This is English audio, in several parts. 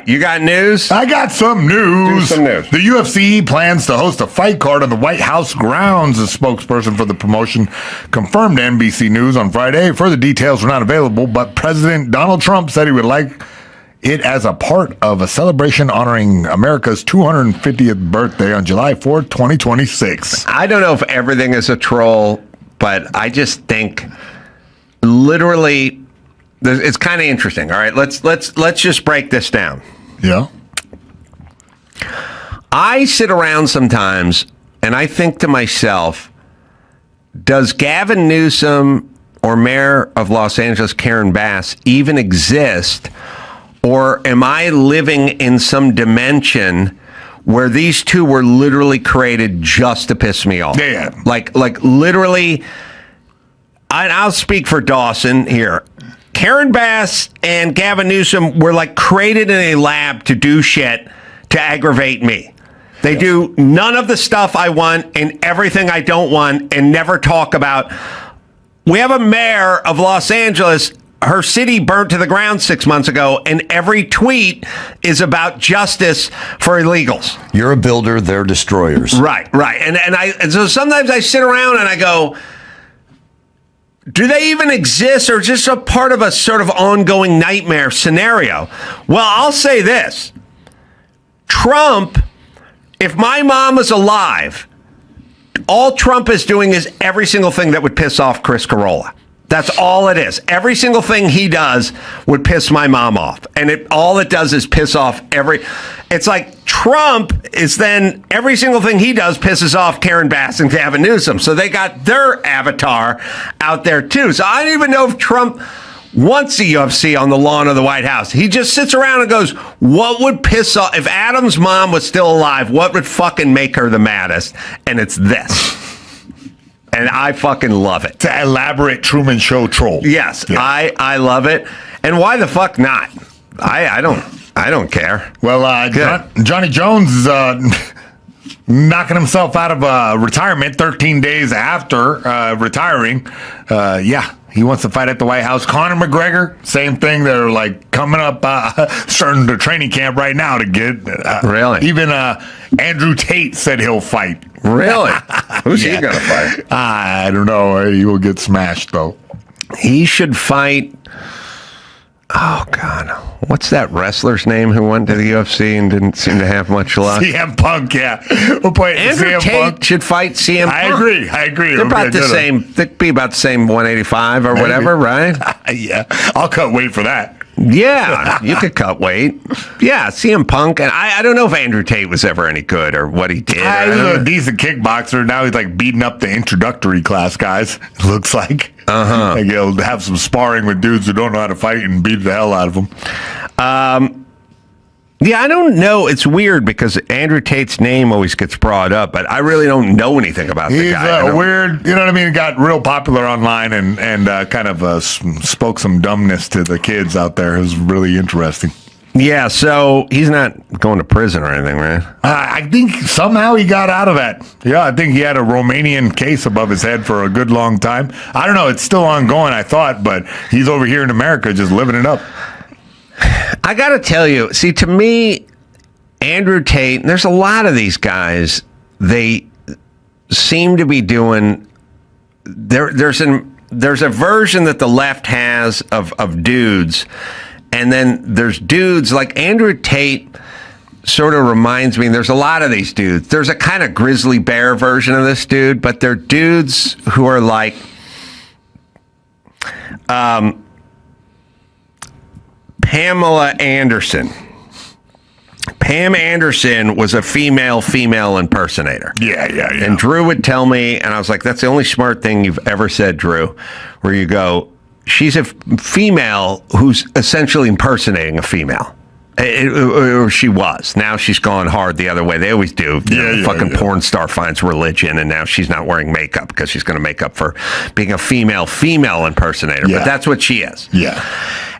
right. You got news? I got some news. Do some news. The UFC plans to host a fight card on the White House grounds. A spokesperson for the promotion confirmed to NBC News on Friday. Further details were not available, but President Donald Trump said he would like it as a part of a celebration honoring America's 250th birthday on July 4th, 2026. I don't know if everything is a troll, but I just think literally it's kind of interesting. All right, let's just break this down. Yeah. I sit around sometimes and I think to myself, does Gavin Newsom or Mayor of Los Angeles Karen Bass even exist? Or am I living in some dimension where these two were literally created just to piss me off? Yeah. Like literally, I'll speak for Dawson here. Karen Bass and Gavin Newsom were like created in a lab to do shit to aggravate me. They do none of the stuff I want and everything I don't want and never talk about. We have a mayor of Los Angeles. Her city burnt to the ground 6 months ago, and every tweet is about justice for illegals. You're a builder, they're destroyers. Right. And so sometimes I sit around and I go, do they even exist, or just a part of a sort of ongoing nightmare scenario? Well, I'll say this. Trump, if my mom was alive, all Trump is doing is every single thing that would piss off Chris Carolla. That's all it is. Every single thing he does would piss my mom off. And all it does is piss off it's like Trump is then, every single thing he does pisses off Karen Bass and Gavin Newsom. So they got their avatar out there too. So I don't even know if Trump wants the UFC on the lawn of the White House. He just sits around and goes, what would piss off, if Adam's mom was still alive, what would fucking make her the maddest? And it's this. And I fucking love it. It's an elaborate Truman Show troll. Yes, yeah. I love it. And why the fuck not? I don't care. Well, Johnny Jones is knocking himself out of retirement 13 days after retiring. He wants to fight at the White House. Conor McGregor, same thing. They're like coming up, starting the training camp right now to get. Really? Even Andrew Tate said he'll fight. Really? Who's he going to fight? I don't know. He will get smashed, though. He should fight. Oh, God. What's that wrestler's name who went to the UFC and didn't seem to have much luck? CM Punk, yeah. We'll play Andrew CM Tate Punk. should fight CM Punk. I agree. They're about the same. They'd be about the same 185 or whatever, right? Yeah. I'll cut weight for that. Yeah, you could cut weight. Yeah, CM Punk. And I don't know if Andrew Tate was ever any good or what he did. He was a decent kickboxer. Now he's like beating up the introductory class guys, it looks like. Like he'll have some sparring with dudes who don't know how to fight and beat the hell out of them. Yeah, I don't know. It's weird because Andrew Tate's name always gets brought up, but I really don't know anything about the guy. He's weird, you know what I mean? Got real popular online and kind of spoke some dumbness to the kids out there. It was really interesting. Yeah, so he's not going to prison or anything, right? I think somehow he got out of that. Yeah, I think he had a Romanian case above his head for a good long time. I don't know. It's still ongoing, I thought, but he's over here in America just living it up. I got to tell you, see, to me, Andrew Tate, there's a lot of these guys, they seem to be doing, there's a version that the left has of dudes, and then there's dudes like Andrew Tate sort of reminds me, there's a lot of these dudes. There's a kind of grizzly bear version of this dude, but they're dudes who are like, Pamela Anderson. Pam Anderson was a female impersonator. Yeah. And Drew would tell me, and I was like, that's the only smart thing you've ever said, Drew, where you go, she's a female who's essentially impersonating a female. Or she was. Now she's gone hard the other way. They always do. Fucking porn star finds religion, and now she's not wearing makeup because she's going to make up for being a female impersonator. Yeah. But that's what she is. Yeah.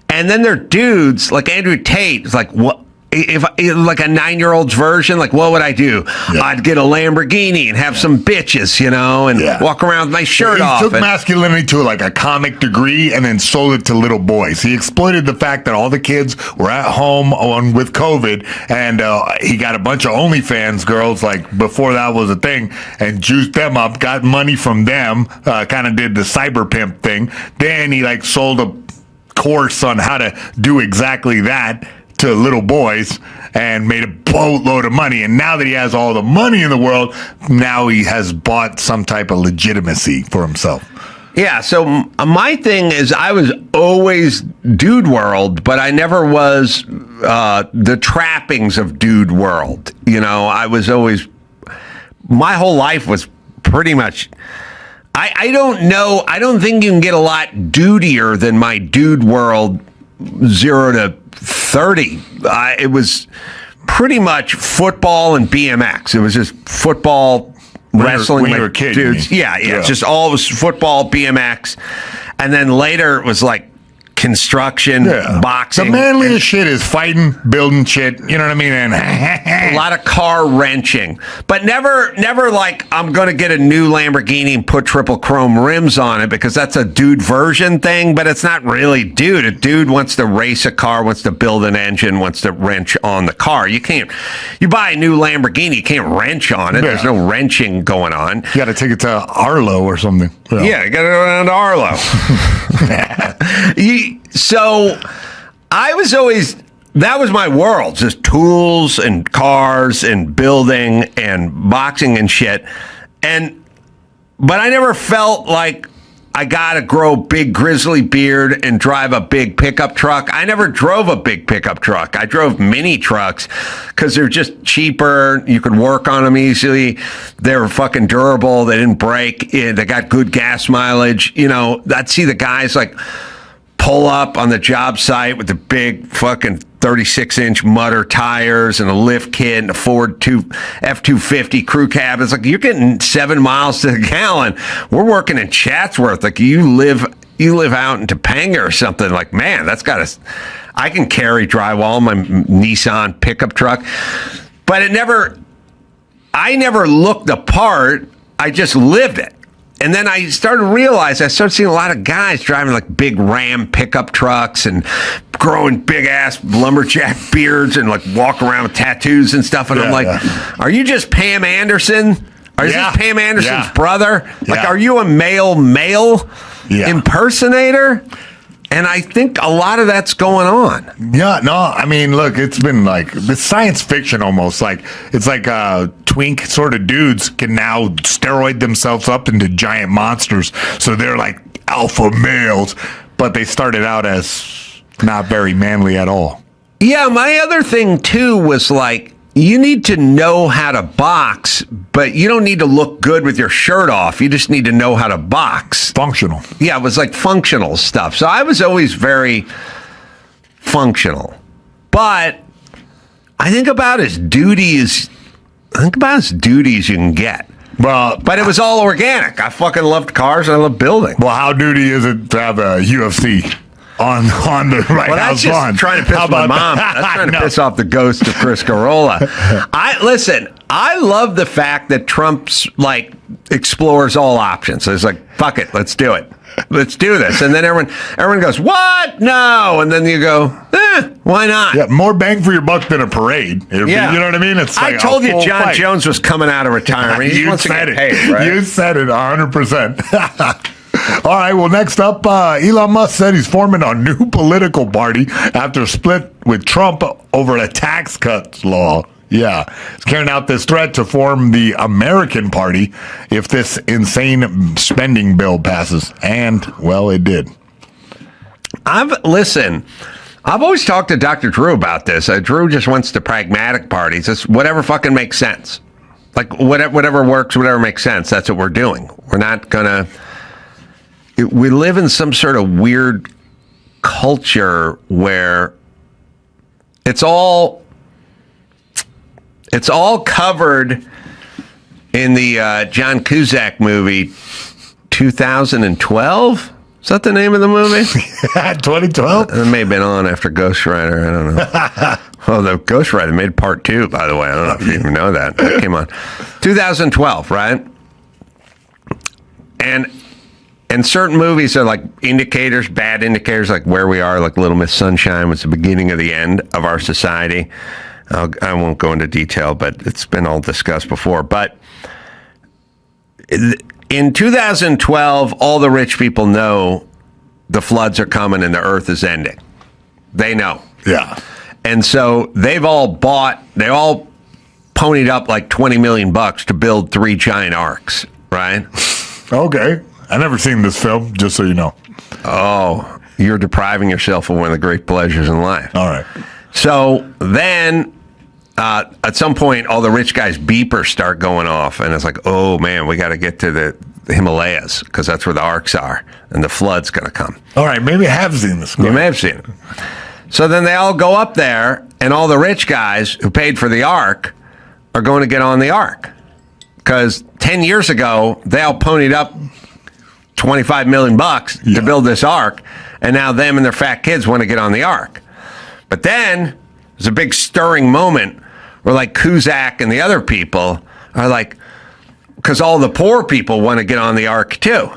And then there are dudes like Andrew Tate. It's like, what? if like a 9-year-old's version, like what would I do? Yeah. I'd get a Lamborghini and have some bitches, and walk around with my shirt off. He took masculinity to like a comic degree and then sold it to little boys. He exploited the fact that all the kids were at home with COVID, and he got a bunch of OnlyFans girls like before that was a thing, and juiced them up, got money from them, kind of did the cyber pimp thing. Then he like sold a course on how to do exactly that to little boys and made a boatload of money. And now that he has all the money in the world, now he has bought some type of legitimacy for himself. Yeah, so my thing is I was always dude world, but I never was the trappings of dude world. I was always, my whole life was pretty much, I don't know, I don't think you can get a lot dudier than my dude world 0 to 30. It was pretty much football and BMX. It was just football, wrestling when you with were a kid, dudes. Yeah. Just all it was football, BMX, and then later it was like construction, boxing. The manliest shit is fighting, building shit. You know what I mean? And a lot of car wrenching, but never like I'm going to get a new Lamborghini and put triple chrome rims on it because that's a dude version thing. But it's not really dude. A dude wants to race a car, wants to build an engine, wants to wrench on the car. You buy a new Lamborghini, you can't wrench on it. There's no wrenching going on. You got to take it to Arlo or something. Yeah, you got to go down to Arlo. So I was always, that was my world, just tools and cars and building and boxing and shit. But I never felt like I got to grow a big grizzly beard and drive a big pickup truck. I never drove a big pickup truck. I drove mini trucks because they're just cheaper. You could work on them easily. They were fucking durable. They didn't break. They got good gas mileage. I'd see the guys like pull up on the job site with the big fucking 36-inch Mutter tires and a lift kit and a Ford F-250 crew cab. It's like, you're getting 7 miles to the gallon. We're working in Chatsworth. Like you live out in Topanga or something. Like, man, I can carry drywall in my Nissan pickup truck. But I never looked the part. I just lived it. And then I started seeing a lot of guys driving like big Ram pickup trucks and growing big ass lumberjack beards and like walk around with tattoos and stuff. And I'm like, are you just Pam Anderson? Is this Pam Anderson's brother? Like, are you a male impersonator? And I think a lot of that's going on. Yeah, no, I mean, look, it's been like it's science fiction almost. Like it's like twink sort of dudes can now steroid themselves up into giant monsters. So they're like alpha males, but they started out as not very manly at all. Yeah, my other thing too was like, you need to know how to box, but you don't need to look good with your shirt off. You just need to know how to box. Functional. Yeah, it was like functional stuff. So I was always very functional. But I think about as duty as you can get. Well, but it was all organic. I fucking loved cars and I loved building. Well, how duty is it to have a UFC on the White House just lawn? Trying to piss my mom. That's trying to piss off the ghost of Chris Carolla. I love the fact that Trump's like explores all options. It's like, fuck it, let's do it. Let's do this. And then everyone goes, what? No. And then you go, why not? Yeah, more bang for your buck than a parade. You know what I mean? It's like I told you John Jones was coming out of retirement. He wants to get paid, right? You said it 100%. All right, well, next up, Elon Musk said he's forming a new political party after a split with Trump over a tax cuts law. Yeah, he's carrying out this threat to form the American Party if this insane spending bill passes. And, well, it did. I've always talked to Dr. Drew about this. Drew just wants the pragmatic parties. It's whatever fucking makes sense. Like, whatever works, whatever makes sense, that's what we're doing. We're not going to... We live in some sort of weird culture where it's all covered in the John Cusack movie 2012. Is that the name of the movie? 2012? It may have been on after Ghost Rider. I don't know. Oh, the Ghost Rider made part 2, by the way. I don't know if you even know that. That came on 2012, right? And certain movies are like indicators, bad indicators, like where we are, like Little Miss Sunshine was the beginning of the end of our society. I won't go into detail, but it's been all discussed before. But in 2012, all the rich people know the floods are coming and the earth is ending. They know. Yeah. And so they all ponied up like $20 million to build 3 giant arcs, right? Okay. I never seen this film, just so you know. Oh, you're depriving yourself of one of the great pleasures in life. All right. So then at some point, all the rich guys' beepers start going off. And it's like, oh, man, we got to get to the Himalayas because that's where the arcs are. And the flood's going to come. All right. Maybe I have seen this. You may have seen it. So then they all go up there, and all the rich guys who paid for the ark are going to get on the ark. Because 10 years ago, they all ponied up $25 million to build this ark, and now them and their fat kids want to get on the ark. But then there's a big stirring moment where like Cusack and the other people are like, because all the poor people want to get on the ark too.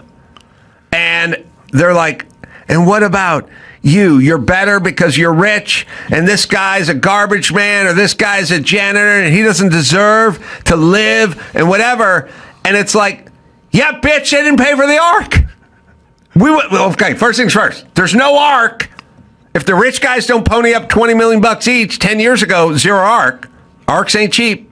And they're like, and what about you? You're better because you're rich, and this guy's a garbage man, or this guy's a janitor, and he doesn't deserve to live, and whatever. And it's like, yeah, bitch, they didn't pay for the ark. Okay, first things first. There's no ark. If the rich guys don't pony up $20 million each, 10 years ago, zero ark. Arks ain't cheap.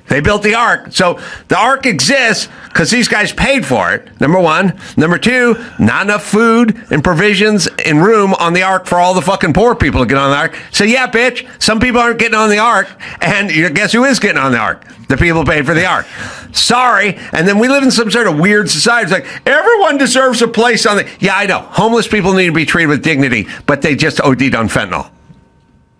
They built the ark. So the ark exists because these guys paid for it, number one. Number two, not enough food and provisions and room on the ark for all the fucking poor people to get on the ark. So yeah, bitch, some people aren't getting on the ark, and guess who is getting on the ark? The people who paid for the ark. Sorry. And then we live in some sort of weird society. It's like, everyone deserves a place on the... Yeah, I know. Homeless people need to be treated with dignity, but they just OD'd on fentanyl.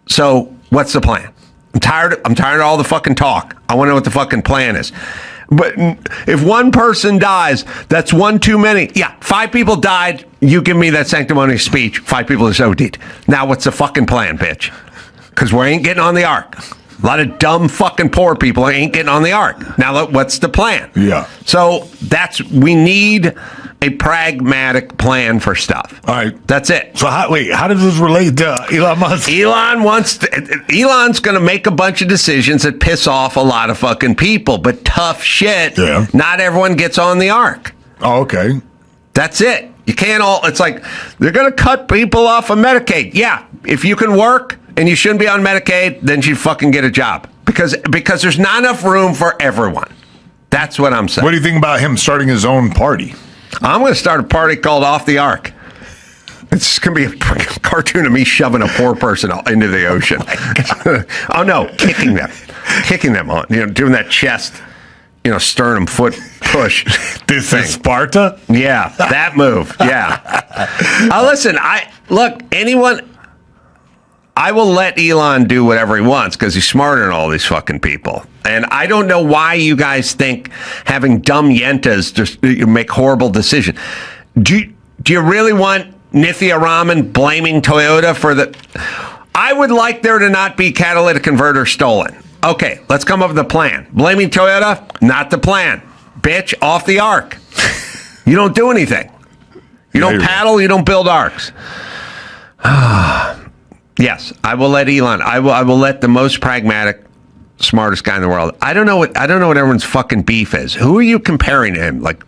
So what's the plan? I'm tired of all the fucking talk. I want to know what the fucking plan is. But if one person dies, that's one too many. Yeah, 5 people died. You give me that sanctimonious speech. 5 people just OD'd. Now what's the fucking plan, bitch? Because we ain't getting on the ark. A lot of dumb fucking poor people ain't getting on the ark. Now what's the plan? Yeah. So we need a pragmatic plan for stuff. All right. That's it. So how does this relate to Elon Musk? Elon's going to make a bunch of decisions that piss off a lot of fucking people, but tough shit. Yeah. Not everyone gets on the ark. Oh, okay. That's it. You can't it's like, they're going to cut people off of Medicaid. Yeah. If you can work and you shouldn't be on Medicaid, then you fucking get a job. Because there's not enough room for everyone. That's what I'm saying. What do you think about him starting his own party? I'm going to start a party called Off the Ark. It's going to be a cartoon of me shoving a poor person into the ocean. Oh, no, kicking them on, doing that chest, sternum foot push. This is Sparta? Yeah, that move. Yeah. Listen, I will let Elon do whatever he wants because he's smarter than all these fucking people. And I don't know why you guys think having dumb yentas just make horrible decisions. Do you really want Nithya Raman blaming Toyota for the... I would like there to not be catalytic converter stolen. Okay, let's come up with a plan. Blaming Toyota? Not the plan. Bitch, off the ark. You don't do anything. You don't paddle, you don't build arcs. Yes, I will let Elon. I will let the most pragmatic, smartest guy in the world. I don't know what everyone's fucking beef is. Who are you comparing to him? Like,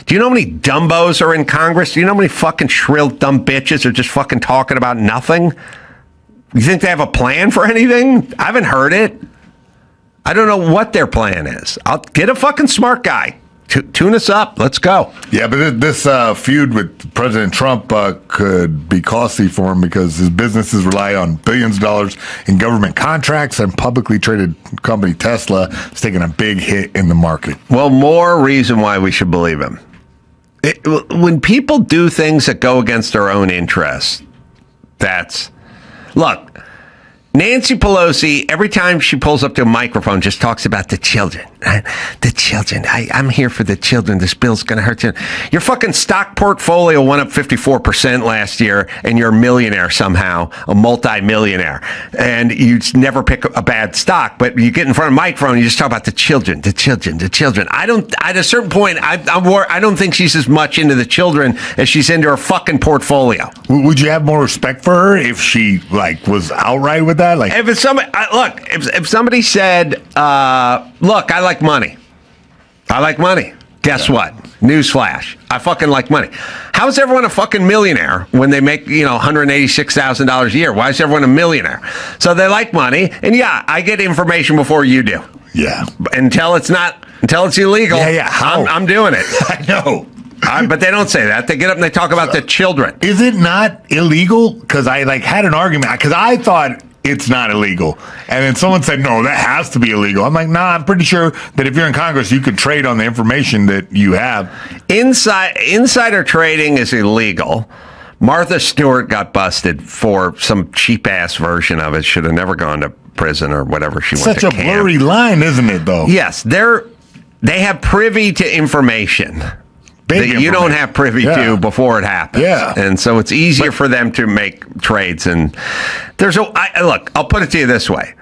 do you know how many dumbos are in Congress? Do you know how many fucking shrill dumb bitches are just fucking talking about nothing? You think they have a plan for anything? I haven't heard it. I don't know what their plan is. I'll get a fucking smart guy. Tune us up. Let's go. Yeah, but this feud with President Trump could be costly for him because his businesses rely on billions of dollars in government contracts, and publicly traded company Tesla is taking a big hit in the market. Well, more reason why we should believe him. When people do things that go against their own interests, look, Nancy Pelosi, every time she pulls up to a microphone, just talks about the children. The children. I'm here for the children. This bill's going to hurt you. Your fucking stock portfolio went up 54% last year, and you're a millionaire somehow, a multi-millionaire. And you never pick a bad stock, but you get in front of a microphone and you just talk about the children, the children, the children. At a certain point, I don't think she's as much into the children as she's into her fucking portfolio. Would you have more respect for her if she was outright with that? Like, if it's somebody, if somebody said, "Look, I like money. I like money." Guess what? Newsflash: I fucking like money. How is everyone a fucking millionaire when they make $186,000 a year? Why is everyone a millionaire? So they like money, and yeah, I get information before you do. Yeah. Until it's illegal. Yeah. How? I'm doing it. I know. But they don't say that. They get up and they talk about the children. Is it not illegal? Because I had an argument because I thought it's not illegal, and then someone said no, that has to be illegal. I'm like, nah, I'm pretty sure that if you're in Congress, you could trade on the information that you have. Insider trading is illegal. Martha Stewart got busted for some cheap ass version of it. Should have never gone to prison or whatever she went to. Such a blurry line, isn't it? Though. Yes, they have privy to information that you don't have privy to before it happens. Yeah. And so it's easier for them to make trades. And look, I'll put it to you this way.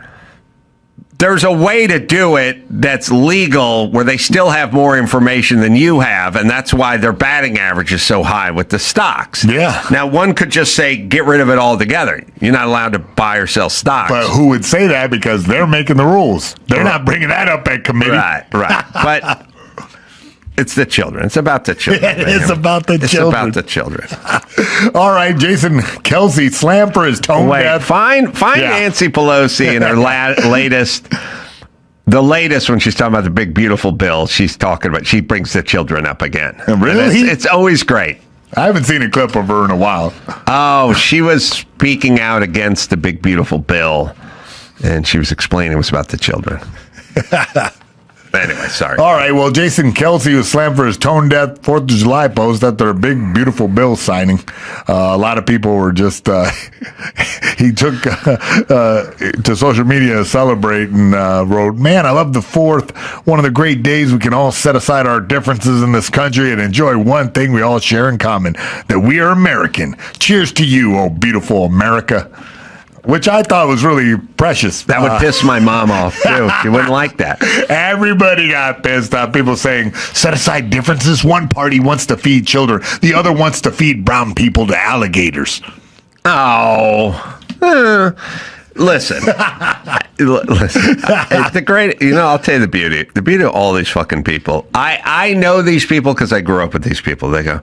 There's a way to do it that's legal where they still have more information than you have, and that's why their batting average is so high with the stocks. Yeah. Now, one could just say, get rid of it altogether. You're not allowed to buy or sell stocks. But who would say that? Because they're making the rules. They're not bringing that up at committee. Right. But it's the children. It's about the children. It's about the children. It's about the children. All right, Jason Kelsey slammed for his tone deaf. Find Nancy Pelosi in her latest. The latest, when she's talking about the big, beautiful bill, she brings the children up again. Really? It's always great. I haven't seen a clip of her in a while. Oh, she was speaking out against the big, beautiful bill, and she was explaining it was about the children. Anyway, sorry. All right, well, Jason Kelsey was slammed for his tone-deaf 4th of July post after a big, beautiful bill signing. A lot of people were just, he took to social media to celebrate and wrote, "Man, I love the 4th, one of the great days we can all set aside our differences in this country and enjoy one thing we all share in common, that we are American. Cheers to you, oh beautiful America." Which I thought was really precious. That would piss my mom off, too. She wouldn't like that. Everybody got pissed off. People saying, set aside differences. One party wants to feed children. The other wants to feed brown people to alligators. Oh. Listen. It's the great, I'll tell you the beauty of all these fucking people. I know these people because I grew up with these people. They go,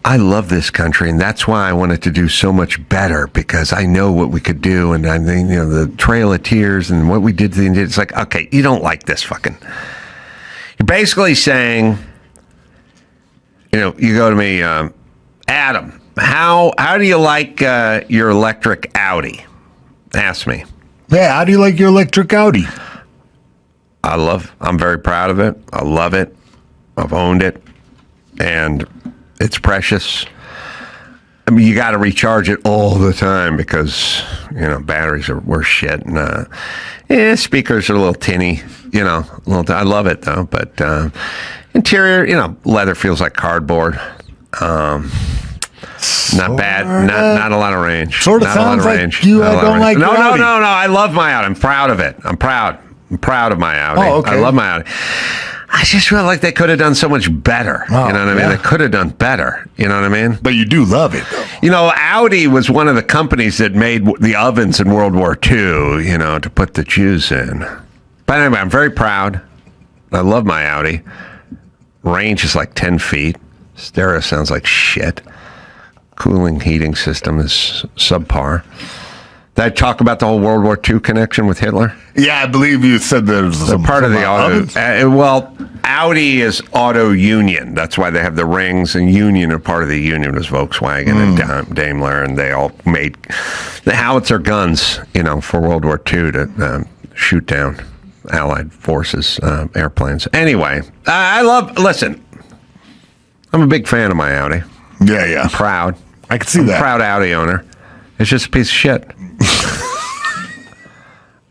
I love this country, and that's why I wanted to do so much better, because I know what we could do, and I mean, the Trail of Tears and what we did to the Indians. It's like, okay, you don't like this fucking. You're basically saying, you go to me, Adam, how do you like your electric Audi? Ask me. Yeah, how do you like your electric Audi? I'm very proud of it. I love it. I've owned it. And it's precious. I mean, you got to recharge it all the time because, batteries were shit. And speakers are a little tinny, I love it, though. But interior, leather feels like cardboard. Not bad. Not a lot of range. Sort of sounds like you don't like your Audi. No. I love my Audi. I'm proud of it. I'm proud of my Audi. Oh, okay. I love my Audi. I just feel like they could have done so much better. Oh, you know what I mean? They could have done better. You know what I mean? But you do love it, though. Audi was one of the companies that made the ovens in World War II, to put the Jews in. But anyway, I'm very proud. I love my Audi. Range is like 10 feet. Stereo sounds like shit. Cooling heating system is subpar. Did I talk about the whole World War II connection with Hitler? Yeah, I believe you said there's some part of the auto. ovens. Audi is auto union. That's why they have the rings, and union, a part of the union was Volkswagen and Daimler, and they all made the howitzer guns, for World War II to shoot down Allied forces, airplanes. Anyway, listen, I'm a big fan of my Audi. Yeah. I'm proud. I can see I'm that. Proud Audi owner. It's just a piece of shit.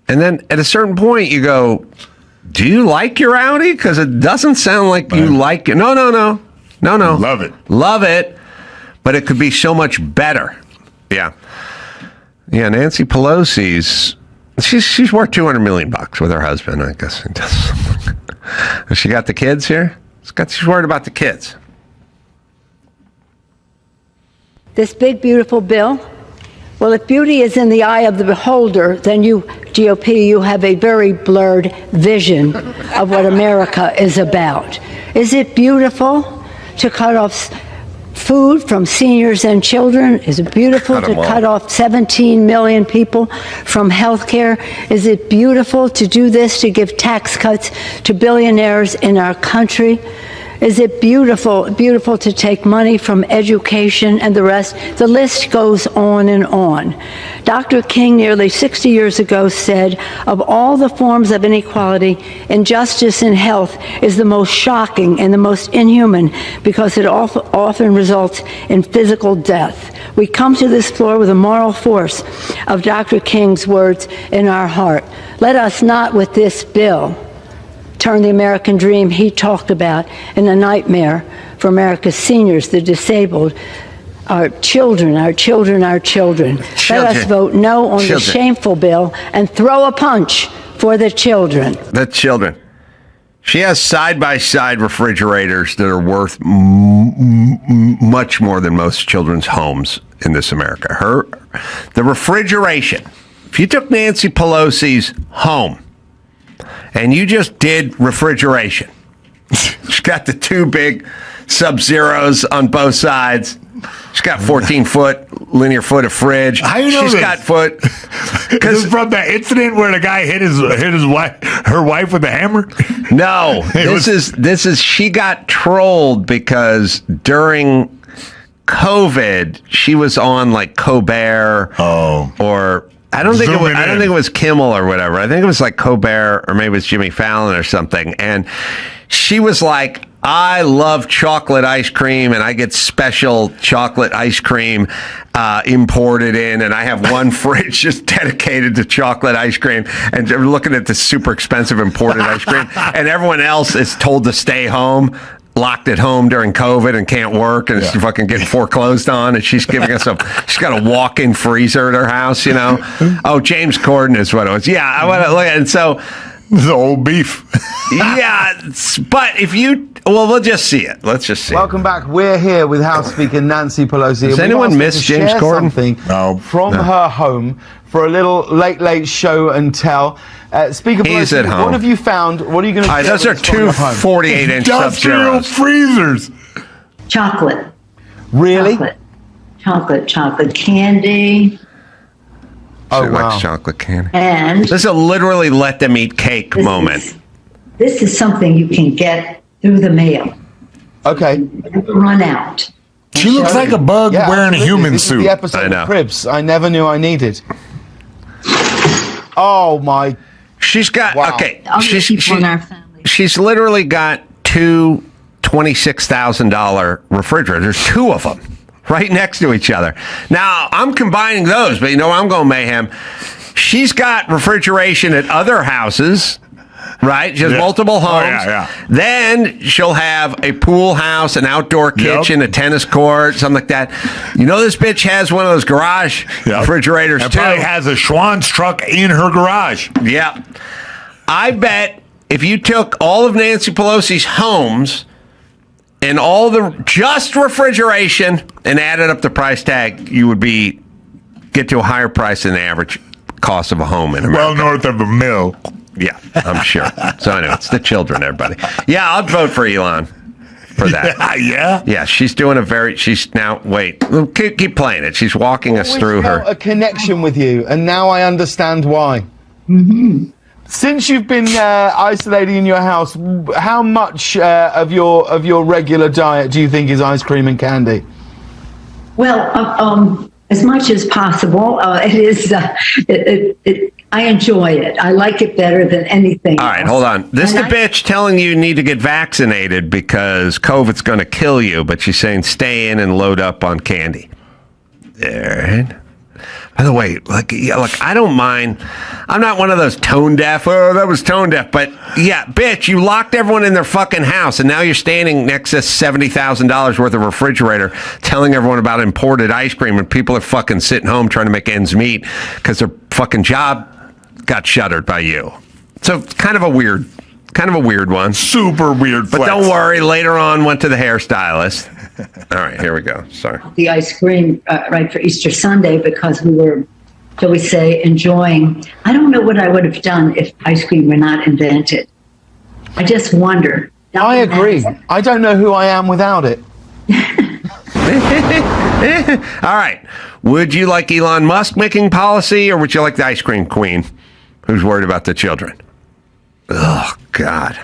And then at a certain point, you go, do you like your Audi? Because it doesn't sound like you like it. No. Love it. Love it. But it could be so much better. Yeah. Yeah, Nancy Pelosi's, she's worth $200 million with her husband, I guess. Has she got the kids here? She's worried about the kids. This big, beautiful bill. Well, if beauty is in the eye of the beholder, then you, GOP, you have a very blurred vision of what America is about. Is it beautiful to cut off food from seniors and children? Is it beautiful to cut off 17 million people from health care? Is it beautiful to do this, to give tax cuts to billionaires in our country? Is it beautiful to take money from education and the rest? The list goes on and on. Dr. King nearly 60 years ago said, of all the forms of inequality, injustice in health is the most shocking and the most inhuman because it often results in physical death. We come to this floor with the moral force of Dr. King's words in our heart. Let us not with this bill turn the American dream he talked about in a nightmare for America's seniors, the disabled, our children. Let us vote no on the shameful bill and throw a punch for the children. The children. She has side-by-side refrigerators that are worth much more than most children's homes in this America. The refrigeration. If you took Nancy Pelosi's home and you just did refrigeration. She's got the two big Sub-Zeros on both sides. She's got 14-foot linear foot of fridge. How you know She's this? got foot. Because from that incident where the guy hit his wife, her wife with a hammer. No, this is she got trolled because during COVID she was on like Colbert or. I don't think it was Kimmel or whatever. I think it was like Colbert or maybe it was Jimmy Fallon or something. And she was like, I love chocolate ice cream and I get special chocolate ice cream imported in. And I have one fridge just dedicated to chocolate ice cream. And they're looking at this super expensive imported ice cream. And everyone else is told to stay home. Locked at home during COVID and can't work and it's fucking getting foreclosed on and she's giving us she's got a walk-in freezer at her house, you know. Oh, James Corden is what it was. Yeah, I want to look at it. And so this is old beef. Yeah, but if you we'll just see it. Let's just see. Welcome back. We're here with House Speaker Nancy Pelosi. Does anyone miss James Corden? From her home for a little late show and tell. Speaker He's Pelosi, at home. what have you found? What are you going to do? Those are two 48-inch industrial Sub-Zeros. freezers. Chocolate. Really? Chocolate candy. She likes chocolate candy. And this is a literally let them eat cake moment. This is something you can get through the mail. Okay. Never run out. She looks like a bug wearing a human this suit. Is the episode of Cribs I never knew I needed. Oh my. She's got okay. Other people in our family. She's literally got two $26,000 refrigerators, two of them, right next to each other. Now I'm combining those, but you know I'm going mayhem. She's got refrigeration at other houses. Right? She has multiple homes. Then she'll have a pool house, an outdoor kitchen, a tennis court, something like that. You know, this bitch has one of those garage refrigerators, and too. Probably has a Schwann's truck in her garage. Yeah. I bet if you took all of Nancy Pelosi's homes and all the just refrigeration and added up the price tag, you would get to a higher price than the average cost of a home in America. Well north of a mill. Yeah, I'm sure. So anyway, it's the children, everybody. Yeah, I'll vote for Elon for that. Yeah, she's doing she's now, wait, keep playing it. She's walking us through her. A connection with you, and now I understand why. Mm-hmm. Since you've been isolating in your house, how much of your regular diet do you think is ice cream and candy? Well, as much as possible. It is. I enjoy it. I like it better than anything. All right, else. hold on. This is the bitch telling you need to get vaccinated because COVID's going to kill you, but she's saying stay in and load up on candy. All right. By the way, like, I don't mind. I'm not one of those tone deaf. Oh, that was tone deaf. But yeah, bitch, you locked everyone in their fucking house, and now you're standing next to $70,000 worth of refrigerator, telling everyone about imported ice cream, and people are fucking sitting home trying to make ends meet because their fucking job got shuttered by you. So kind of a weird one. Super weird. But don't worry. Later on, went to the hairstylist. All right, here we go. Sorry. The ice cream right for Easter Sunday because we were, shall we say, enjoying. I don't know what I would have done if ice cream were not invented. I just wonder. I agree. I don't know who I am without it. All right. Would you like Elon Musk making policy, or would you like the ice cream queen who's worried about the children? Oh, God.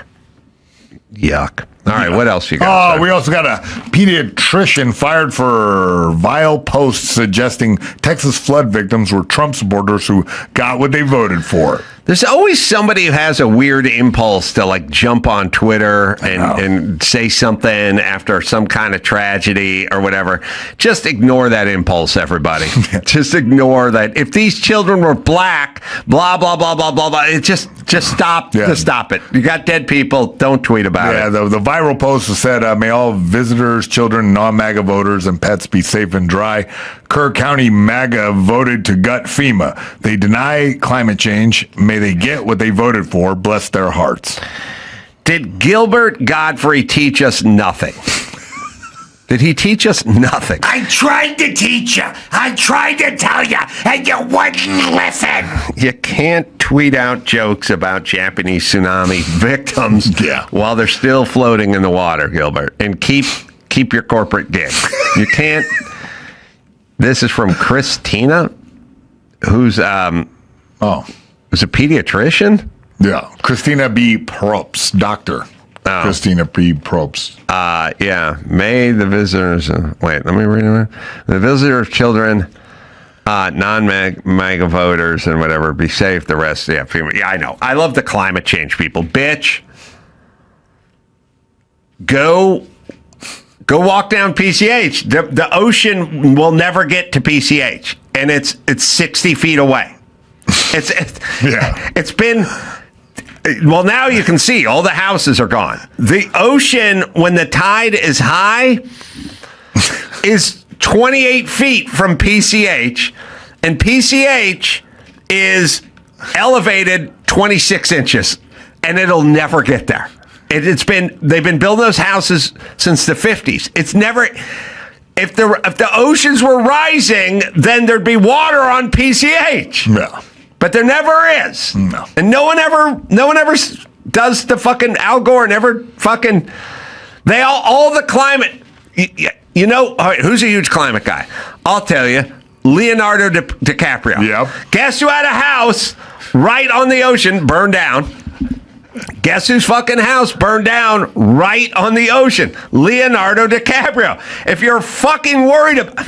Yuck. All right, what else you got? We also got a pediatrician fired for vile posts suggesting Texas flood victims were Trump supporters who got what they voted for. There's always somebody who has a weird impulse to like jump on Twitter and say something after some kind of tragedy or whatever. Just ignore that impulse, everybody. Just ignore that. If these children were black, blah, blah, blah, blah, blah, blah. Just stop. Yeah. Just stop it. You got dead people. Don't tweet about it. Yeah, the viral post said, may all visitors, children, non-MAGA voters, and pets be safe and dry. Kerr County MAGA voted to gut FEMA. They deny climate change. May they get what they voted for. Bless their hearts. Did Gilbert Godfrey teach us nothing? Did he teach us nothing? I tried to teach you. I tried to tell you, and you wouldn't listen. You can't tweet out jokes about Japanese tsunami victims while they're still floating in the water, Gilbert. And keep your corporate gig. You can't. This is from Christina, who's a pediatrician. Yeah, Christina B. Probst, doctor. Oh. Christina P. Probst. Yeah. May the visitors... wait, let me read it. The visitors, children, non-MAGA voters, and whatever, be safe. The rest, yeah, I know. I love the climate change people. Bitch, go walk down PCH. The ocean will never get to PCH, and it's 60 feet away. It's been... Well, now you can see all the houses are gone. The ocean, when the tide is high, is 28 feet from PCH, and PCH is elevated 26 inches, and it'll never get there. They've been building those houses since the 50s. It's never. If the oceans were rising, then there'd be water on PCH. Yeah. But there never is. No. And no one ever does the fucking Al Gore never fucking, all the climate, you know, all right, who's a huge climate guy? I'll tell you, Leonardo DiCaprio. Yep. Guess who had a house right on the ocean, burned down? Guess whose fucking house burned down right on the ocean? Leonardo DiCaprio. If you're fucking worried about...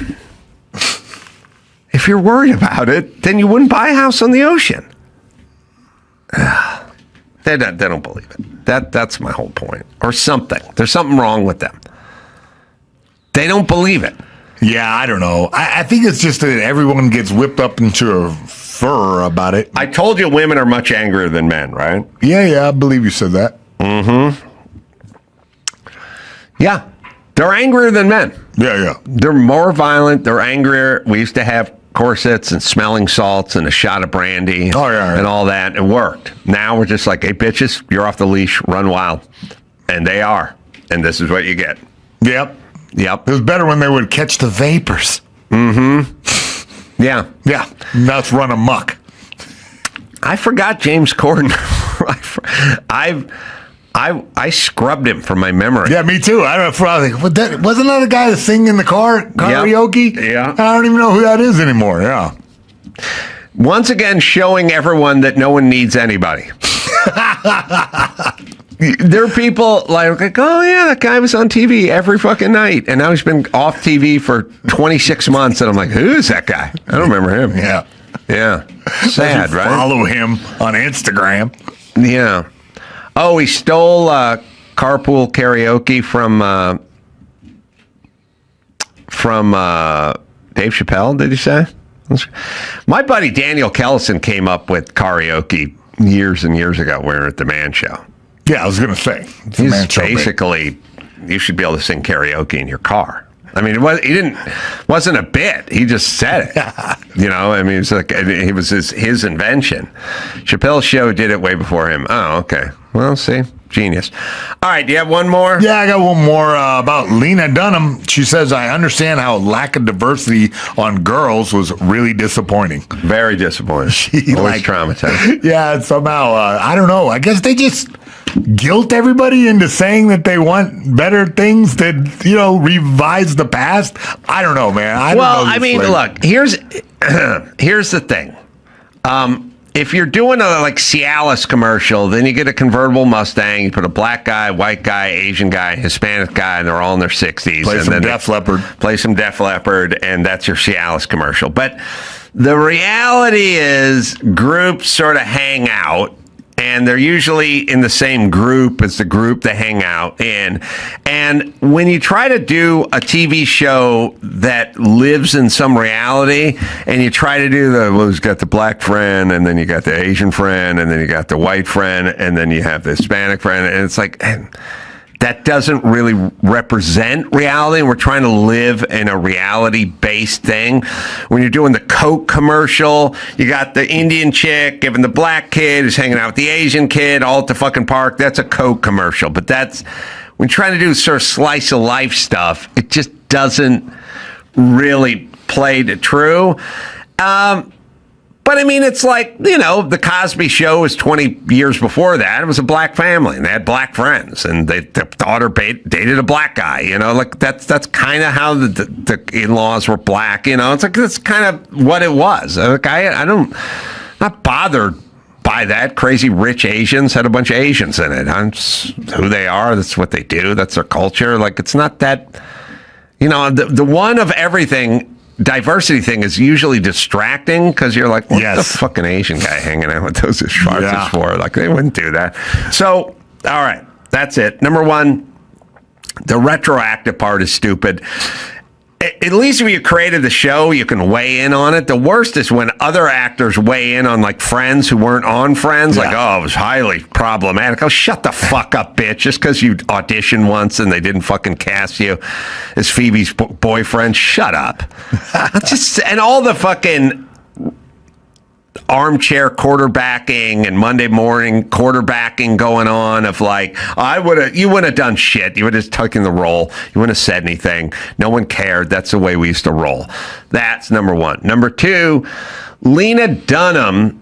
If you're worried about it, then you wouldn't buy a house on the ocean. They don't believe it. That's my whole point. Or something. There's something wrong with them. They don't believe it. Yeah, I don't know. I think it's just that everyone gets whipped up into a fur about it. I told you women are much angrier than men, right? Yeah, I believe you said that. Mm-hmm. Yeah, they're angrier than men. Yeah. They're more violent. They're angrier. We used to have corsets and smelling salts and a shot of brandy and all that. It worked. Now we're just like, hey, bitches, you're off the leash. Run wild. And they are. And this is what you get. Yep. It was better when they would catch the vapors. Mm-hmm. Yeah. That's run amok. I forgot James Corden. I scrubbed him from my memory. Yeah, me too. I don't know. Wasn't that a guy that sing in the car karaoke? Yeah. I don't even know who that is anymore. Yeah. Once again, showing everyone that no one needs anybody. There are people like, oh yeah, that guy was on TV every fucking night, and now he's been off TV for 26 months, and I'm like, who is that guy? I don't remember him. Yeah. Sad, right? Follow him on Instagram. Yeah. Oh, he stole carpool karaoke from Dave Chappelle, did you say? My buddy Daniel Kellison came up with karaoke years and years ago. We were at the Man Show. Yeah, I was going to say. It's a He's Man Show, basically, you should be able to sing karaoke in your car. I mean, wasn't a bit. He just said it. You know, I mean, it's like it was his invention. Chappelle's show did it way before him. Oh, okay. Well, see, genius. All right, do you have one more? Yeah, I got one more about Lena Dunham. She says, I understand how lack of diversity on girls was really disappointing. Very disappointing. Always traumatized. Yeah, somehow, I don't know. I guess they just guilt everybody into saying that they want better things that, revise the past. I don't know, man. I mean, look, here's the thing. If you're doing a Cialis commercial, then you get a convertible Mustang, you put a black guy, white guy, Asian guy, Hispanic guy, and they're all in their 60s. Play some Def Leppard. Play some Def Leppard, and that's your Cialis commercial. But the reality is groups sort of hang out, and they're usually in the same group as the group they hang out in. And when you try to do a TV show that lives in some reality, and you try to do you've got the black friend, and then you got the Asian friend, and then you got the white friend, and then you have the Hispanic friend, and it's like, that doesn't really represent reality. We're trying to live in a reality-based thing. When you're doing the Coke commercial, you got the Indian chick giving the black kid who's hanging out with the Asian kid all at the fucking park. That's a Coke commercial. But when you're trying to do sort of slice of life stuff, it just doesn't really play to true. But I mean, it's like, the Cosby Show was 20 years before that. It was a black family, and they had black friends, and the daughter dated a black guy. That's kind of how the in-laws were black. It's like that's kind of what it was. Not bothered by that. Crazy rich Asians had a bunch of Asians in it. That's who they are. That's what they do. That's their culture. It's not that. The one of everything. Diversity thing is usually distracting because you're like, what's the fucking Asian guy hanging out with those Schwarzes for? They wouldn't do that. So, all right, that's it. Number one, the retroactive part is stupid. At least if you created the show, you can weigh in on it. The worst is when other actors weigh in on Friends who weren't on Friends. It was highly problematic. Oh, shut the fuck up, bitch. Just because you auditioned once and they didn't fucking cast you as Phoebe's boyfriend. Shut up. And all the fucking armchair quarterbacking and Monday morning quarterbacking going on of you wouldn't have done shit. You would have just taken the role. You wouldn't have said anything. No one cared. That's the way we used to roll. That's number one. Number two, Lena Dunham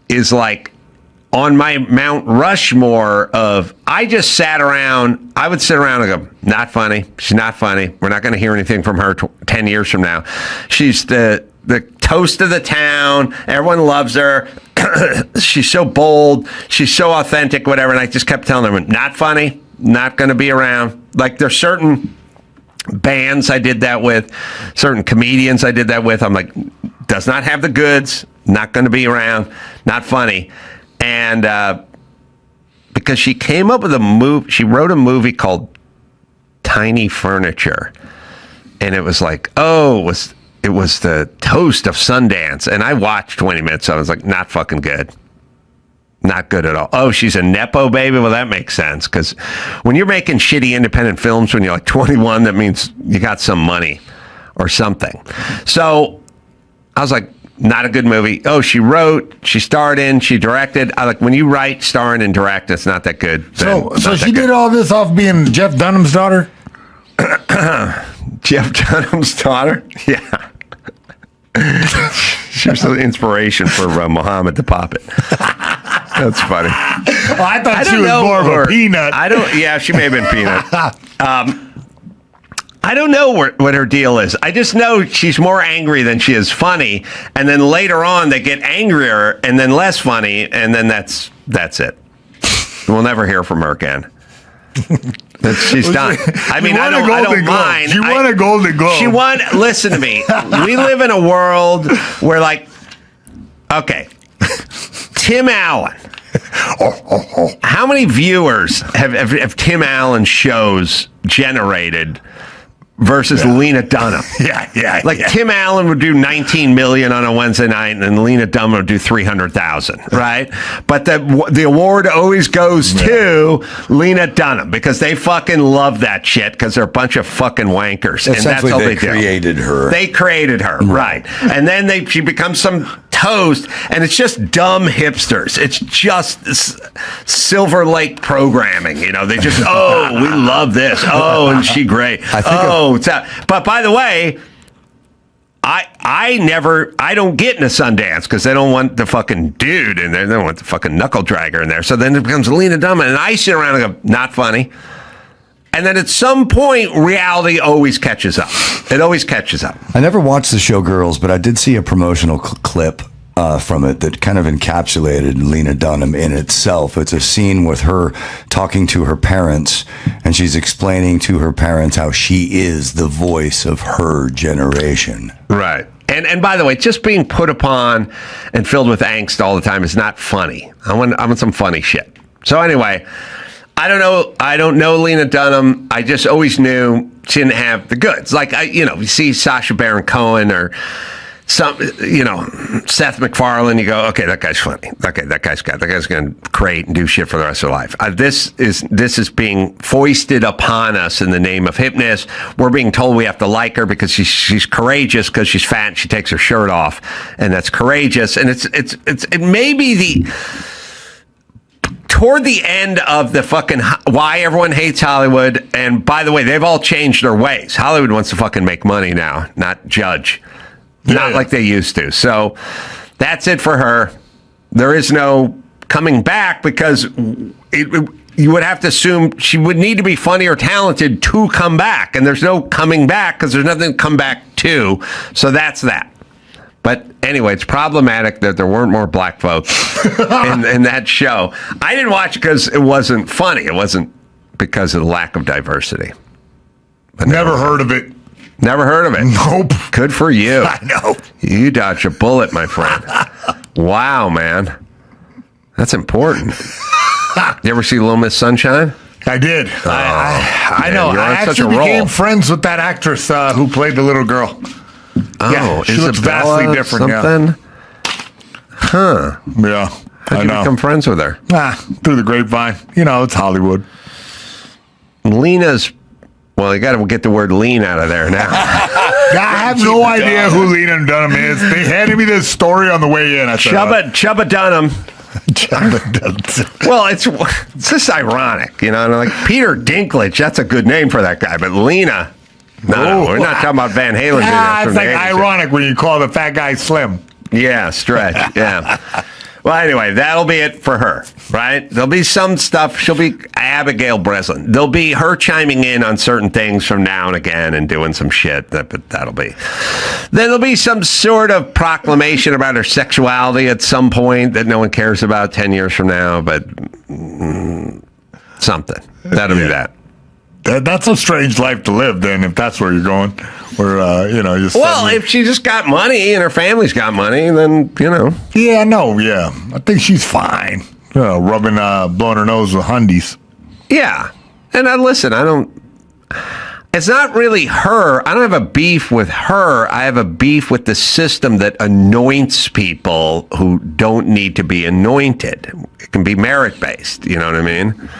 is on my Mount Rushmore of, I would sit around and go, not funny. She's not funny. We're not going to hear anything from her 10 years from now. She's the toast of the town. Everyone loves her. She's so bold. She's so authentic, whatever. And I just kept telling them, not funny, not going to be around. There's certain bands I did that with, certain comedians I did that with. I'm like, does not have the goods, not going to be around, not funny. And because she came up with she wrote a movie called Tiny Furniture. And it was it was the toast of Sundance, and I watched 20 minutes. So I was like, not fucking good. Not good at all. Oh, she's a Nepo baby? Well, that makes sense, because when you're making shitty independent films when you're 21, that means you got some money or something. So I was like, not a good movie. Oh, she wrote, she starred in, she directed. I when you write, star in, and direct, it's not that good. So she did all this off being Jeff Dunham's daughter? Jeff Dunham's daughter? Yeah. She was the inspiration for Muhammad the Puppet. That's funny. Well, I thought she was more of a peanut. Yeah, she may have been peanut. I don't know what her deal is. I just know she's more angry than she is funny. And then later on, they get angrier and then less funny. And then that's it. We'll never hear from her again. She's done. I mean, I don't mind. She won a Golden Globe. Listen to me. We live in a world where, okay, Tim Allen. How many viewers have Tim Allen shows generated versus Lena Dunham. Yeah. Like Tim Allen would do 19 million on a Wednesday night, and then Lena Dunham would do 300,000, right? But the award always goes to Lena Dunham because they fucking love that shit because they're a bunch of fucking wankers, and that's Essentially, all they they do. created her. They created her, right? And then she becomes some toast, and it's just dumb hipsters. It's just Silver Lake programming, you know. They just, oh, we love this. Oh, and she great. But by the way, I don't get in a Sundance because they don't want the fucking dude in there. They don't want the fucking knuckle dragger in there. So then it becomes Lena Dunham, and I sit around and go, not funny. And then at some point, reality always catches up. It always catches up. I never watched the show Girls, but I did see a promotional clip from it that kind of encapsulated Lena Dunham in itself. It's a scene with her talking to her parents, and she's explaining to her parents how she is the voice of her generation. Right. And by the way, just being put upon and filled with angst all the time is not funny. I want some funny shit. So anyway, I don't know Lena Dunham. I just always knew she didn't have the goods. Like, you see Sacha Baron Cohen or Seth MacFarlane, you go, okay, that guy's funny. Okay, that guy's going to create and do shit for the rest of their life. This is being foisted upon us in the name of hipness. We're being told we have to like her because she's courageous because she's fat and she takes her shirt off, and that's courageous. And it may be toward the end of the fucking why everyone hates Hollywood. And by the way, they've all changed their ways. Hollywood wants to fucking make money now, not judge. Not like they used to. So that's it for her. There is no coming back because you would have to assume she would need to be funny or talented to come back. And there's no coming back because there's nothing to come back to. So that's that. But anyway, it's problematic that there weren't more black folks in that show. I didn't watch it because it wasn't funny. It wasn't because of the lack of diversity. Never heard of it. Never heard of it. Nope. Good for you. I know. You dodged a bullet, my friend. Wow, man. That's important. You ever see Little Miss Sunshine? I did. I know. You're on I such a actually roll. became friends with that actress who played the little girl. Oh, Yeah, she looks Isabella vastly different, yeah. something? Huh. Yeah. How'd you become friends with her? Through the grapevine. It's Hollywood. Lena's, well, you got to get the word lean out of there now. I have no idea who Lena Dunham is. They handed me this story on the way in. I said, Chubba Dunham. Well, it's just ironic, and like Peter Dinklage, that's a good name for that guy, but Lena, no, we're not talking about Van Halen. It's like ironic when you call the fat guy slim. Yeah, stretch. Yeah. Well, anyway, that'll be it for her, right? There'll be some stuff. She'll be Abigail Breslin. There'll be her chiming in on certain things from now and again and doing some shit. But that'll be. Then there'll be some sort of proclamation about her sexuality at some point that no one cares about 10 years from now. But something. That'll be that. That's a strange life to live, then, if that's where you're going. Where, just well, if she just got money and her family's got money, then, Yeah, no, yeah. I think she's fine. Blowing her nose with hundies. Yeah. And listen, it's not really her. I don't have a beef with her. I have a beef with the system that anoints people who don't need to be anointed. It can be merit-based, you know what I mean?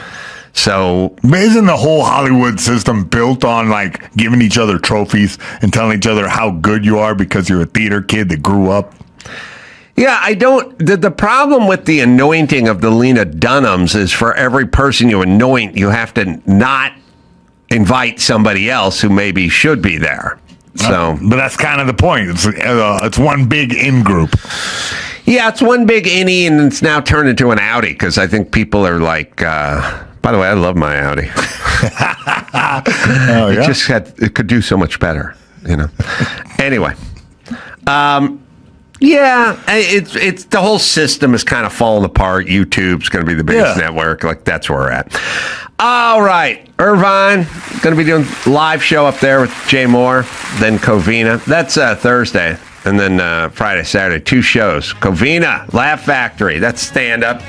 So, isn't the whole Hollywood system built on like giving each other trophies and telling each other how good you are because you're a theater kid that grew up? Yeah, I don't. The problem with the anointing of the Lena Dunhams is for every person you anoint, you have to not invite somebody else who maybe should be there. So, but that's kind of the point. It's one big in group. Yeah, it's one big innie, and it's now turned into an Audi because I think people are like. By the way, I love my Audi. Oh, yeah? It could do so much better, Anyway, yeah, it's the whole system is kind of falling apart. YouTube's going to be the biggest network. Like that's where we're at. All right, Irvine going to be doing live show up there with Jay Moore, then Covina. That's Thursday, and then Friday, Saturday, 2 shows. Covina, Laugh Factory. That's stand up.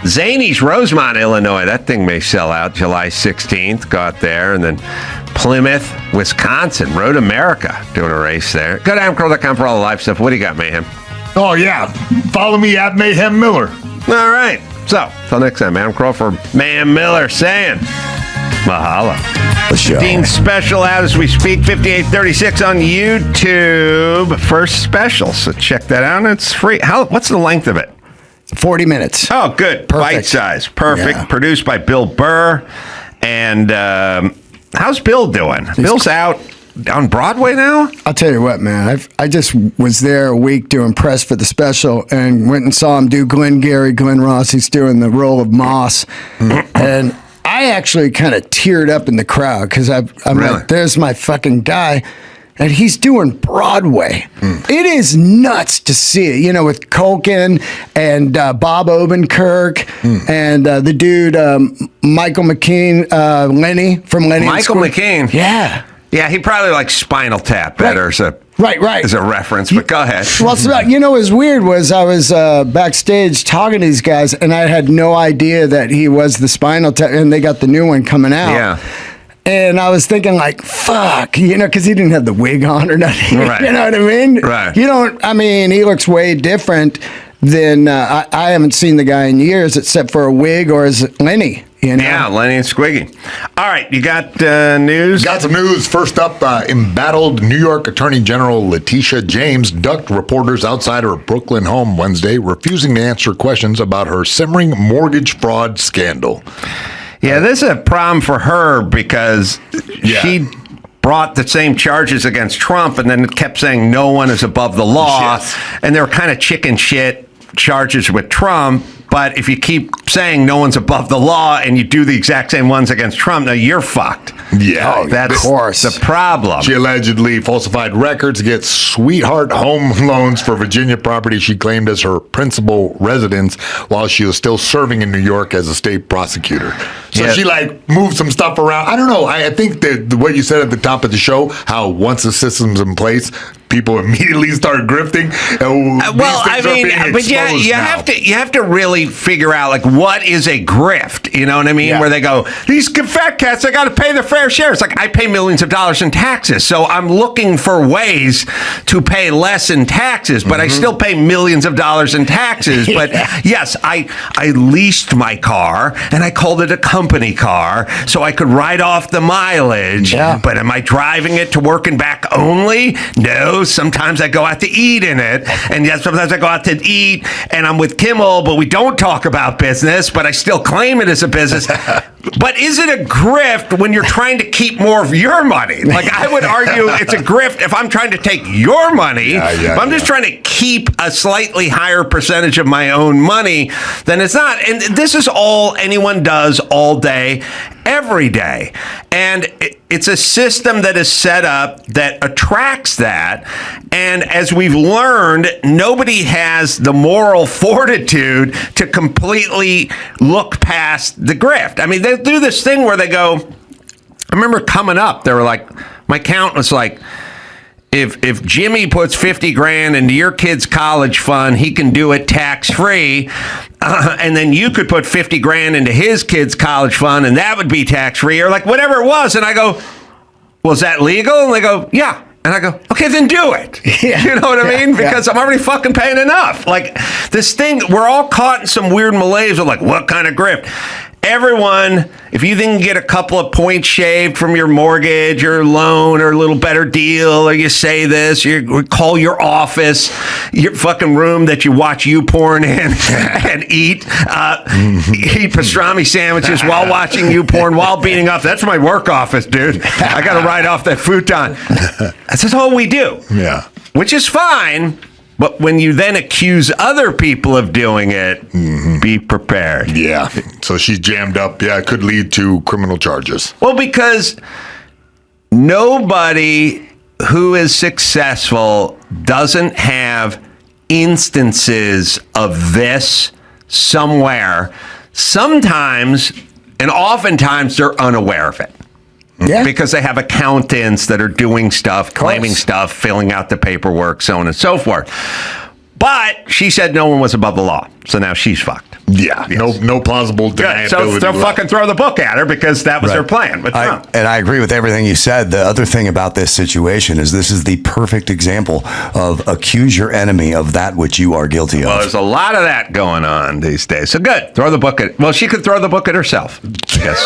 Zany's Rosemont, Illinois. That thing may sell out July 16th. Go out there. And then Plymouth, Wisconsin, Road America, doing a race there. Go to adamcarolla.com for all the live stuff. What do you got, Mayhem? Oh, yeah. Follow me at Mayhem Miller. All right. So, till next time, Adam Carolla for Mayhem Miller saying, mahalo. The show. Dean's special out as we speak, 5836 on YouTube. First special, so check that out. It's free. What's the length of it? 40 minutes. Oh, good. Perfect. Bite size. Perfect. Yeah. Produced by Bill Burr. And how's Bill doing? Bill's out on Broadway now? I'll tell you what, man. I just was there a week doing press for the special and went and saw him do Glenn Ross. He's doing the role of Moss. And I actually kind of teared up in the crowd because I'm Really? like, there's my fucking guy. And he's doing Broadway. It is nuts to see it, with Culkin and Bob Odenkirk and the dude, Michael McKean, Lenny from Lenny. Michael McKean? Yeah. Yeah, he probably likes Spinal Tap better as a reference, but go ahead. Well, what was weird was I was backstage talking to these guys, and I had no idea that he was the Spinal Tap, and they got the new one coming out. Yeah. And I was thinking, like, fuck, because he didn't have the wig on or nothing. Right. You know what I mean? Right. He looks way different than, I haven't seen the guy in years except for a wig or as Lenny. Yeah, Lenny and Squiggy. All right, you got news? Got some news. First up, embattled New York Attorney General Leticia James ducked reporters outside her Brooklyn home Wednesday, refusing to answer questions about her simmering mortgage fraud scandal. Yeah, this is a problem for her because she brought the same charges against Trump and then kept saying no one is above the law. Yes. And they were kind of chicken shit charges with Trump. But if you keep saying no one's above the law and you do the exact same ones against Trump, now you're fucked. Yeah, That's the problem. She allegedly falsified records to get sweetheart home loans for Virginia property she claimed as her principal residence while she was still serving in New York as a state prosecutor. So she moved some stuff around. I don't know. I think that what you said at the top of the show, how once the system's in place, people immediately start grifting. You have to really figure out what is a grift. You know what I mean? Yeah. Where they go, these fat cats, they got to pay their fair share. It's like I pay millions of dollars in taxes, so I'm looking for ways to pay less in taxes, but I still pay millions of dollars in taxes. But yes, I leased my car and I called it a company car so I could write off the mileage. Yeah. But am I driving it to work and back only? No. Sometimes I go out to eat in it, and yes, sometimes I go out to eat and I'm with Kimmel, but we don't talk about business, but I still claim it as a business. But is it a grift when you're trying to keep more of your money? I would argue it's a grift if I'm trying to take your money. If I'm just trying to keep a slightly higher percentage of my own money, then it's not. And this is all anyone does all day, every day. And it's a system that is set up that attracts that. And as we've learned, nobody has the moral fortitude to completely look past the grift. I mean, they do this thing where they go, I remember coming up, they were like, my accountant was like, if Jimmy puts 50 grand into your kid's college fund, he can do it tax free. And then you could put 50 grand into his kid's college fund and that would be tax free or whatever it was. And I go, well, is that legal? And they go, yeah. And I go, okay, then do it. Yeah. You know what I mean? Because I'm already fucking paying enough. This thing, we're all caught in some weird malaise of what kind of grift? Everyone, if you can get a couple of points shaved from your mortgage or loan or a little better deal, or you say this, you call your office, your fucking room that you watch YouPorn in and eat pastrami sandwiches while watching YouPorn, while beating up. That's my work office, dude. I got to ride off that futon. That's all we do. Yeah. Which is fine. But when you then accuse other people of doing it, be prepared. Yeah. So she's jammed up. Yeah, it could lead to criminal charges. Well, because nobody who is successful doesn't have instances of this somewhere. Sometimes, and oftentimes, they're unaware of it. Yeah. Because they have accountants that are doing stuff, claiming stuff, filling out the paperwork, so on and so forth. But she said no one was above the law. So now she's fucked. Yeah, no plausible Good. So deniability. they'll fucking throw the book at her because that was Right. her plan. But no. And I agree with everything you said. The other thing about this situation is this is the perfect example of accuse your enemy of that which you are guilty Well, of. there's a lot of that going on these days. So good. Throw the book at. Well, she could throw the book at herself. Yes.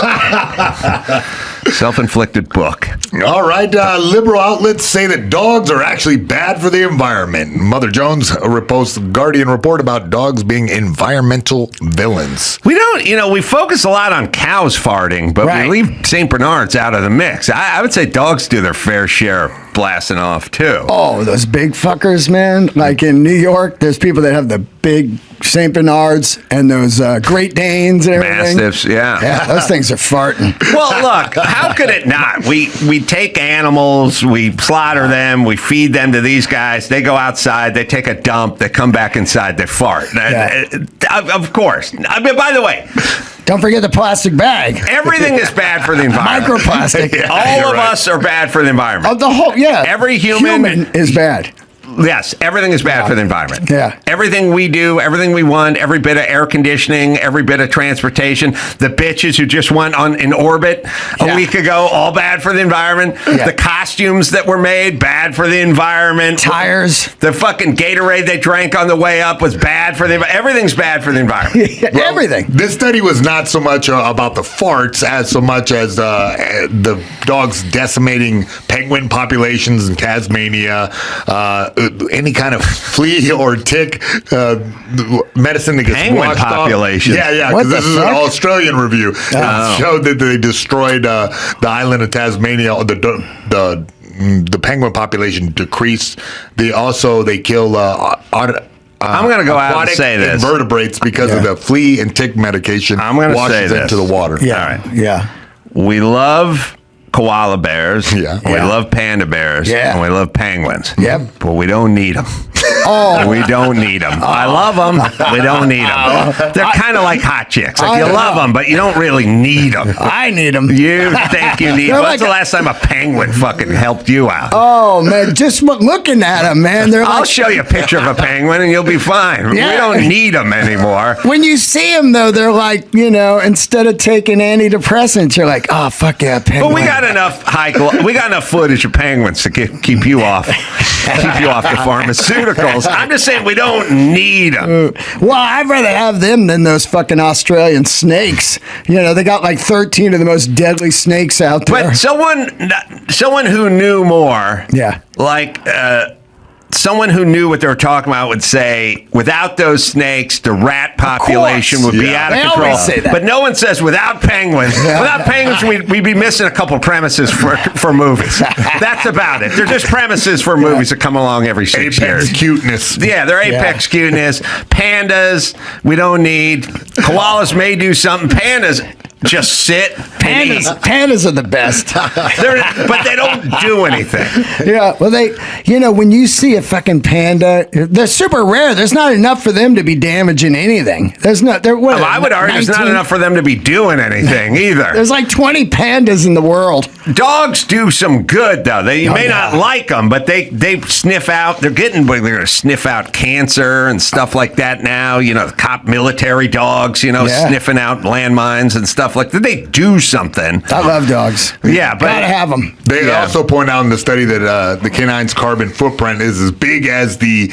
Self-inflicted book. All right, liberal outlets say that dogs are actually bad for the environment. Mother Jones reposts the Guardian report about dogs being environmental villains. We don't, we focus a lot on cows farting, but Right. we leave St. Bernards out of the mix. I would say dogs do their fair share of blasting off, too. Oh, those big fuckers, man. Like in New York, there's people that have the big St. Bernards and those Great Danes and everything. Mastiffs, yeah. Yeah, those things are farting. Well, look, how could it not? We take animals, we slaughter them, we feed them to these guys. They go outside, they take a dump, they come back inside, they fart. Yeah. Of course. I mean, by the way, Don't forget the plastic bag. everything is bad for the environment. Microplastic. All of us are bad for the environment. Oh, the whole, yeah. Every human is bad. Yes, everything is bad for the environment. Yeah. Everything we do, everything we want, every bit of air conditioning, every bit of transportation, the bitches who just went in orbit a week ago, all bad for the environment. Yeah. The costumes that were made, bad for the environment. Tires. The fucking Gatorade they drank on the way up was bad for the environment. Everything's bad for the environment. Everything. This study was not so much about the farts as so much as the dogs decimating penguin populations in Tasmania, any kind of flea or tick medicine that gets Penguin washed population. off. Yeah, What because the this is an fuck? Australian review. It showed that they destroyed the island of Tasmania. The penguin population decreased. They kill. I'm going to go out and say this. Invertebrates because of the flea and tick medication. I'm gonna say washes this. into the water. Yeah. All right. Yeah. We love koala bears. Yeah. We Yeah. love panda bears. Yeah. And we love penguins. Yep. But we don't need them. Oh. We don't need them. I love them. We don't need them. They're kind of like hot chicks. Like you I love know. them, but you don't really need them. I need them. You think you need They're them. like When's the a- last time a penguin fucking helped you out? Oh, man. Just looking at them, man. They're I'll like. show you a picture of a penguin and you'll be fine. Yeah. We don't need them anymore. When you see them, though, they're like, instead of taking antidepressants, you're like, oh, fuck yeah, penguin. But we got enough footage of penguins to keep you off the pharmaceuticals. I'm just saying we don't need them. Well, I'd rather have them than those fucking Australian snakes. They got like 13 of the most deadly snakes out there. But someone who knew more, Yeah. like someone who knew what they were talking about would say, without those snakes, the rat population would be Yeah. out of They control. always say that. But no one says without penguins. Without penguins, we'd be missing a couple premises for movies. That's about it. They're just premises for movies that come along every 6 Apex years. cuteness. Yeah, they're apex cuteness. Pandas, we don't need. Koalas may do something. Pandas just sit. and eat. Pandas are the best. But they don't do anything. Yeah, well, when you see a fucking panda, they're super rare. There's not enough for them to be damaging anything. There's not. I would argue there's not enough for them to be doing anything either. There's like 20 pandas in the world. Dogs do some good though. You may not like them, but they sniff out. They're going to sniff out cancer and stuff like that now. The cop military dogs. Sniffing out landmines and stuff like that. They do something. I love dogs. Yeah, but Gotta have them. They also point out in the study that the canine's carbon footprint is as big as the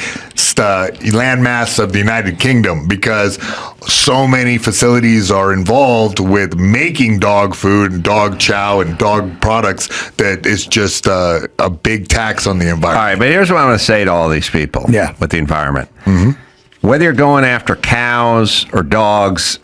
landmass of the United Kingdom because so many facilities are involved with making dog food and dog chow and dog products that it's just a big tax on the All environment. right, but here's what I'm going to say to all these people with the environment. Whether you're going after cows or dogs,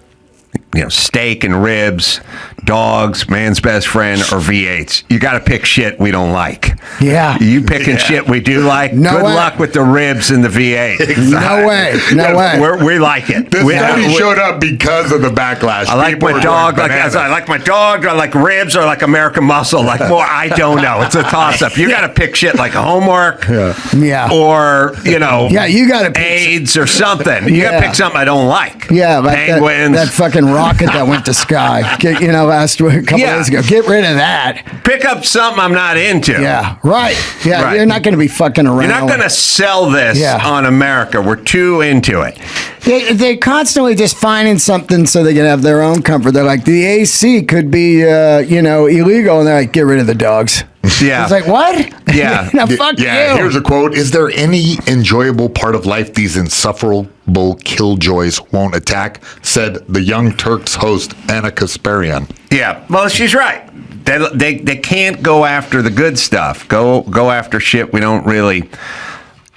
steak and ribs, dogs, man's best friend, or V8s. You got to pick shit we don't like. Yeah. You picking shit we do like? No Good way. luck with the ribs and the V8. No way. No way. We like it. This study showed up because of the backlash. I like People my were dog. going bananas. I like my dog. I like ribs or like American Muscle. Like more, I don't know. It's a toss up. You got to pick shit like homework. Yeah. Or Yeah, you gotta pick AIDS or something. You got to Yeah. pick something I don't like. Yeah, like Penguins. that fucking rocket that went to sky. last week, a couple Yeah. days ago. Get rid of that. Pick up something I'm not into. Yeah, right. Yeah, Right. you're not going to be fucking around. You're not going to sell this Yeah. on America. We're too into it. They're constantly just finding something so they can have their own comfort. They're like, the AC could be, illegal, and they're like, get rid of the dogs. Yeah. It's like, what? Yeah. No, fuck you. Here's a quote. Is there any enjoyable part of life these insufferable killjoys won't attack? Said the Young Turks host Anna Kasparian. Yeah. Well, she's right. They can't go after the good stuff. Go after shit we don't really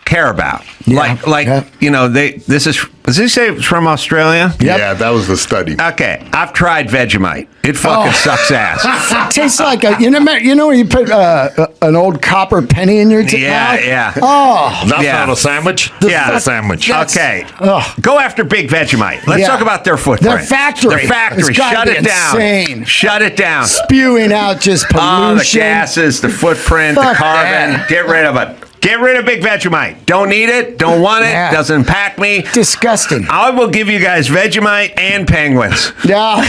care about. Yeah. Does this say it's from Australia? Yeah, that was the study. Okay, I've tried Vegemite. It fucking sucks ass. It tastes like you know when you put an old copper penny in your mouth? Yeah. Oh, That's Yeah. not a sandwich. This Yeah. is a sandwich. Okay, Ugh. go after Big Vegemite. Let's Yeah. talk about their footprint. Their factory. Their factory. It's gotta Shut be it down. insane. Shut it down. spewing out just pollution. Oh, the gases, the footprint, Fuck the carbon. that. Get rid of it. Get rid of Big Vegemite. Don't need it. Don't want it. Yeah. Doesn't impact me. Disgusting. I will give you guys Vegemite and penguins. Yeah.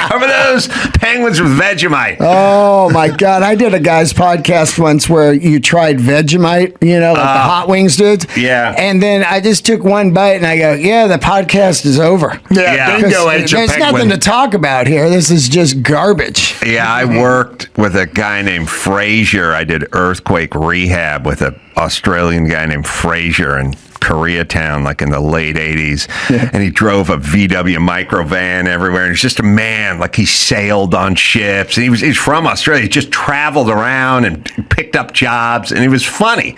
Cover those penguins with Vegemite. Oh my God! I did a guy's podcast once where you tried Vegemite, like the hot wings dudes. Yeah. And then I just took one bite and I go, "Yeah, the podcast is over." Yeah. Bingo, 'Cause ate your there's penguin. nothing to talk about here. This is just garbage. Yeah, I worked with a guy named Frazier. I did earthquake rehab with an Australian guy named Frazier in Koreatown, like in the late 80s. And he drove a VW microvan everywhere. And he's just a man, like he sailed on ships. And he's from Australia. He just traveled around and picked up jobs. And he was funny.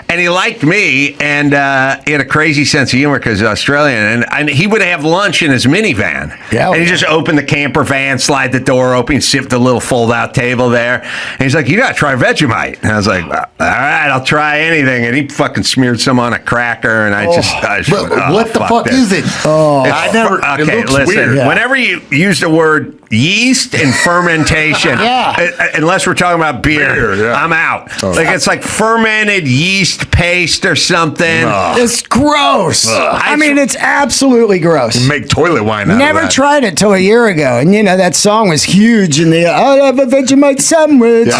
And he liked me. And he had a crazy sense of humor because he's Australian. And he would have lunch in his minivan. Yeah. And he just opened the camper van, slide the door open, sit at the little fold-out table there. And he's like, you got to try Vegemite. And I was like, all right, I'll try anything. And he fucking smeared some on a cracker. And I just What the fuck this. is it? I never. Okay, it looks listen. weird. Yeah. Whenever you use the word yeast and fermentation, Yeah. unless we're talking about beer, Beer, yeah. I'm out. Like it's like fermented yeast paste or something. It's gross. I mean, it's absolutely gross. Make toilet wine out Never of that. tried it till a year ago, and that song was huge. And I'll have a Vegemite sandwich. And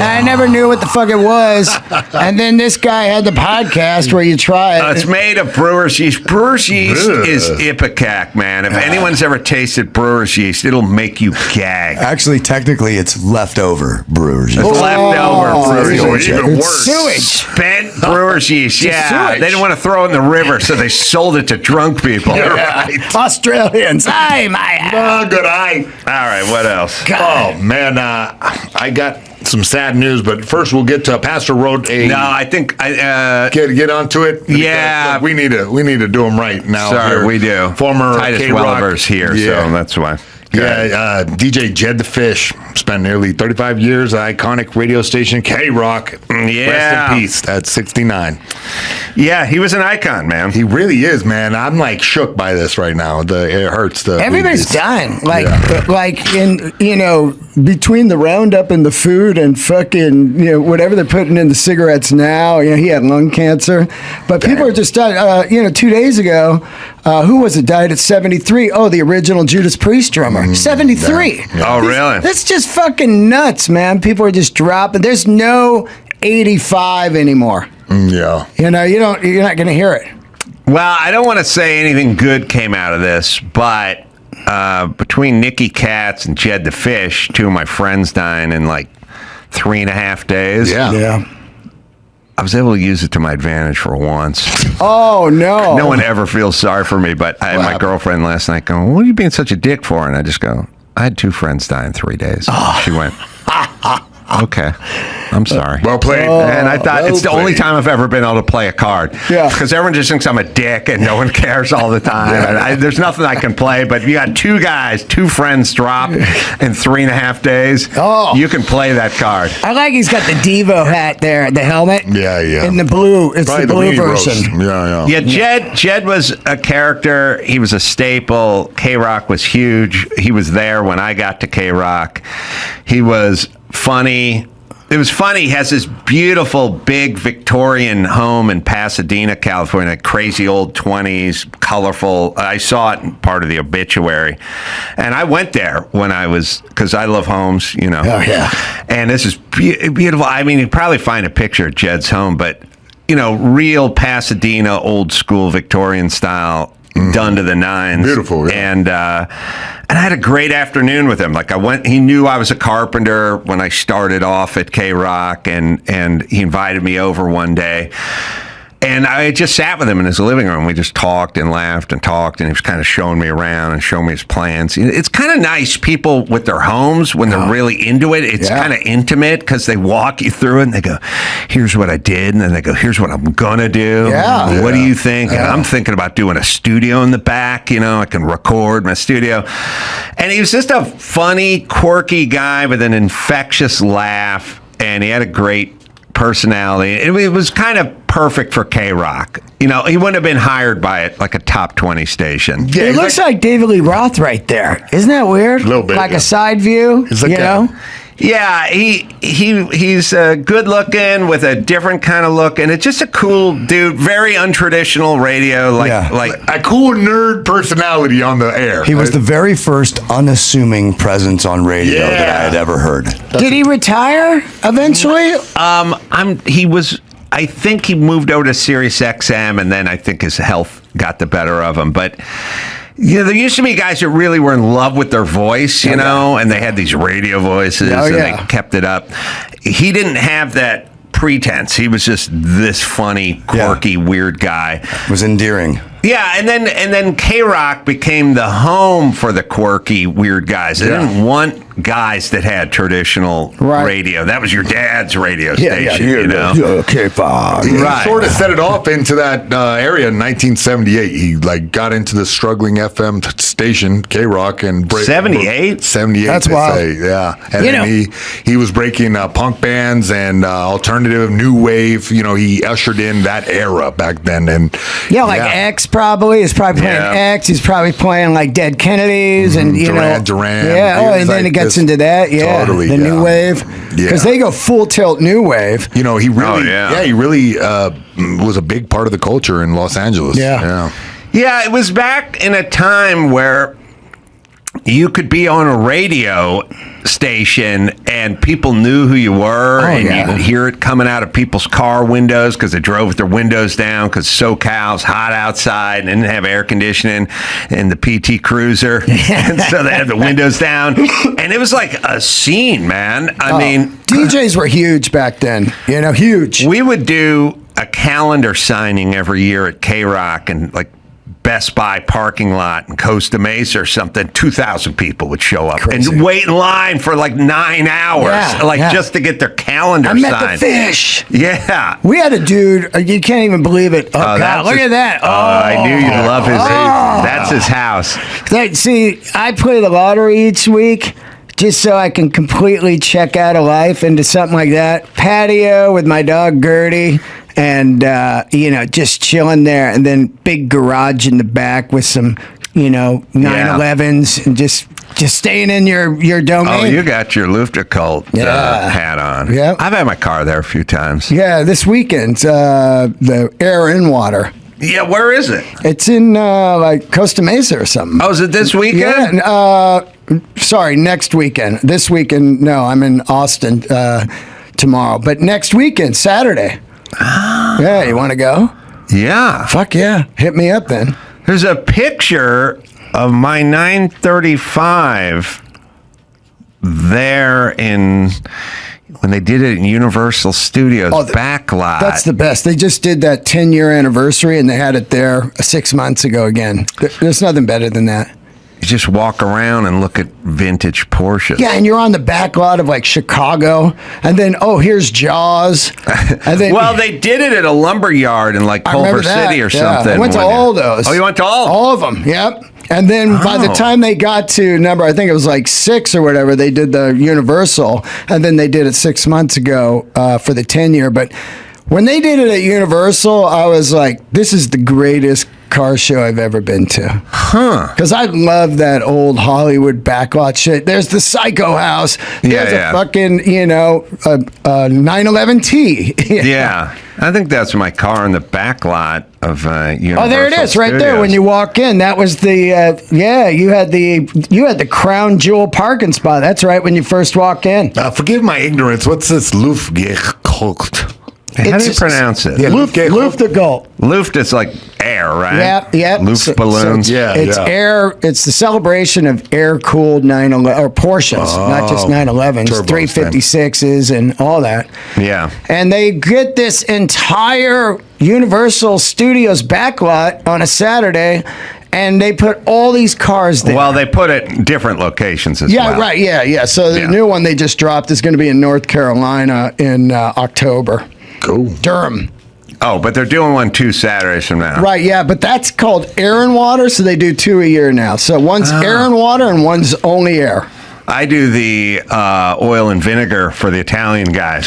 I never knew what the fuck it was. And then this guy had the podcast where you try it. It's made of brewer's yeast. Brewer's yeast Ugh. is ipecac, man. If anyone's ever tasted brewer's yeast, it'll make you gag. Actually, technically, it's leftover brewers. It's leftover brewer's yeast. Even It's worse. sewage. Spent brewer's yeast. Yeah, sewage. they didn't want to throw it in the river, so they sold it to drunk people. Right. Australians. Aye, my. Oh, good eye. All right, what else? Oh man, I got some sad news, but first we'll get to Pastor wrote a. No, I think Get onto it. Because, Yeah. look, we need to do them right now. sorry, here. we do. Former Titus K-Rock. Welliver's here, so that's why. Go ahead. Yeah, DJ Jed the Fish spent nearly 35 years at iconic radio station K-Rock. Yeah. Rest in peace at 69. Yeah, he was an icon, man. He really is, man. I'm like shook by this right now. It hurts. Everybody's dying. Like in between the Roundup and the food and fucking whatever they're putting in the cigarettes now. He had lung cancer, but people are just dying. 2 days ago, who was it? Died at 73. Oh, the original Judas Priest drummer, 73. Oh, really? That's just fucking nuts, man. People are just dropping. There's no 85 anymore. Yeah. You're not going to hear it. Well, I don't want to say anything good came out of this, but between Nicky Katz and Jed the Fish, two of my friends dying in like 3.5 days. Yeah. I was able to use it to my advantage for once. Oh no! No one ever feels sorry for me, but I had my girlfriend last night going, "What are you being such a dick for?" And I just go, "I had 2 friends die in 3 days." She went, "Okay, I'm sorry." Well played. And I thought well it's the only played. time I've ever been able to play a card. Yeah. Because everyone just thinks I'm a dick and no one cares all the time. And there's nothing I can play, but you got 2 guys, 2 friends drop in 3.5 days. Oh. You can play that card. I like he's got the Devo hat there, the helmet. Yeah. In the blue. It's Probably the blue Weenie Roast. version. Yeah. Jed was a character. He was a staple. K-Rock was huge. He was there when I got to K-Rock. He was funny. it was funny. He has this beautiful, big Victorian home in Pasadena, California, crazy old 20s, colorful. I saw it in part of the obituary. And I went there when because I love homes, you know. Oh, yeah. And this is beautiful. I mean, you'd probably find a picture of Jed's home, but, you know, real Pasadena, old school Victorian style. Done to the nines. Beautiful, yeah. And I had a great afternoon with him. Like he knew I was a carpenter when I started off at K-Rock, and he invited me over one day. And I just sat with him in his living room. We just talked and laughed and talked, and he was kind of showing me around and showing me his plans. It's kind of nice, people with their homes, when they're really into it. It's kind of intimate because they walk you through it, and they go, here's what I did. And then they go, here's what I'm going to do. Yeah. What do you think? And I'm thinking about doing a studio in the back. You know, I can record my studio. And he was just a funny, quirky guy with an infectious laugh, and he had a great personality. It was kind of perfect for K-Rock. You know, he wouldn't have been hired by it like a top 20 station. Yeah, it looks like David Lee Roth right there. Isn't that weird? A little bit, like yeah. a side view. He's like you know. Yeah, he's good looking with a different kind of look, and it's just a cool dude. Very untraditional radio, like a cool nerd personality on the air. He was the very first unassuming presence on radio that I had ever heard. Did he retire eventually? I think he moved over to Sirius XM, and then I think his health got the better of him. But you know, there used to be guys that really were in love with their voice, you know, and they had these radio voices, and they kept it up. He didn't have that pretense. He was just this funny, quirky, weird guy. Was endearing. Yeah, and then K-Rock became the home for the quirky, weird guys. They didn't want guys that had traditional radio. That was your dad's radio station, you know? Okay, fine. He sort of set it off into that area in 1978. He got into the struggling FM station, K-Rock, and 78? 78. That's wild. And then he was breaking punk bands and alternative new wave. You know, he ushered in that era back then. And X probably. He's probably playing X. He's probably playing like Dead Kennedys and Duran. Yeah. And then it gets into that. Yeah. Totally. The new wave. Because they go full tilt new wave. You know, he really was a big part of the culture in Los Angeles. Yeah, it was back in a time where you could be on a radio station and people knew who you were, and you could hear it coming out of people's car windows because they drove with their windows down because SoCal's hot outside and didn't have air conditioning in the PT Cruiser. And so they had the windows down. And it was like a scene, man. I mean, DJs were huge back then, you know, huge. We would do a calendar signing every year at K-Rock, and like Best Buy parking lot in Costa Mesa or something, 2,000 people would show up and wait in line for like 9 hours, just to get their calendar signed. I met the Fish. Yeah. We had a dude, you can't even believe it. Oh, God, look at that. I knew you'd love his. That's his house. See, I play the lottery each week just so I can completely check out of life into something like that. Patio with my dog Gertie. And, just chilling there. And then big garage in the back with some, 911s and just staying in your domain. Oh, you got your Luftgekühlt hat on. Yeah. I've had my car there a few times. Yeah, this weekend, the Air and Water. Yeah, where is it? It's in, Costa Mesa or something. Oh, is it this weekend? Yeah, sorry, next weekend. This weekend, no, I'm in Austin tomorrow. But next weekend, Saturday. Yeah, you want to go? Yeah. Fuck yeah. Hit me up then. There's a picture of my 935 there when they did it in Universal Studios back lot. That's the best. They just did that 10-year anniversary, and they had it there 6 months ago again. There's nothing better than that. You just walk around and look at vintage Porsches. Yeah, and you're on the back lot of like Chicago, and then here's Jaws. And then they did it at a lumber yard in like Culver City or something. I went to all those. Oh, you went to all? All of them. Yep. And then by the time they got to number, I think it was like 6 or whatever, they did the Universal, and then they did it 6 months ago for the 10-year. But When they did it at Universal, I was like, this is the greatest car show I've ever been to. Because I love that old Hollywood backlot shit. There's the Psycho House. There's a fucking, a 911T. Yeah. I think that's my car in the back lot of Universal Oh, there it is, right there. Studios. When you walk in, that was the you had the crown jewel parking spot. That's right when you first walk in. Forgive my ignorance. What's this Luftgekühlt? How do you pronounce it? Yeah, Luftgekühlt. Luft is like air, right? Yep. Luft balloons. It's air. It's the celebration of air-cooled 911 or Porsches, not just 911s, Turbos, 356s, and all that. Yeah. And they get this entire Universal Studios backlot on a Saturday, and they put all these cars there. Well, they put it in different locations as well. Yeah, right. Yeah. So the new one they just dropped is going to be in North Carolina in October. Cool. Durham. Oh, but they're doing one 2 Saturdays from now. Right, yeah, but that's called air and water, so they do 2 a year now. So one's air and water and one's only air. I do the oil and vinegar for the Italian guys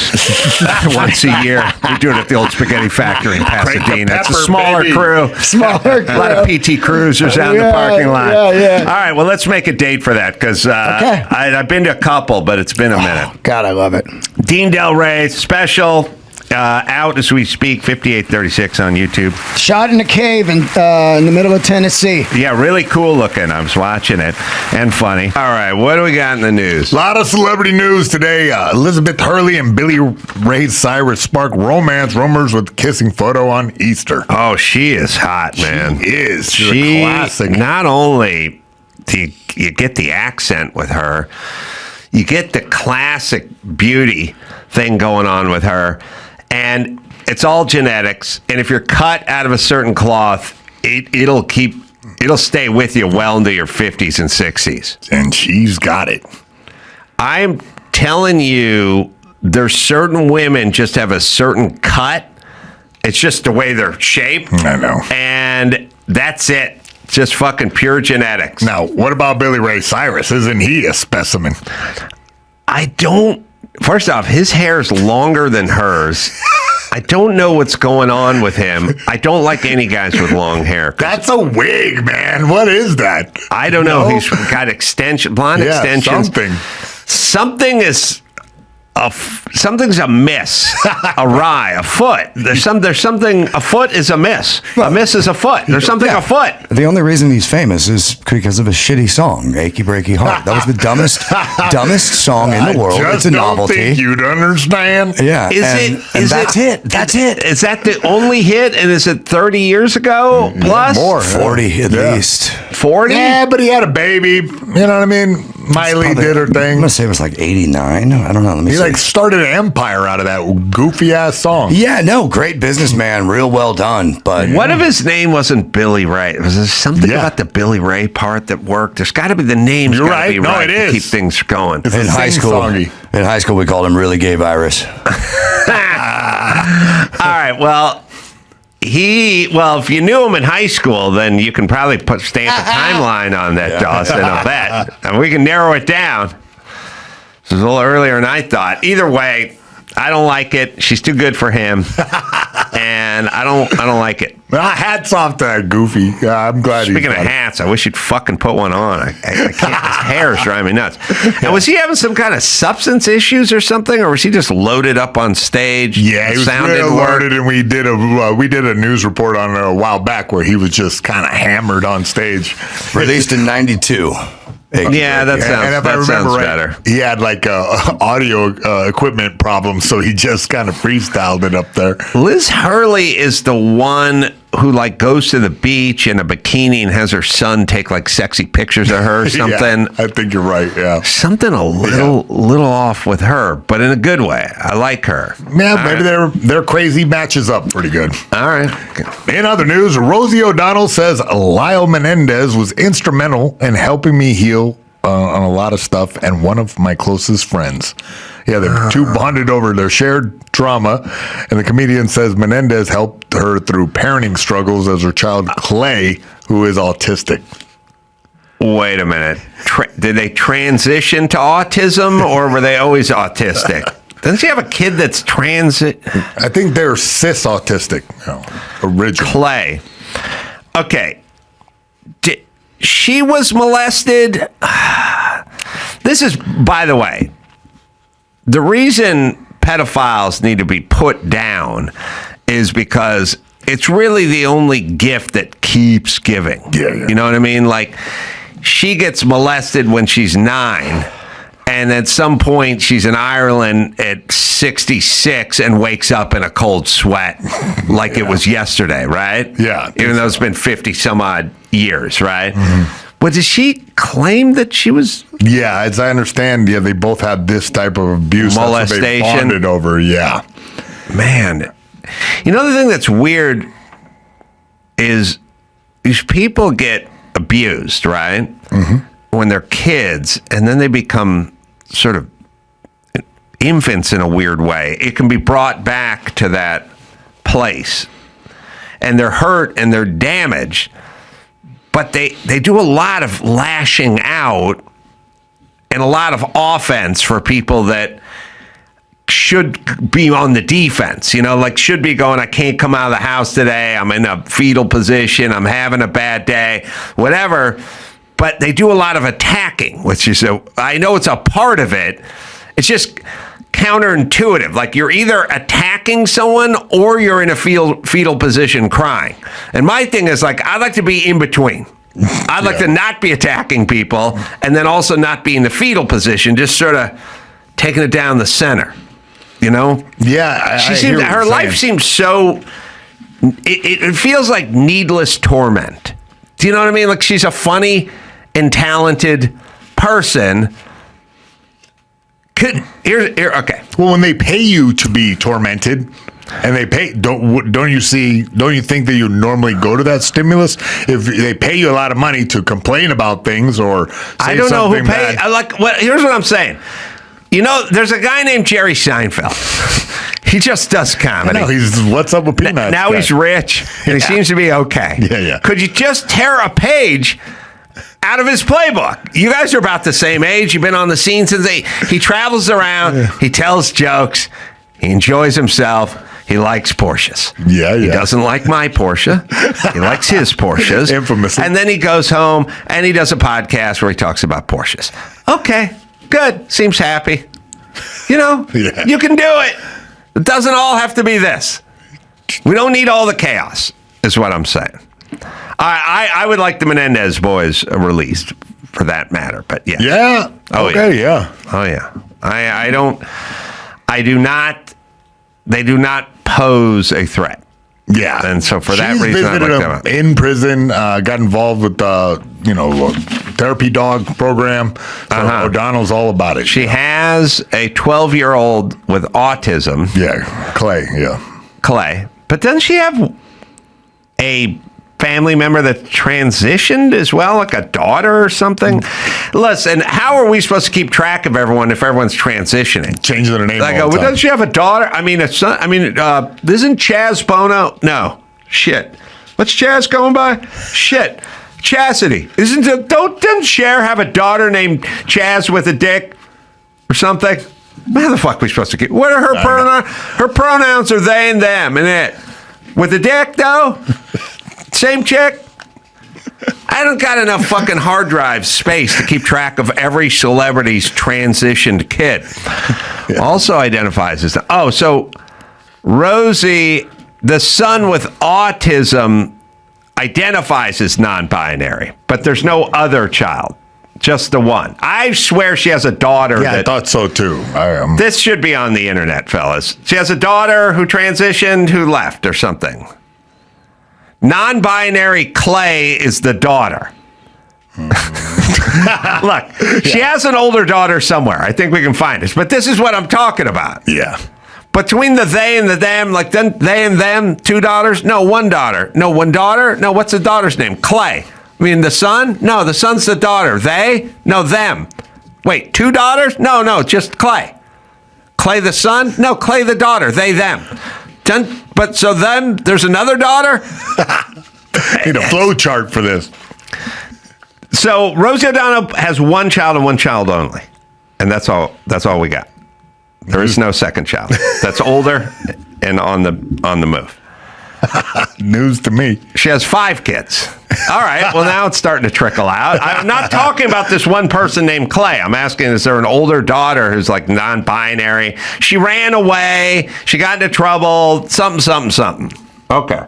once a year. We do it at the old spaghetti factory in Pasadena. It's a smaller crew. Smaller crew. A lot of PT Cruisers out in the parking lot. Yeah. All right, well, let's make a date for that because I've been to a couple, but it's been a minute. God, I love it. Dean Del Rey special. Out as we speak, 5836 on YouTube. Shot in a cave in the middle of Tennessee. Yeah, really cool looking. I was watching it and funny. All right, what do we got in the news? A lot of celebrity news today. Elizabeth Hurley and Billy Ray Cyrus spark romance rumors with kissing photo on Easter. Oh, she is hot, man. She's She a classic. Not only do you get the accent with her, you get the classic beauty thing going on with her. And it's all genetics. And if you're cut out of a certain cloth, it'll stay with you well into your 50s and 60s. And she's got it. I'm telling you, there's certain women just have a certain cut. It's just the way they're shaped. I know. And that's it. Just fucking pure genetics. Now, what about Billy Ray Cyrus? Isn't he a specimen? First off, his hair's longer than hers. I don't know what's going on with him. I don't like any guys with long hair. That's a wig, man. What is that? I don't know. He's got blonde extensions. Something's amiss, awry, a foot. There's something. A foot is amiss. A miss is a foot. There's something afoot. The only reason he's famous is because of a shitty song, "Achy Breaky Heart." That was the dumbest song in the world. It's a novelty. Think you'd understand. Yeah, that's it. That's it. Is that the only hit? And is it 30 years ago plus? More. 40 at least. 40? Yeah, but he had a baby. You know what I mean? Miley did her I'm thing. gonna say it was like 89. I don't know. Let me He see. started an empire out of that goofy ass song. Yeah, no, great businessman, real well done. But What if his name wasn't Billy Ray? Was there something about the Billy Ray part that worked? There's got to be the names. You're gotta right. Be No, right it to is. keep things going. It's in a high school, sing-songy. we called him really gay virus. All right. Well, if you knew him in high school, then you can probably stamp a timeline on that, Dawson. I'll bet, and we can narrow it down. This was a little earlier than I thought. Either way, I don't like it. She's too good for him, and I don't like it. Well, hats off to that goofy. I'm glad. Speaking of hats, I wish you'd fucking put one on. I can't. His hair is driving me nuts. And was he having some kind of substance issues or something, or was he just loaded up on stage? Yeah, he was really loaded, and we did a news report on it a while back where he was just kind of hammered on stage. Released in '92. Yeah, that sounds better. He had like audio equipment problems, so he just kind of freestyled it up there. Liz Hurley is the one who like goes to the beach in a bikini and has her son take like sexy pictures of her or something. Yeah, I think you're right. Yeah, something a little off with her, but in a good way. I like her. Yeah, maybe their crazy matches up pretty good. All right. In other news, Rosie O'Donnell says Lyle Menendez was instrumental in helping me heal on a lot of stuff and one of my closest friends. Yeah, the two bonded over their shared trauma, and the comedian says Menendez helped her through parenting struggles as her child Clay, who is autistic. Wait a minute. Did they transition to autism, or were they always autistic? Doesn't she have a kid that's trans? I think they're cis autistic. Original. Clay. Okay. She was molested. This is, by the way, the reason pedophiles need to be put down is because it's really the only gift that keeps giving. Yeah. You know what I mean? Like, she gets molested when she's 9. And at some point, she's in Ireland at 66 and wakes up in a cold sweat like it was yesterday, right? Yeah. Even though it's been 50 some odd years, right? Mm-hmm. But did she claim that she was... Yeah, as I understand, they both had this type of abuse. Molestation. That's what they bonded over, yeah. Man. You know, the thing that's weird is these people get abused, right? Mm-hmm. When they're kids, and then they become sort of infants in a weird way. It can be brought back to that place, and they're hurt and they're damaged, but they do a lot of lashing out and a lot of offense for people that should be on the defense, like should be going, I can't come out of the house today, I'm in a fetal position, I'm having a bad day, whatever. But they do a lot of attacking, which is, I know it's a part of it. It's just counterintuitive. Like, you're either attacking someone or you're in a fetal position crying. And my thing is, like, I'd like to be in between. I'd like to not be attacking people and then also not be in the fetal position, just sort of taking it down the center, Yeah. Her life seems so, it feels like needless torment. Do you know what I mean? Like, she's a funny and talented person. Okay. Well, when they pay you to be tormented, and they pay, don't you think that you normally go to that stimulus if they pay you a lot of money to complain about things or say I don't know who something paid. bad? Here's what I'm saying. There's a guy named Jerry Seinfeld. He just does comedy. I know, he's what's up with peanuts. Now he's rich and he seems to be okay. Yeah. Could you just tear a page out of his playbook? You guys are about the same age. You've been on the scene since he travels around. He tells jokes. He enjoys himself. He likes Porsches. Yeah. He doesn't like my Porsche. He likes his Porsches. Infamously. And then he goes home and he does a podcast where he talks about Porsches. Okay, good. Seems happy. You can do it. It doesn't all have to be this. We don't need all the chaos, is what I'm saying. I would like the Menendez boys released, for that matter, but yeah. Yeah. Oh, okay, yeah. Oh, yeah. They do not pose a threat. Yeah. And so for that reason, I like them in prison, got involved with the, therapy dog program. So O'Donnell's all about it. She has a 12-year-old with autism. Yeah, Clay. But doesn't she have a family member that transitioned as well, like a daughter or something? Listen, how are we supposed to keep track of everyone if everyone's transitioning? Changing their name Like, all the time. doesn't she have a daughter? I mean, a son. I mean, isn't Chaz Bono? No. Shit. What's Chaz going by? Shit. Chastity. Doesn't Cher have a daughter named Chaz with a dick or something? How the fuck are we supposed to keep? What are her pronouns? Her pronouns are they and them, and it. With a dick, though? Same chick? I don't got enough fucking hard drive space to keep track of every celebrity's transitioned kid. Yeah. Also identifies as... so Rosie, the son with autism, identifies as non-binary, but there's no other child. Just the one. I swear she has a daughter. Yeah, I thought so too. This should be on the internet, fellas. She has a daughter who transitioned, who left or something. Non-binary Clay is the daughter. Look, she has an older daughter somewhere. I think we can find it. But this is what I'm talking about. Yeah. Between the they and the them, like then they and them, 2 daughters? No, 1 daughter. No, 1 daughter? No, what's the daughter's name? Clay. I mean, the son? No, the son's the daughter. They? No, them. Wait, 2 daughters? No, just Clay. Clay the son? No, Clay the daughter. They, them. But so then there's another daughter? Need a flow chart for this. So Rosie O'Donnell has 1 child and 1 child only. And that's all we got. There is no second child. That's older and on the move. News to me. She has 5 kids. All right. Well, now it's starting to trickle out. I'm not talking about this one person named Clay. I'm asking, is there an older daughter who's like non-binary? She ran away. She got into trouble. Something. Okay.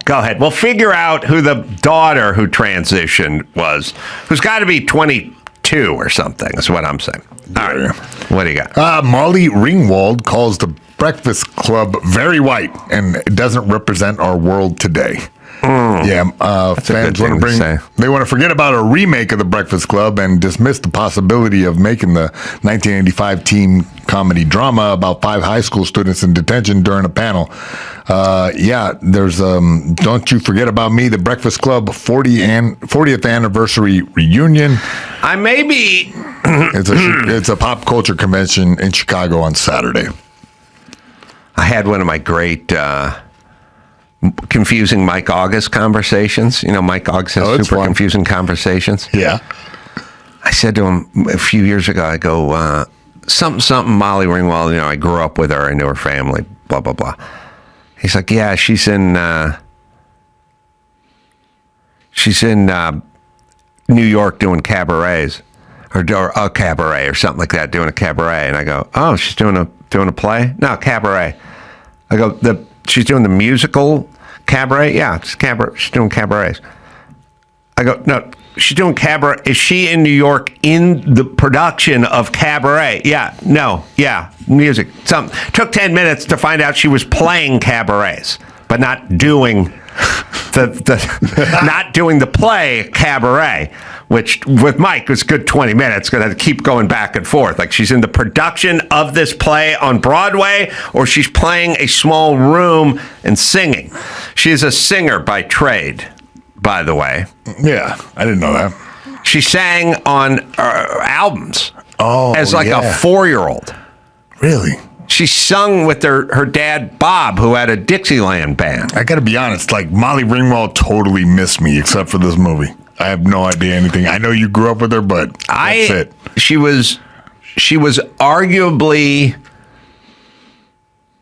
Go ahead. We'll figure out who the daughter who transitioned was, who's got to be 22 or something, is what I'm saying. All right. What do you got? Molly Ringwald calls the Breakfast Club very white, and it doesn't represent our world today. Fans want to they want to forget about a remake of the Breakfast Club and dismiss the possibility of making the 1985 teen comedy drama about 5 high school students in detention during a panel. There's Don't You Forget About Me, the Breakfast Club 40th anniversary reunion. I may be. It's a pop culture convention in Chicago on Saturday. I had one of my great confusing Mike August conversations. You know, Mike August has super confusing conversations. Yeah. I said to him a few years ago, I go, something Molly Ringwald, I grew up with her, I knew her family, blah, blah, blah. He's like, yeah, she's in New York doing cabarets, or a cabaret or something like that, doing a cabaret. And I go, oh, she's doing a play? No, cabaret. I go, she's doing the musical cabaret? Yeah, it's cabaret. She's doing cabarets. I go, no, she's doing cabaret. Is she in New York in the production of cabaret? Yeah, no, yeah, music. Took 10 minutes to find out she was playing cabarets, but not doing not doing the play cabaret, which with Mike was a good 20 minutes because I had to keep going back and forth. Like, she's in the production of this play on Broadway, or she's playing a small room and singing. She is a singer by trade, by the way. Yeah, I didn't know that. She sang on albums as like a 4-year-old. Really? She sung with her dad, Bob, who had a Dixieland band. I got to be honest, like, Molly Ringwald totally missed me except for this movie. I have no idea anything. I know you grew up with her, but that's it. She was arguably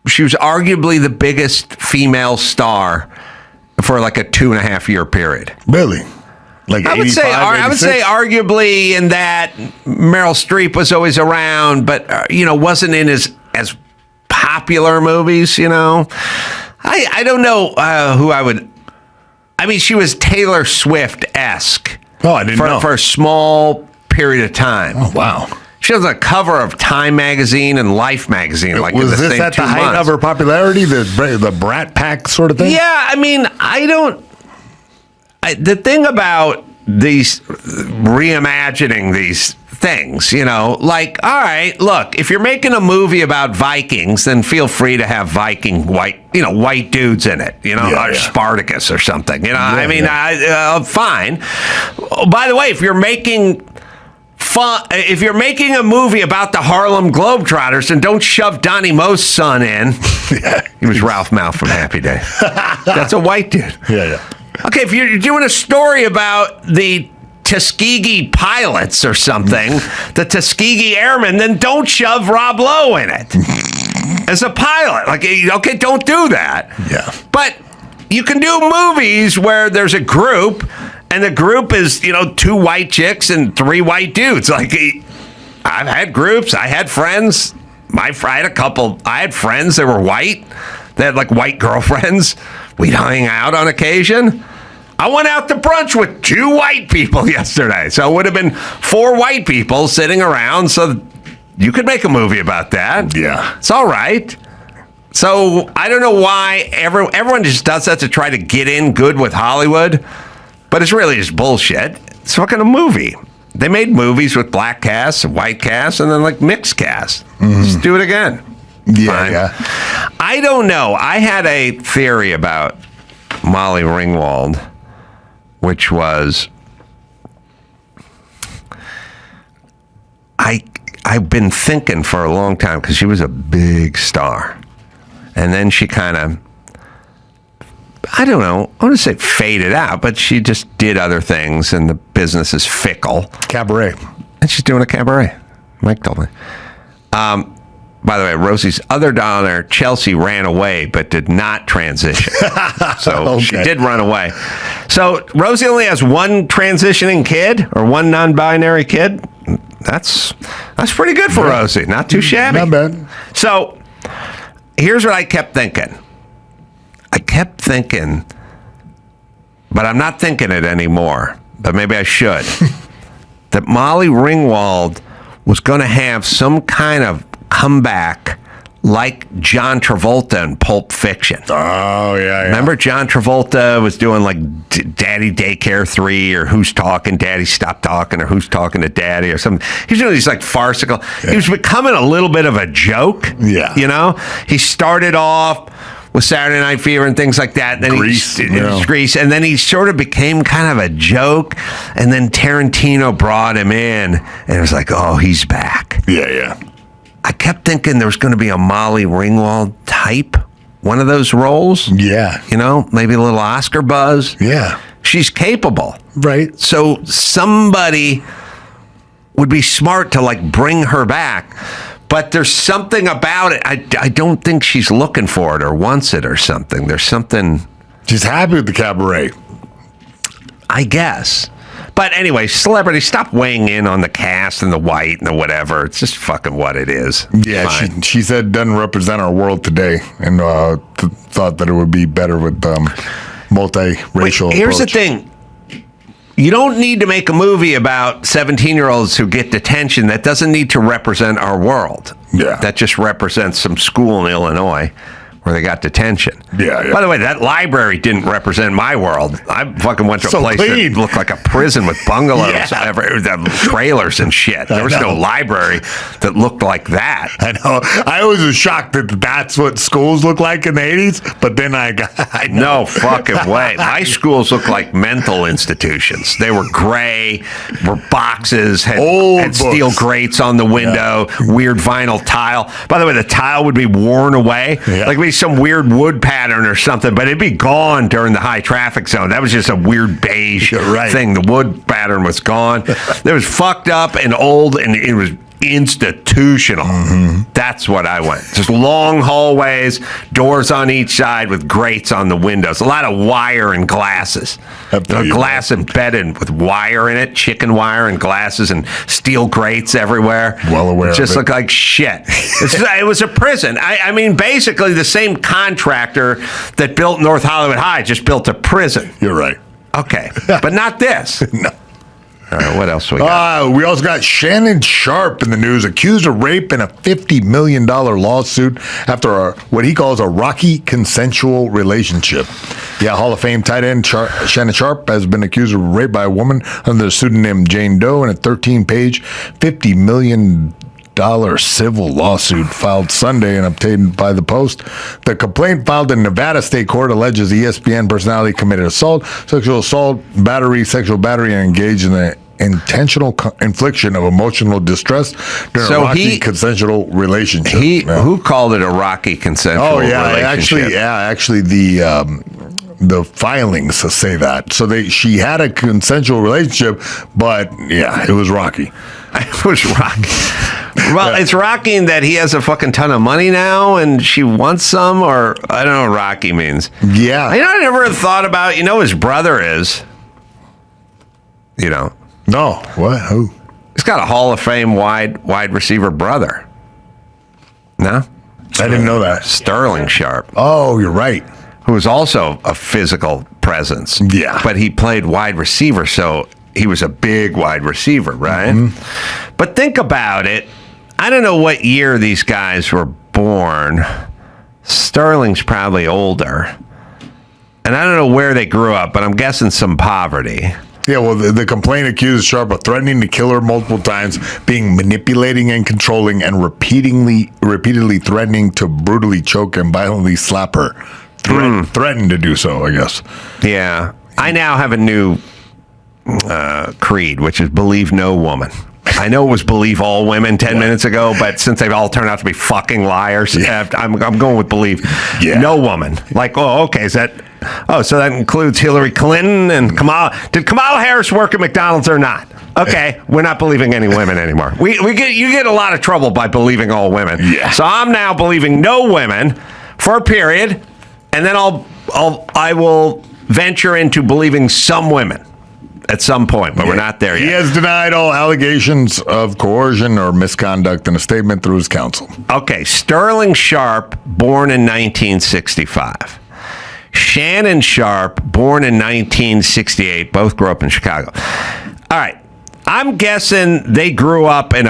the biggest female star for like a 2.5 year period. Really? Like I would say arguably in that Meryl Streep was always around, but wasn't in as popular movies. I don't know who I would. I mean, she was Taylor Swift-esque. Oh, I didn't know. For a small period of time. Oh, wow. She was on the cover of Time magazine and Life magazine. Like, was in the this same at the 2 height months. of her popularity, the Brat Pack sort of thing? Yeah, I mean, the thing about these reimagining these things, like, all right, look, if you're making a movie about Vikings, then feel free to have Viking white dudes in it, or Spartacus or something, fine. By the way, if you're making a movie about the Harlem Globetrotters, then don't shove Donnie Mo's son in. He was Ralph Malph from Happy Days. That's a white dude. Yeah. Okay, if you're doing a story about the Tuskegee pilots or something, the Tuskegee Airmen, then don't shove Rob Lowe in it as a pilot. Like, okay, don't do that. Yeah. But you can do movies where there's a group, and the group is, 2 white chicks and 3 white dudes. Like, I've had groups. I had friends. I had friends that were white. They had, like, white girlfriends. We'd hang out on occasion. I went out to brunch with 2 white people yesterday. So it would have been 4 white people sitting around. So you could make a movie about that. Yeah. It's all right. So I don't know why everyone just does that to try to get in good with Hollywood. But it's really just bullshit. It's fucking a movie. They made movies with black casts, white casts, and then like mixed casts. Mm-hmm. Just do it again. Yeah. I don't know. I had a theory about Molly Ringwald, which was I've been thinking for a long time because she was a big star. And then she kind of, I don't know, I want to say faded out, but she just did other things and the business is fickle. Cabaret. And she's doing a cabaret. Mike told me. By the way, Rosie's other daughter, Chelsea, ran away but did not transition. So she did run away. So Rosie only has one transitioning kid or one non-binary kid. That's pretty good for Rosie. Not too shabby. Not bad. So here's what I kept thinking. But I'm not thinking it anymore. But maybe I should. That Molly Ringwald was going to have some kind of comeback like John Travolta in Pulp Fiction. Oh, yeah. Remember John Travolta was doing like Daddy Daycare 3 or Who's Talking, Daddy Stop Talking, or Who's Talking to Daddy or something. He was doing these like farcical. Yeah. He was becoming a little bit of a joke. Yeah. You know? He started off with Saturday Night Fever and things like that. And then Grease. And then he sort of became kind of a joke. And then Tarantino brought him in. And it was like, oh, he's back. Yeah. I kept thinking there was going to be a Molly Ringwald type, one of those roles. Yeah. You know, maybe a little Oscar buzz. Yeah. She's capable. Right. So somebody would be smart to like bring her back. But there's something about it. I don't think she's looking for it or wants it or something. There's something. She's happy with the cabaret. I guess. But anyway, celebrity, stop weighing in on the cast and the white and the whatever. It's just fucking what it is. Yeah, she said it doesn't represent our world today, and thought that it would be better with multiracial. Here's the approach. thing. You don't need to make a movie about 17-year-olds who get detention. That doesn't need to represent our world. Yeah. That just represents some school in Illinois where they got detention. Yeah. By the way, that library didn't represent my world. I fucking went to a place clean. that looked like a prison with bungalows, trailers and shit. There was no library that looked like that. I know. I always was shocked that that's what schools look like in the 80s, but then I No fucking way. My schools looked like mental institutions. They were gray, were boxes, had steel grates on the window, weird vinyl tile. By the way, the tile would be worn away. Yeah. Like we some weird wood pattern or something, but it'd be gone during the high traffic zone. That was just a weird beige thing. The wood pattern was gone. It was fucked up and old, and it was institutional. That's what I went. Just long hallways, doors on each side with grates on the windows. A lot of wire and glasses. Glass embedded with wire in it, chicken wire and glasses and steel grates everywhere. Well aware. It just looked like shit. It was a prison. I mean, basically the same contractor that built North Hollywood High just built a prison. You're right. Okay, but not this. No. All right, what else we got? We also got Shannon Sharpe in the news, accused of rape in a $50 million lawsuit after what he calls a rocky consensual relationship. Yeah, Hall of Fame tight end Shannon Sharpe has been accused of rape by a woman under the pseudonym Jane Doe in a 13-page, $50 million civil lawsuit filed Sunday and obtained by the Post. The complaint filed in Nevada State Court alleges ESPN personality committed assault, sexual battery, and engaged in the intentional infliction of emotional distress during a rocky consensual relationship. Who called it a rocky consensual relationship? Actually, the filings say that. So she had a consensual relationship, but it was rocky. It was rocky. Well, it's rocking that he has a fucking ton of money now and she wants some, or I don't know what rocky means. Yeah. I never thought about, his brother is. No. What? Who? He's got a Hall of Fame wide receiver brother. No? I didn't know that. Sterling Sharpe. Oh, you're right. Who was also a physical presence. Yeah. But he played wide receiver, so he was a big wide receiver, right? Mm-hmm. But think about it. I don't know what year these guys were born. Sterling's probably older. And I don't know where they grew up, but I'm guessing some poverty. Yeah, well, the complaint accuses Sharpe of threatening to kill her multiple times, being manipulating and controlling, and repeatedly threatening to brutally choke and violently slap her. Threatened to do so, I guess. Yeah. I now have a new creed, which is believe no woman. I know it was believe all women 10 minutes ago, but since they've all turned out to be fucking liars, I'm going with believe no woman. Like, okay, so that includes Hillary Clinton and Kamala. Did Kamala Harris work at McDonald's or not? Okay, we're not believing any women anymore. You get a lot of trouble by believing all women. Yeah. So I'm now believing no women for a period, and then I will venture into believing some women at some point, but we're not there yet. He has denied all allegations of coercion or misconduct in a statement through his counsel. Okay, Sterling Sharpe, born in 1965. Shannon Sharpe, born in 1968. Both grew up in Chicago. All right. I'm guessing they grew up in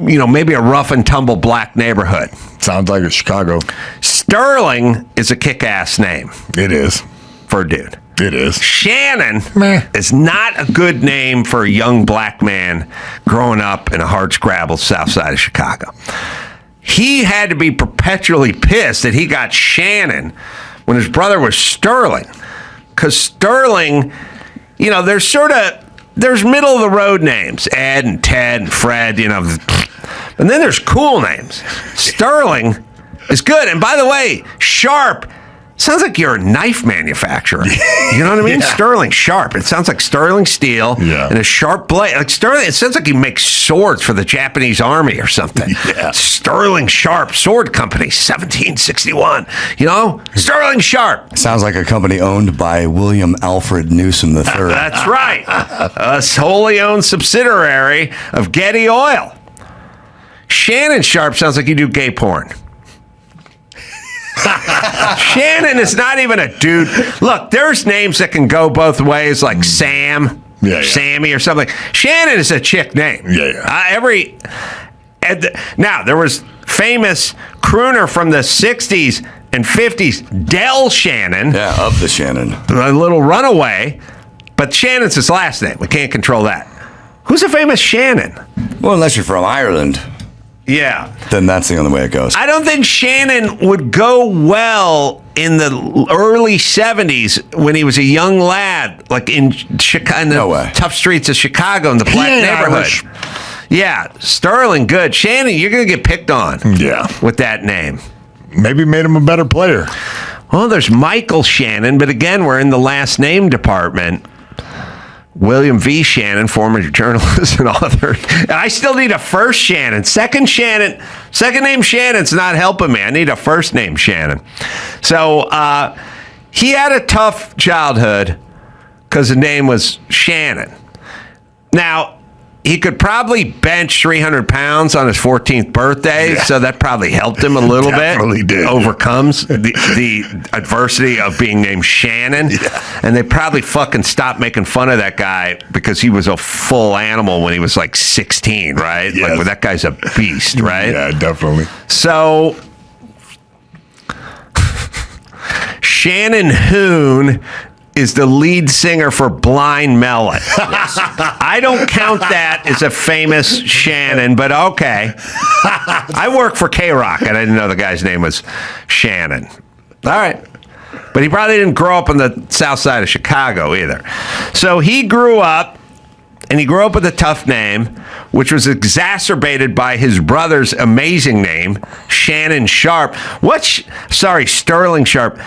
maybe a rough and tumble black neighborhood. Sounds like it's Chicago. Sterling is a kick-ass name. It is. For a dude. It is. Shannon Meh. is not a good name for a young black man growing up in a hard-scrabble south side of Chicago. He had to be perpetually pissed that he got Shannon when his brother was Sterling. Because Sterling, there's middle-of-the-road names, Ed and Ted and Fred, And then there's cool names. Sterling is good. And by the way, Sharpe sounds like you're a knife manufacturer. You know what I mean? Yeah. Sterling Sharpe. It sounds like sterling steel and a sharp blade. Like Sterling, it sounds like you make swords for the Japanese army or something. Yeah. Sterling Sharpe Sword Company, 1761. Sterling Sharpe. Sounds like a company owned by William Alfred Newsom III. That's right. A wholly owned subsidiary of Getty Oil. Shannon Sharpe sounds like you do gay porn. Shannon is not even a dude. Look, there's names that can go both ways, like Sam, Sammy, or something. Shannon is a chick name. Now, there was famous crooner from the 60s and 50s, Del Shannon. Yeah, of the Shannon. A little runaway, but Shannon's his last name. We can't control that. Who's a famous Shannon? Well, unless you're from Ireland. Yeah. Then that's the only way it goes. I don't think Shannon would go well in the early 70s when he was a young lad, like in Chicago, in the tough streets of Chicago in the black neighborhood. Irish. Yeah, Sterling, good. Shannon, you're going to get picked on. Yeah. With that name. Maybe made him a better player. Well, there's Michael Shannon, but again, we're in the last name department. William V. Shannon, former journalist and author. And I still need a first Shannon. Second name Shannon's not helping me. I need a first name Shannon. So he had a tough childhood because the name was Shannon. Now, he could probably bench 300 pounds on his 14th birthday, so that probably helped him a little bit. Did. Overcomes the adversity of being named Shannon. Yeah. And they probably fucking stopped making fun of that guy because he was a full animal when he was like 16, right? Yes. Like, well, that guy's a beast, right? Yeah, definitely. So Shannon Hoon is the lead singer for Blind Melon. I don't count that as a famous Shannon, but okay. I work for K-Rock, and I didn't know the guy's name was Shannon. All right. But he probably didn't grow up on the south side of Chicago either. So he grew up, and he grew up with a tough name, which was exacerbated by his brother's amazing name, Shannon Sharpe. Sterling Sharpe.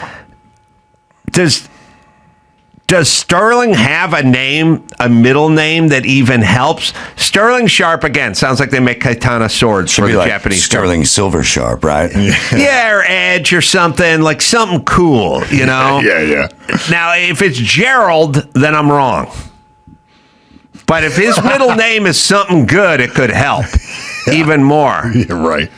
Does Sterling have a middle name that even helps? Sterling Sharpe, again, sounds like they make katana swords for the Japanese. Sterling Silver Sharpe, right? Yeah, or Edge or something, like something cool, Yeah. Now, if it's Gerald, then I'm wrong. But if his middle name is something good, it could help even more. Yeah, right.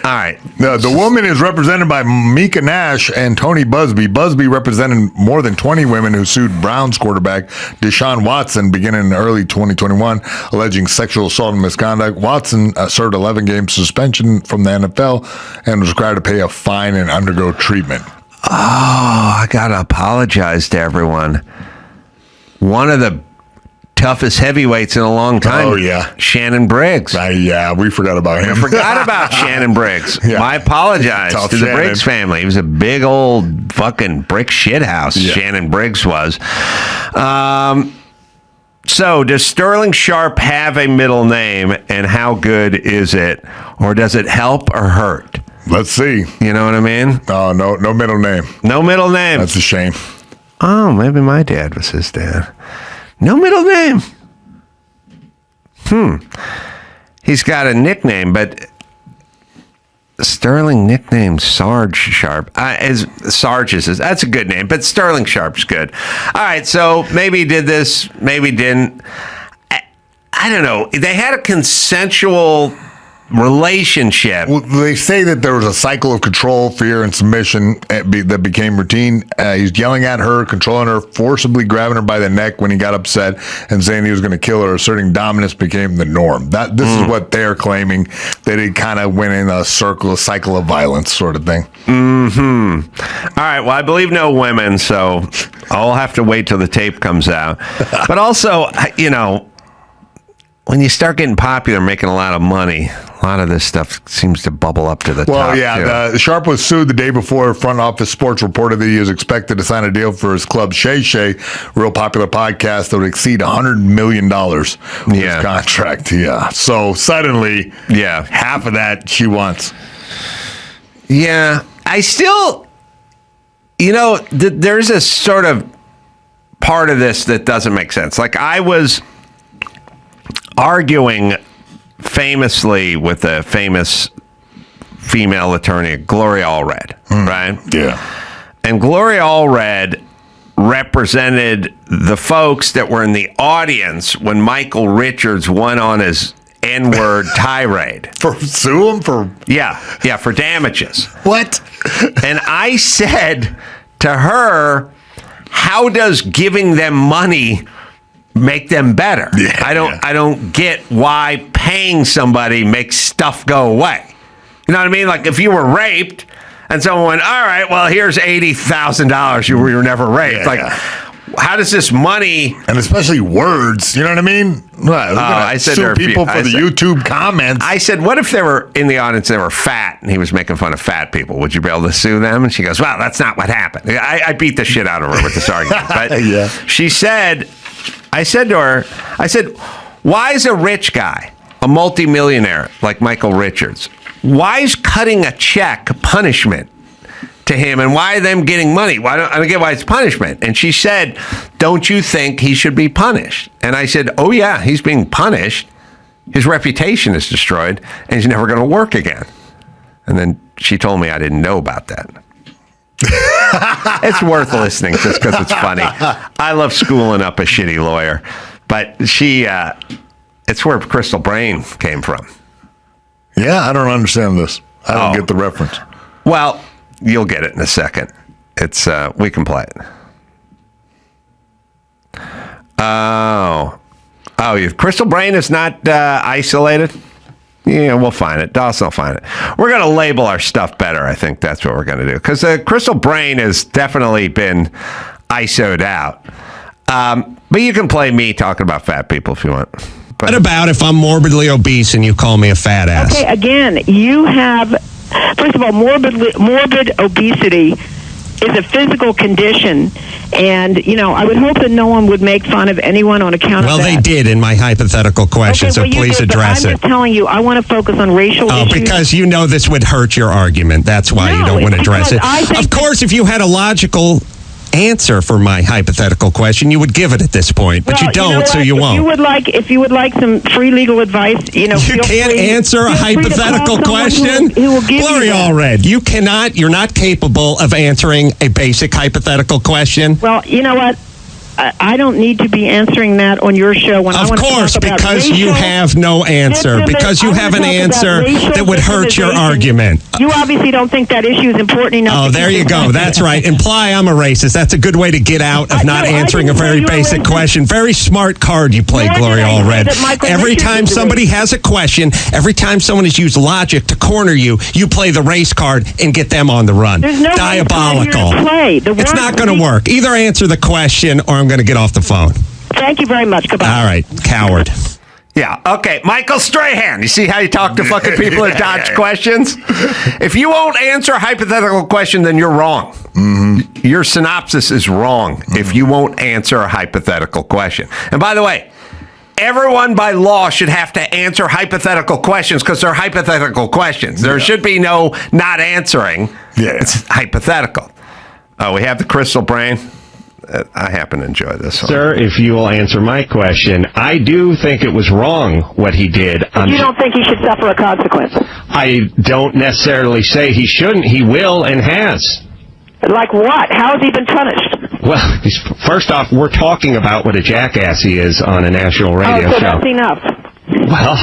All right. Now, the woman is represented by Mika Nash and Tony Busby. Busby represented more than 20 women who sued Browns quarterback Deshaun Watson beginning in early 2021, alleging sexual assault and misconduct. Watson served 11-game suspension from the NFL and was required to pay a fine and undergo treatment. Oh, I got to apologize to everyone. One of the toughest heavyweights in a long time. Oh, yeah. Shannon Briggs. Yeah, we forgot about him. I forgot about Shannon Briggs. Yeah. I apologize Tough to the Shannon. Briggs family. He was a big old fucking brick shithouse, Shannon Briggs was. So, does Sterling Sharpe have a middle name, and how good is it? Or does it help or hurt? Let's see. You know what I mean? Oh, no middle name. No middle name. That's a shame. Oh, maybe my dad was his dad. No middle name. He's got a nickname, but Sterling nickname Sarge Sharpe. Sarge is that's a good name, but Sterling Sharpe's good. All right, so maybe he did this, maybe didn't. I don't know. They had a consensual relationship. Well, they say that there was a cycle of control, fear, and submission that became routine. He's yelling at her, controlling her, forcibly grabbing her by the neck when he got upset, and saying he was going to kill her. Asserting dominance became the norm. This is what they're claiming, that he kind of went in a cycle of violence sort of thing. All right, well, I believe no women, so I'll have to wait till the tape comes out. But also, when you start getting popular, making a lot of money, a lot of this stuff seems to bubble up to the top. Well, yeah, Sharpe was sued the day before Front Office Sports reported that he was expected to sign a deal for his club Shay Shay, real popular podcast that would exceed $100 million with his contract. Yeah. So suddenly, half of that she wants. Yeah. I still, there's a sort of part of this that doesn't make sense. Like, I was arguing famously with a famous female attorney, Gloria Allred, right? Yeah. And Gloria Allred represented the folks that were in the audience when Michael Richards went on his N-word tirade. Sue him for? Yeah, for damages. What? And I said to her, how does giving them money make them better? Yeah, I don't get why paying somebody makes stuff go away. You know what I mean? Like, if you were raped and someone went, all right, well, here's $80,000. You were never raped. How does this money, and especially words, you know what I mean? I said sue people for the YouTube comments. I said, what if they were in the audience, they were fat, and he was making fun of fat people? Would you be able to sue them? And she goes, well, that's not what happened. I beat the shit out of her with this argument. But she said, I said to her, why is a rich guy, a multimillionaire like Michael Richards, why is cutting a check punishment to him, and why are them getting money? I don't get why it's punishment. And she said, don't you think he should be punished? And I said, oh yeah, he's being punished. His reputation is destroyed, and he's never going to work again. And then she told me I didn't know about that. It's worth listening just because it's funny. I love schooling up a shitty lawyer, but it's where Crystal Brain came from. Yeah, I don't understand this. I don't get the reference. Well, you'll get it in a second. It's we can play it. Crystal Brain is not isolated. Yeah, we'll find it. Dawson will find it. We're going to label our stuff better. I think that's what we're going to do, because Crystal Brain has definitely been ISO'd out. But you can play me talking about fat people if you want. But what about if I'm morbidly obese and you call me a fat ass? Okay, again, you have, first of all, morbid obesity is a physical condition. And, I would hope that no one would make fun of anyone on account of that. Well, they did in my hypothetical question, so please address it. I'm just telling you, I want to focus on racial issues. Because this would hurt your argument. That's why you don't want to address it. Of course, if you had a logical answer for my hypothetical question, you would give it at this point, but you don't, so you won't. If you would like some free legal advice, you can't answer a hypothetical question. Who will give Gloria Allred, you're not capable of answering a basic hypothetical question. Well, you know what? I don't need to be answering that on your show. When I want to talk about because you have no answer. Because you have an answer that would hurt your argument. You obviously don't think that issue is important enough. Oh, there you go. That's right. Imply I'm a racist. That's a good way to get out of not answering a very basic question. Very smart card you play, Gloria Allred. Every time somebody has a question, every time someone has used logic to corner you, you play the race card and get them on the run. There's no diabolical. It's not going to work. Either answer the question or I'm going to get off the phone. Thank you very much. Goodbye. All right, coward. Yeah, okay. Michael Strahan. You see how you talk to fucking people that dodge questions? If you won't answer a hypothetical question, then you're wrong. Mm-hmm. Your synopsis is wrong if you won't answer a hypothetical question. And by the way, everyone by law should have to answer hypothetical questions because they're hypothetical questions. There should be no not answering. Yeah. It's hypothetical. Oh, we have the Crystal Brain. I happen to enjoy this one. Sir, if you will answer my question, I do think it was wrong what he did. You don't think he should suffer a consequence? I don't necessarily say he shouldn't. He will and has. Like what? How has he been punished? Well, first off, we're talking about what a jackass he is on a national radio so show. that's enough. Well,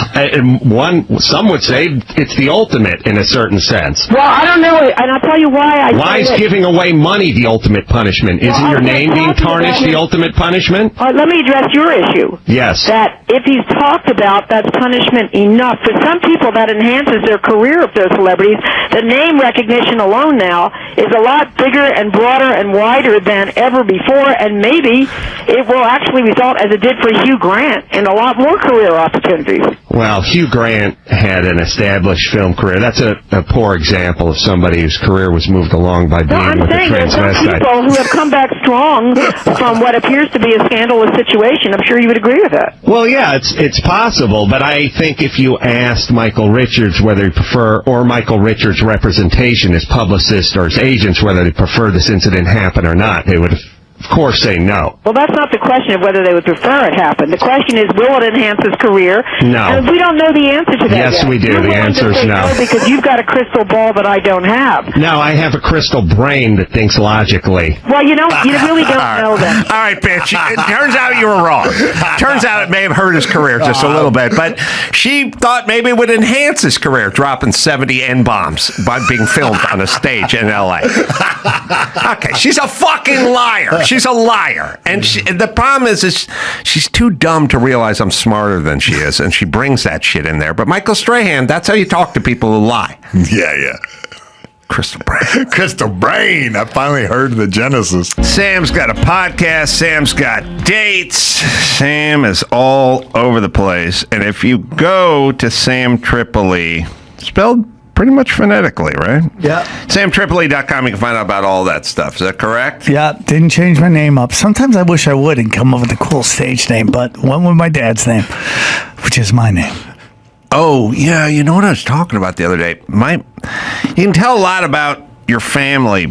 some would say it's the ultimate in a certain sense. Well, I don't know, and I'll tell you why Why is giving away money the ultimate punishment? Isn't your name being tarnished the ultimate punishment? Let me address your issue. Yes. That if he's talked about, that's punishment enough. For some people, that enhances their career if they're celebrities. The name recognition alone now is a lot bigger and broader and wider than ever before, and maybe it will actually result, as it did for Hugh Grant, in a lot more career opportunities. Well, Hugh Grant had an established film career. That's a poor example of somebody whose career was moved along by being with a transvestite. There's some people who have come back strong from what appears to be a scandalous situation. I'm sure you would agree with that. Well, yeah, it's possible, but I think if you asked Michael Richards whether he or Michael Richards' representation, his publicists or his agents, whether they prefer this incident happen or not, they would of course say no. Well, that's not the question of whether they would prefer it happen. The question is, will it enhance his career? No. And we don't know the answer to that Yes, yet. we do. You're the answer is no. Because you've got a crystal ball that I don't have. No, I have a crystal brain that thinks logically. Well, you really don't know that. All right, bitch. It turns out you were wrong. Turns out it may have hurt his career just a little bit, but she thought maybe it would enhance his career, dropping 70 N-bombs by being filmed on a stage in L.A. Okay, she's a fucking liar. She's a liar. And the problem is she's too dumb to realize I'm smarter than she is, and she brings that shit in there. But Michael Strahan, that's how you talk to people who lie. Yeah. Crystal brain. Crystal brain. I finally heard the genesis. Sam's got a podcast. Sam's got dates. Sam is all over the place. And if you go to Sam Tripoli, spelled pretty much phonetically, right? Yeah. SamTripoli.com, you can find out about all that stuff. Is that correct? Yeah, didn't change my name up. Sometimes I wish I would and come up with a cool stage name, but went with my dad's name, which is my name. Oh, yeah. You know what I was talking about the other day? You can tell a lot about your family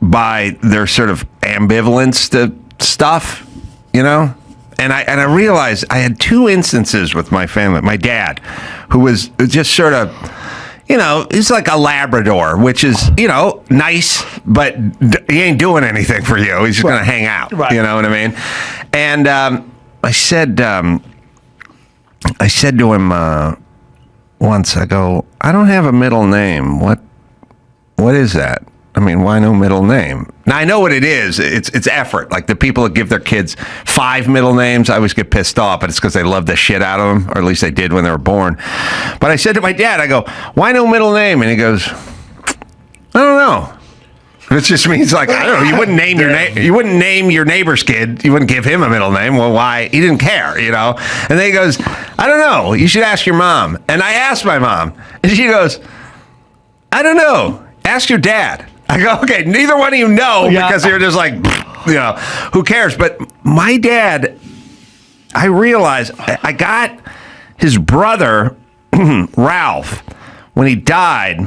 by their sort of ambivalence to stuff, you know? And I realized I had two instances with my family. My dad, who was just sort of, he's like a Labrador, which is, nice, but he ain't doing anything for you. He's just going to hang out. Right. You know what I mean? And I said to him once, I go, I don't have a middle name. What is that? I mean, why no middle name? Now, I know what it is. It's effort. Like the people that give their kids 5 middle names, I always get pissed off, but it's because they love the shit out of them, or at least they did when they were born. But I said to my dad, I go, why no middle name? And he goes, I don't know. It just means like, I don't know, you wouldn't name your neighbor's kid. You wouldn't give him a middle name. Well, why? He didn't care, And then he goes, I don't know. You should ask your mom. And I asked my mom, and she goes, I don't know. Ask your dad. I go, okay, neither one of you know because you're just like, who cares? But my dad, I realized I got his brother, Ralph, when he died,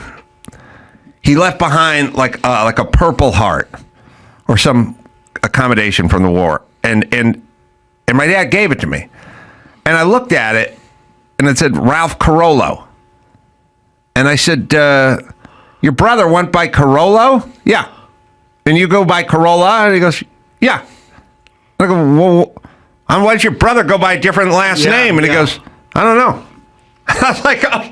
he left behind like a Purple Heart or some accommodation from the war. And my dad gave it to me. And I looked at it and it said Ralph Carolla. And I said, your brother went by Carolla? Yeah. And you go by Carolla? And he goes, yeah. I go, well, why did your brother go by a different last name? And he goes, I don't know. I was like, oh,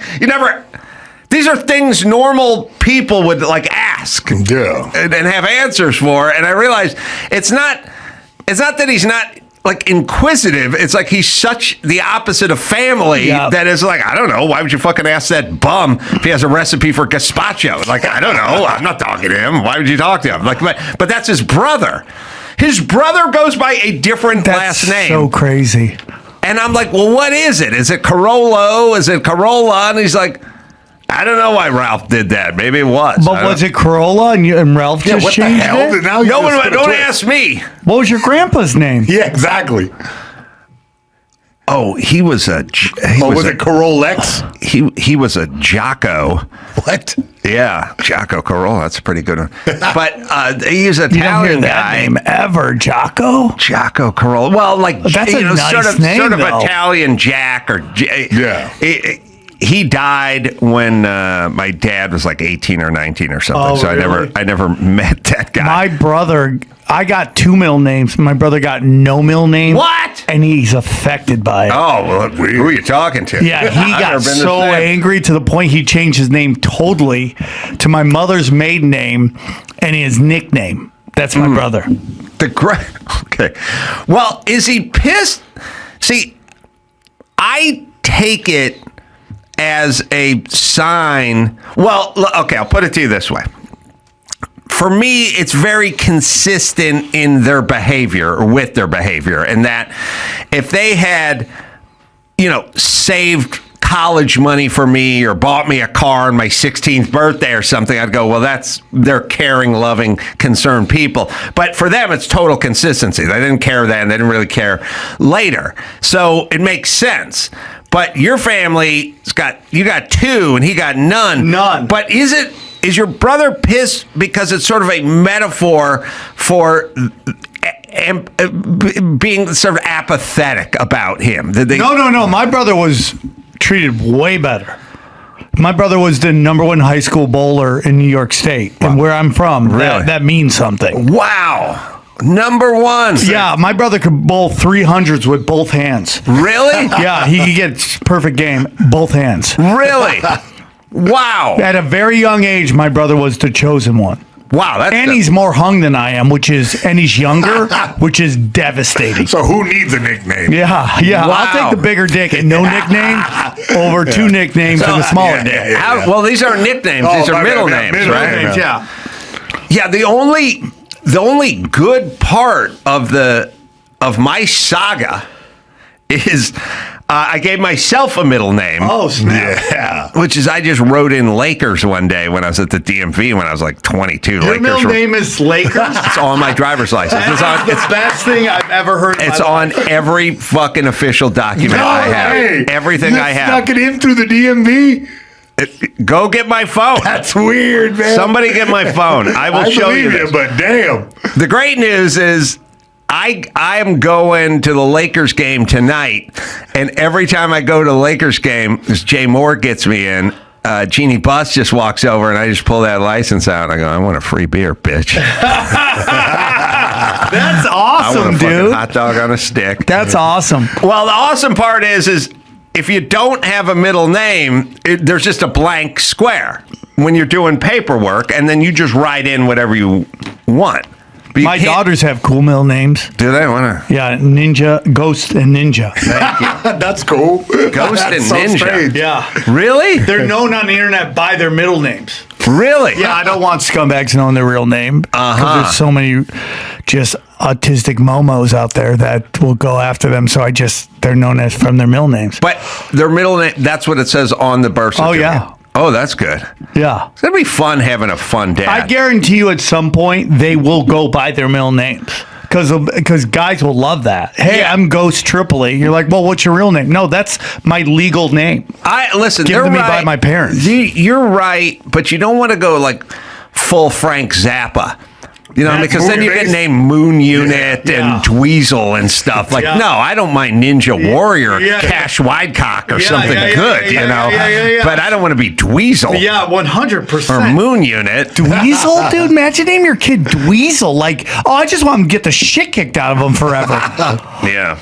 these are things normal people would like ask and have answers for. And I realized it's not that he's not like inquisitive. It's like he's such the opposite of family that is like, I don't know. Why would you fucking ask that bum if he has a recipe for gazpacho? Like, I don't know. I'm not talking to him. Why would you talk to him? Like, but that's his brother. His brother goes by a different last name. So crazy. And I'm like, well, what is it? Is it Carolla? Is it Carolla? And he's like, I don't know why Ralph did that. Maybe it was. But was it Carolla and Ralph just changed it? No one, don't ask me. What was your grandpa's name? Yeah, exactly. Oh, he was a. Was it Carollex? He was a Jocko. What? Yeah, Jocko Carolla. That's a pretty good one. But he's an Italian guy. Name ever, Jocko? Jocko Carolla. Well, like that's a nice sort of name, though. Italian Jack or Yeah. He died when my dad was like 18 or 19 or something. Oh, So really? I never met that guy. My brother, I got 2 middle names. My brother got no middle name. What? And he's affected by it. Oh, well, who are you talking to? Yeah, he I've got never been the so same. angry to the point he changed his name totally to my mother's maiden name and his nickname. That's my brother. Okay. Well, is he pissed? See, I take it as a sign. Well, okay, I'll put it to you this way. For me, it's very consistent in their behavior or with their behavior, and that if they had, saved college money for me or bought me a car on my 16th birthday or something, I'd go, well, they're caring, loving, concerned people. But for them, it's total consistency. They didn't care then. They didn't really care later. So it makes sense. But your family you got 2 and he got none. None. But is your brother pissed because it's sort of a metaphor for being sort of apathetic about him? No. My brother was treated way better. My brother was the #1 high school bowler in New York State. And where I'm from, Really? that means something. Wow. #1. Yeah, my brother could bowl 300s with both hands. Really? Yeah, he could get perfect game, both hands. Really? Wow. At a very young age, my brother was the chosen one. Wow. And he's more hung than I am, and he's younger, which is devastating. So who needs a nickname? Yeah. Wow. I'll take the bigger dick and no nickname over 2 nicknames and a smaller dick. Well, these aren't nicknames. These are middle names, right? Names, yeah. Yeah, the only good part of my saga is I gave myself a middle name. Oh, snap. Yeah. Which is I just wrote in Lakers one day when I was at the DMV when I was like 22. Your Lakers middle name is Lakers? It's on my driver's license. That's the best thing I've ever heard. It's on every fucking official document I have. Hey, Everything I have. Snuck it in through the DMV? Go get my phone. That's weird, man. Somebody get my phone. I will show you believe this. it, but damn. The great news is I am going to the Lakers game tonight, and every time I go to the Lakers game, because Jay Moore gets me in, Jeannie Buss just walks over, and I just pull that license out, and I go, I want a free beer, bitch. That's I awesome, want a fucking dude. hot dog on a stick. That's awesome. Well, the awesome part is if you don't have a middle name, there's just a blank square when you're doing paperwork, and then you just write in whatever you want. But My daughters have cool middle names. Do they want to? Yeah, Ninja, Ghost, and Ninja. That's cool. Ghost and That's so Ninja. strange. Yeah. Really? They're known on the internet by their middle names. Really? Yeah, I don't want scumbags knowing their real name. Because there's so many just autistic momos out there that will go after them. So they're known as from their middle names. But their middle name, that's what it says on the birth certificate. Oh, yeah. Oh, that's good. Yeah. It's going to be fun having a fun dad. I guarantee you at some point they will go by their middle names. Because guys will love that. Hey, I'm Ghost Tripoli. You're like, well, what's your real name? No, that's my legal name. Listen, Given they're to me right. by my parents. You're right, but you don't want to go like full Frank Zappa. Because then you get named Moon Unit and Dweezil and stuff. Like, no, I don't mind Ninja Warrior, Cash Widecock or something good, But I don't want to be Dweezil. Yeah, 100%. Or Moon Unit. Dweezil? Dude, imagine naming your kid Dweezil. Like, I just want him to get the shit kicked out of him forever. Yeah.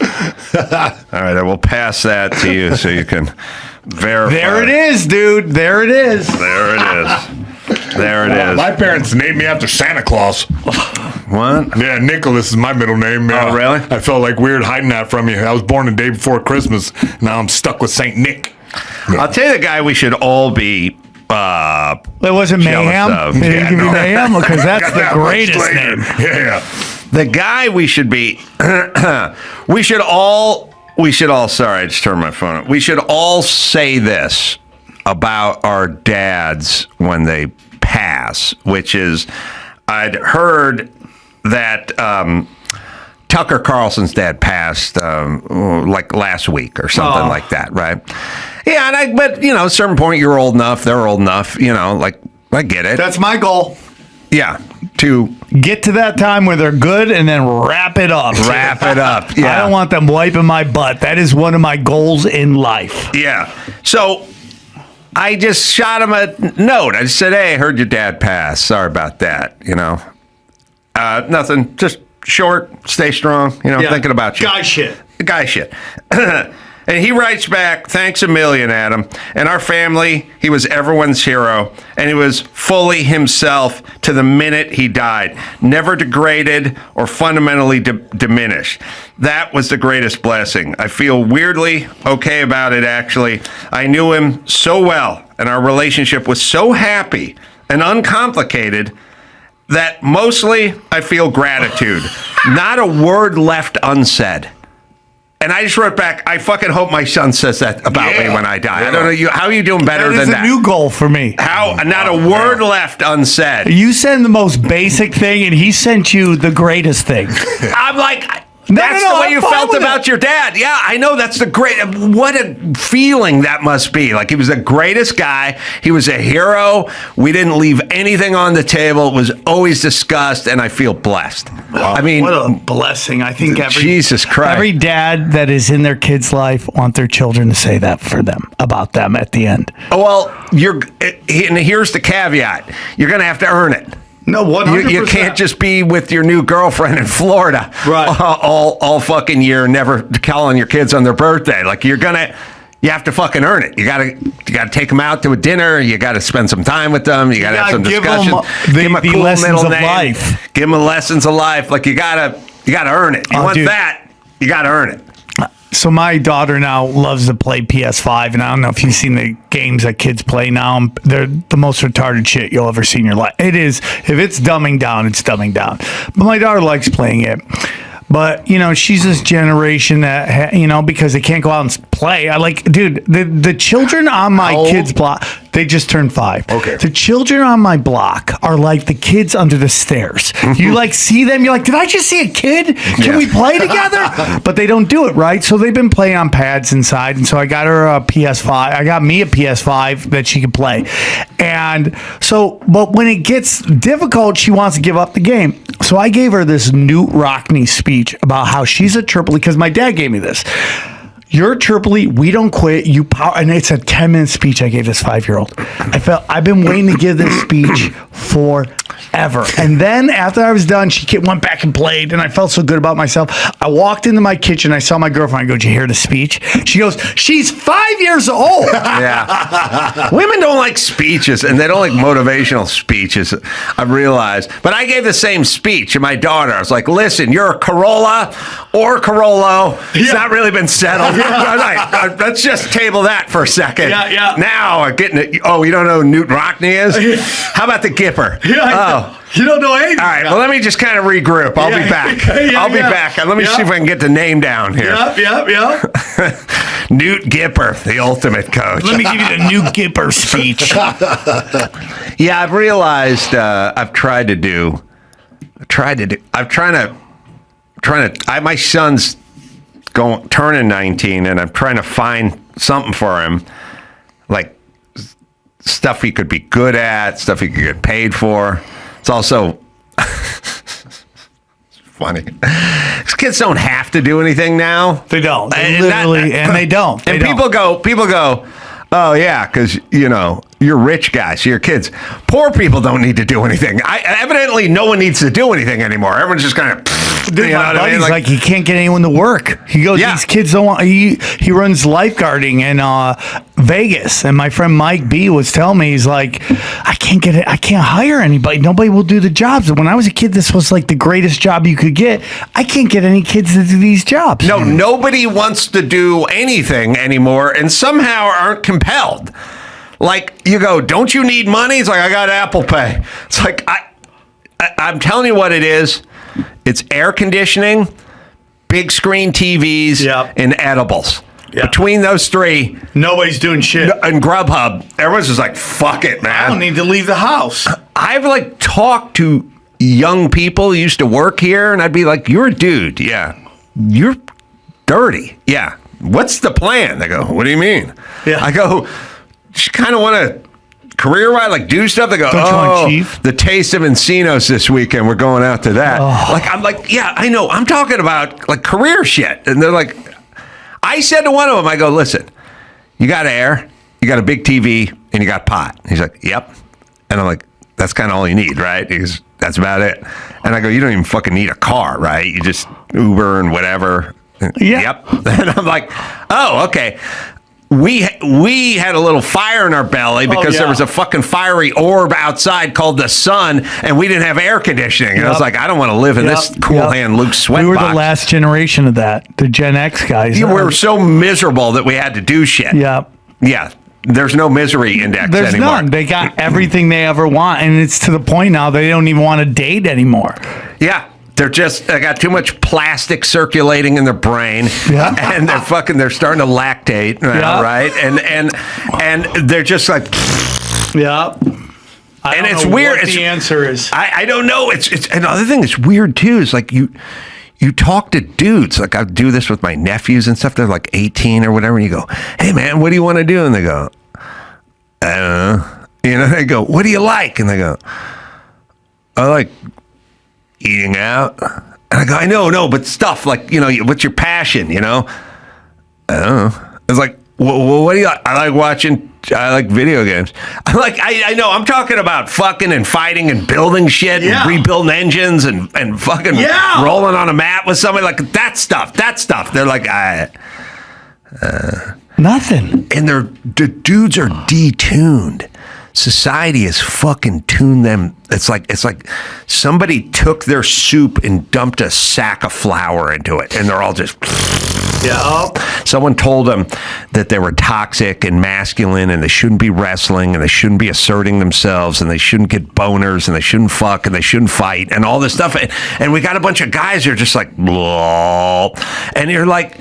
All right, I will pass that to you so you can verify. There it is, dude. There it is. There it is. There it is. My parents named me after Santa Claus. What? Yeah, Nicholas is my middle name. Oh, really? I felt like weird hiding that from you. I was born the day before Christmas. Now I'm stuck with Saint Nick. I'll tell you the guy we should all be It wasn't jealous Mayhem? of. They didn't give you Mayhem? Because that's Got the that much greatest later. name. Yeah. The guy we should be, we should all, sorry, I just turned my phone on. We should all say this about our dads when they pass, which is, I'd heard that Tom Tucker Carlson's dad passed like last week or something like that, right? Yeah, but at a certain point, you're old enough, they're old enough, like, I get it. That's my goal. Yeah, to get to that time where they're good and then wrap it up. Wrap it up. Yeah. I don't want them wiping my butt. That is one of my goals in life. Yeah. So I just shot him a note. I just said, hey, I heard your dad pass. Sorry about that. Nothing. Just short, stay strong. Thinking about you. Guy shit. And he writes back, thanks a million, Adam. And our family, he was everyone's hero. And he was fully himself to the minute he died. Never degraded or fundamentally diminished. That was the greatest blessing. I feel weirdly okay about it, actually. I knew him so well, and our relationship was so happy and uncomplicated that mostly I feel gratitude. Not a word left unsaid. And I just wrote back, I fucking hope my son says that about me when I die. I don't know, how are you doing better than that? That is a new goal for me. Not a word left unsaid. You send the most basic thing, and he sent you the greatest thing. I'm like... That's the way you felt about your dad. Yeah, I know. That's what a feeling that must be. Like, he was the greatest guy. He was a hero. We didn't leave anything on the table. It was always discussed, and I feel blessed. I mean, what a blessing. I think Jesus Christ. Every dad that is in their kid's life want their children to say that for them, about them at the end. Well, and here's the caveat. You're going to have to earn it. No, 100%. You can't just be with your new girlfriend in Florida all fucking year, never calling your kids on their birthday. Like, you have to fucking earn it. You gotta take them out to a dinner. You gotta spend some time with them. You gotta have some discussion. Give them the cool lessons of life. Give them the lessons of life. Like, you gotta earn it. You want that, you gotta earn it. So my daughter now loves to play PS5, and I don't know if you've seen the games that kids play now. They're the most retarded shit you'll ever see in your life. It is. If it's dumbing down, it's dumbing down. But my daughter likes playing it. But, she's this generation that, because they can't go out and play. Dude, the children on my kids' block, they just turned 5. Okay. The children on my block are like the kids under the stairs. You see them, you're like, did I just see a kid? Can we play together? But they don't do it, right? So they've been playing on pads inside. And so I got her a PS5. I got me a PS5 that she could play. And so, but when it gets difficult, she wants to give up the game. So I gave her this Newt Rockney speech about how she's a Tripoli, because my dad gave me this. You're a Tripoli, we don't quit, you power. And it's a 10-minute speech I gave this 5-year-old. I've been waiting to give this speech forever. And then after I was done, she went back and played, and I felt so good about myself. I walked into my kitchen, I saw my girlfriend, I go, did you hear the speech? She goes, she's 5 years old. Yeah. Women don't like speeches, and they don't like motivational speeches, I've realized. But I gave the same speech to my daughter. I was like, listen, you're a Carolla or Carollo. It's not really been settled. Let's just table that for a second. Yeah. Now, getting it. Oh, you don't know who Newt Rockney is? How about the Gipper? You don't know anything. All right, well, let me just kind of regroup. I'll be back. I'll be back. Let me see if I can get the name down here. Yep. Newt Gipper, the ultimate coach. Let me give you the Newt Gipper speech. Yeah, I've realized my son's turning 19, and I'm trying to find something for him, like stuff he could be good at, stuff he could get paid for. It's also funny. These kids don't have to do anything now. They don't. They don't. People go, oh yeah, because you're rich guys, your kids. Poor people don't need to do anything. Evidently, no one needs to do anything anymore. Everyone's just kind of. Dude, my buddy's like, he can't get anyone to work. He goes, these kids don't want. He runs lifeguarding in Vegas, and my friend Mike B was telling me, he's like, I can't hire anybody. Nobody will do the jobs. When I was a kid, this was like the greatest job you could get. I can't get any kids to do these jobs. No, nobody wants to do anything anymore, and somehow aren't compelled. Like, you go, don't you need money? It's like, I got Apple Pay. It's like, I'm telling you what it is. It's air conditioning, big screen TVs, and edibles. Yep. Between those three, nobody's doing shit. And Grubhub, everyone's just like, fuck it, man. I don't need to leave the house. I've talked to young people who used to work here, and I'd be like, "You're a dude, yeah. You're dirty, yeah. What's the plan?" They go, "What do you mean?" Yeah. I go, "Just kind of want to career-wise, like do stuff." They go, Don't you want Chief? The Taste of Encinos this weekend. We're going out to that. I'm like, yeah, I know. I'm talking about like career shit, and they're like, I said to one of them, I go, "Listen, you got air, you got a big TV, and you got pot." He's like, "Yep," and I'm like, "That's kind of all you need, right?" He goes, "That's about it." And I go, "You don't even fucking need a car, right? You just Uber and whatever." Yeah. Yep. And I'm like, "Oh, okay." We had a little fire in our belly because there was a fucking fiery orb outside called the sun, and we didn't have air conditioning. And I was like, I don't want to live in this cool hand Luke sweat We were box. the last generation of that, the Gen X guys. We were so miserable that we had to do shit. Yeah. Yeah. There's no misery index There's anymore. none. They got everything they ever want, and it's to the point now they don't even want to date anymore. Yeah. They got too much plastic circulating in their brain, and they're starting to lactate, right? And they're just like, yeah. And it's weird. What the answer is, I don't know. It's another thing that's weird too. Is like you talk to dudes. Like I do this with my nephews and stuff. They're like 18 or whatever, and you go, "Hey man, what do you want to do?" And they go, "I don't know." They go, "What do you like?" And they go, "I like eating out." And I go, "I know, no, but stuff like, what's your passion, I don't know." It's like, well, what do you like? I like video games. I'm like, I know, I'm talking about fucking and fighting and building shit and rebuilding engines and fucking rolling on a mat with somebody, like that stuff. They're like, nothing. And the dudes are detuned. Society has fucking tuned them. It's like somebody took their soup and dumped a sack of flour into it, and they're all just. Someone told them that they were toxic and masculine, and they shouldn't be wrestling, and they shouldn't be asserting themselves, and they shouldn't get boners, and they shouldn't fuck, and they shouldn't fight, and all this stuff. And we got a bunch of guys who are just like, blah. And you're like,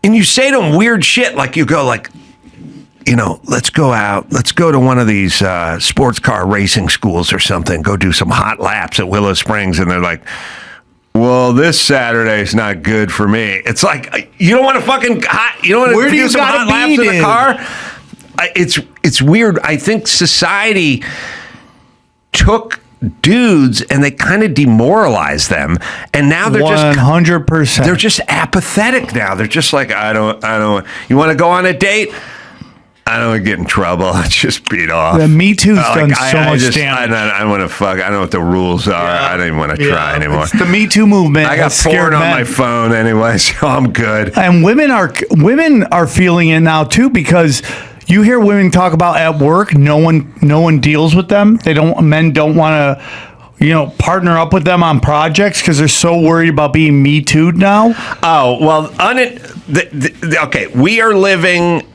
and you say to them weird shit, like you go like, let's go out. Let's go to one of these sports car racing schools or something. Go do some hot laps at Willow Springs. And they're like, "Well, this Saturday's not good for me." It's like, you don't want to fucking you don't want to do some hot laps in the car? It's weird. I think society took dudes and they kind of demoralized them, and now they're 100%. They're just apathetic now. They're just like, I don't. You want to go on a date? I don't want to get in trouble. Let's just beat off. The Me Too's done so much damage. I want to fuck. I don't know what the rules are. I don't even want to try anymore. It's the Me Too movement. I got porn on my phone anyway, so I'm good. And women are feeling it now too, because you hear women talk about at work, no one deals with them. Men don't want to partner up with them on projects because they're so worried about being Me Too'd now. Oh, well, okay, we are living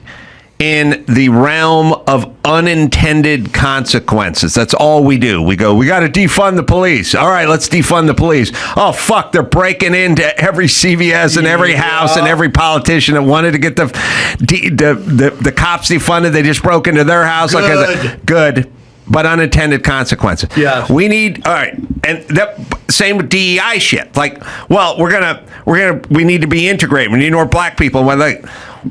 in the realm of unintended consequences. That's all we do. We go, we got to defund the police. All right, let's defund the police. Oh, fuck, they're breaking into every CVS and every house and every politician that wanted to get the cops defunded. They just broke into their house. Good. But unintended consequences. Yeah. We need, all right, and that same with DEI shit. Like, well, we need to be integrated. We need more black people.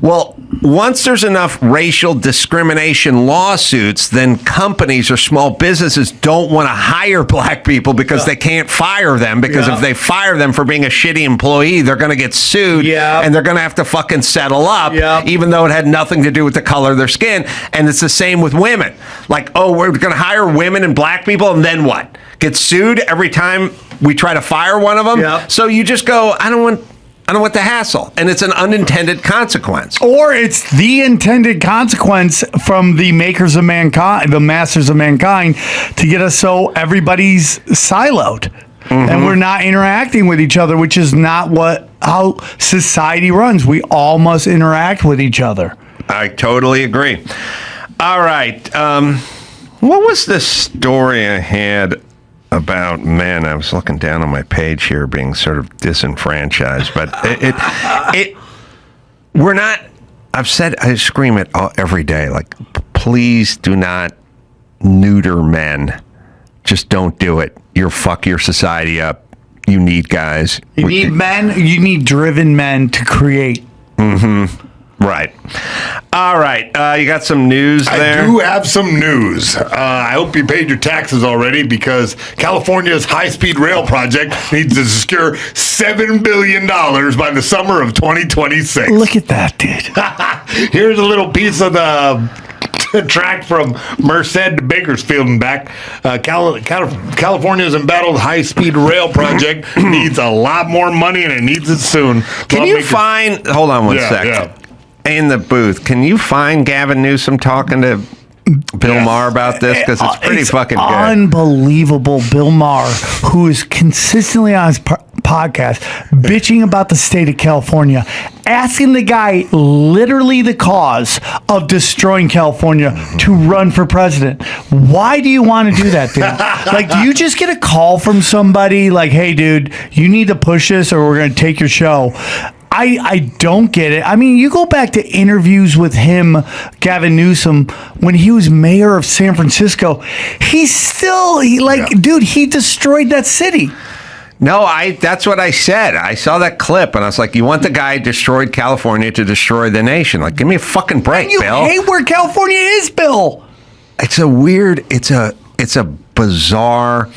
Well, once there's enough racial discrimination lawsuits, then companies or small businesses don't want to hire black people because they can't fire them, because if they fire them for being a shitty employee, they're going to get sued and they're going to have to fucking settle up, even though it had nothing to do with the color of their skin. And it's the same with women. Like, oh, we're going to hire women and black people, and then what? Get sued every time we try to fire one of them? So you just go, I don't want the hassle. And it's an unintended consequence. Or it's the intended consequence from the makers of mankind, the masters of mankind, to get us so everybody's siloed. And we're not interacting with each other, which is not how society runs. We all must interact with each other. I totally agree. All right. What was the story I had about men? I was looking down on my page here, being sort of disenfranchised, but we're not. I scream it every day. Like, please do not neuter men. Just don't do it. you fuck your society up. You need guys. You need men. You need driven men to create. Right. All right. You got some news there? I do have some news. I hope you paid your taxes already, because California's high-speed rail project needs to secure $7 billion by the summer of 2026. Look at that, dude. Here's a little piece of the track from Merced to Bakersfield and back. California's embattled high-speed rail project needs a lot more money, and it needs it soon. Can you find... Hold on one second. Yeah. In the booth, can you find Gavin Newsom talking to Bill Maher about this? Because it's pretty fucking good. Unbelievable. Bill Maher, who is consistently on his podcast bitching about the state of California, asking the guy literally the cause of destroying California to run for president. Why do you want to do that, dude? Like, do you just get a call from somebody like, hey, dude, you need to push this or we're going to take your show? I don't get it. I mean, you go back to interviews with him, Gavin Newsom, when he was mayor of San Francisco. Dude, he destroyed that city. No, that's what I said. I saw that clip and I was like, you want the guy who destroyed California to destroy the nation. Like, give me a fucking break, and you Bill. hate where California is, Bill. It's a weird, it's a bizarre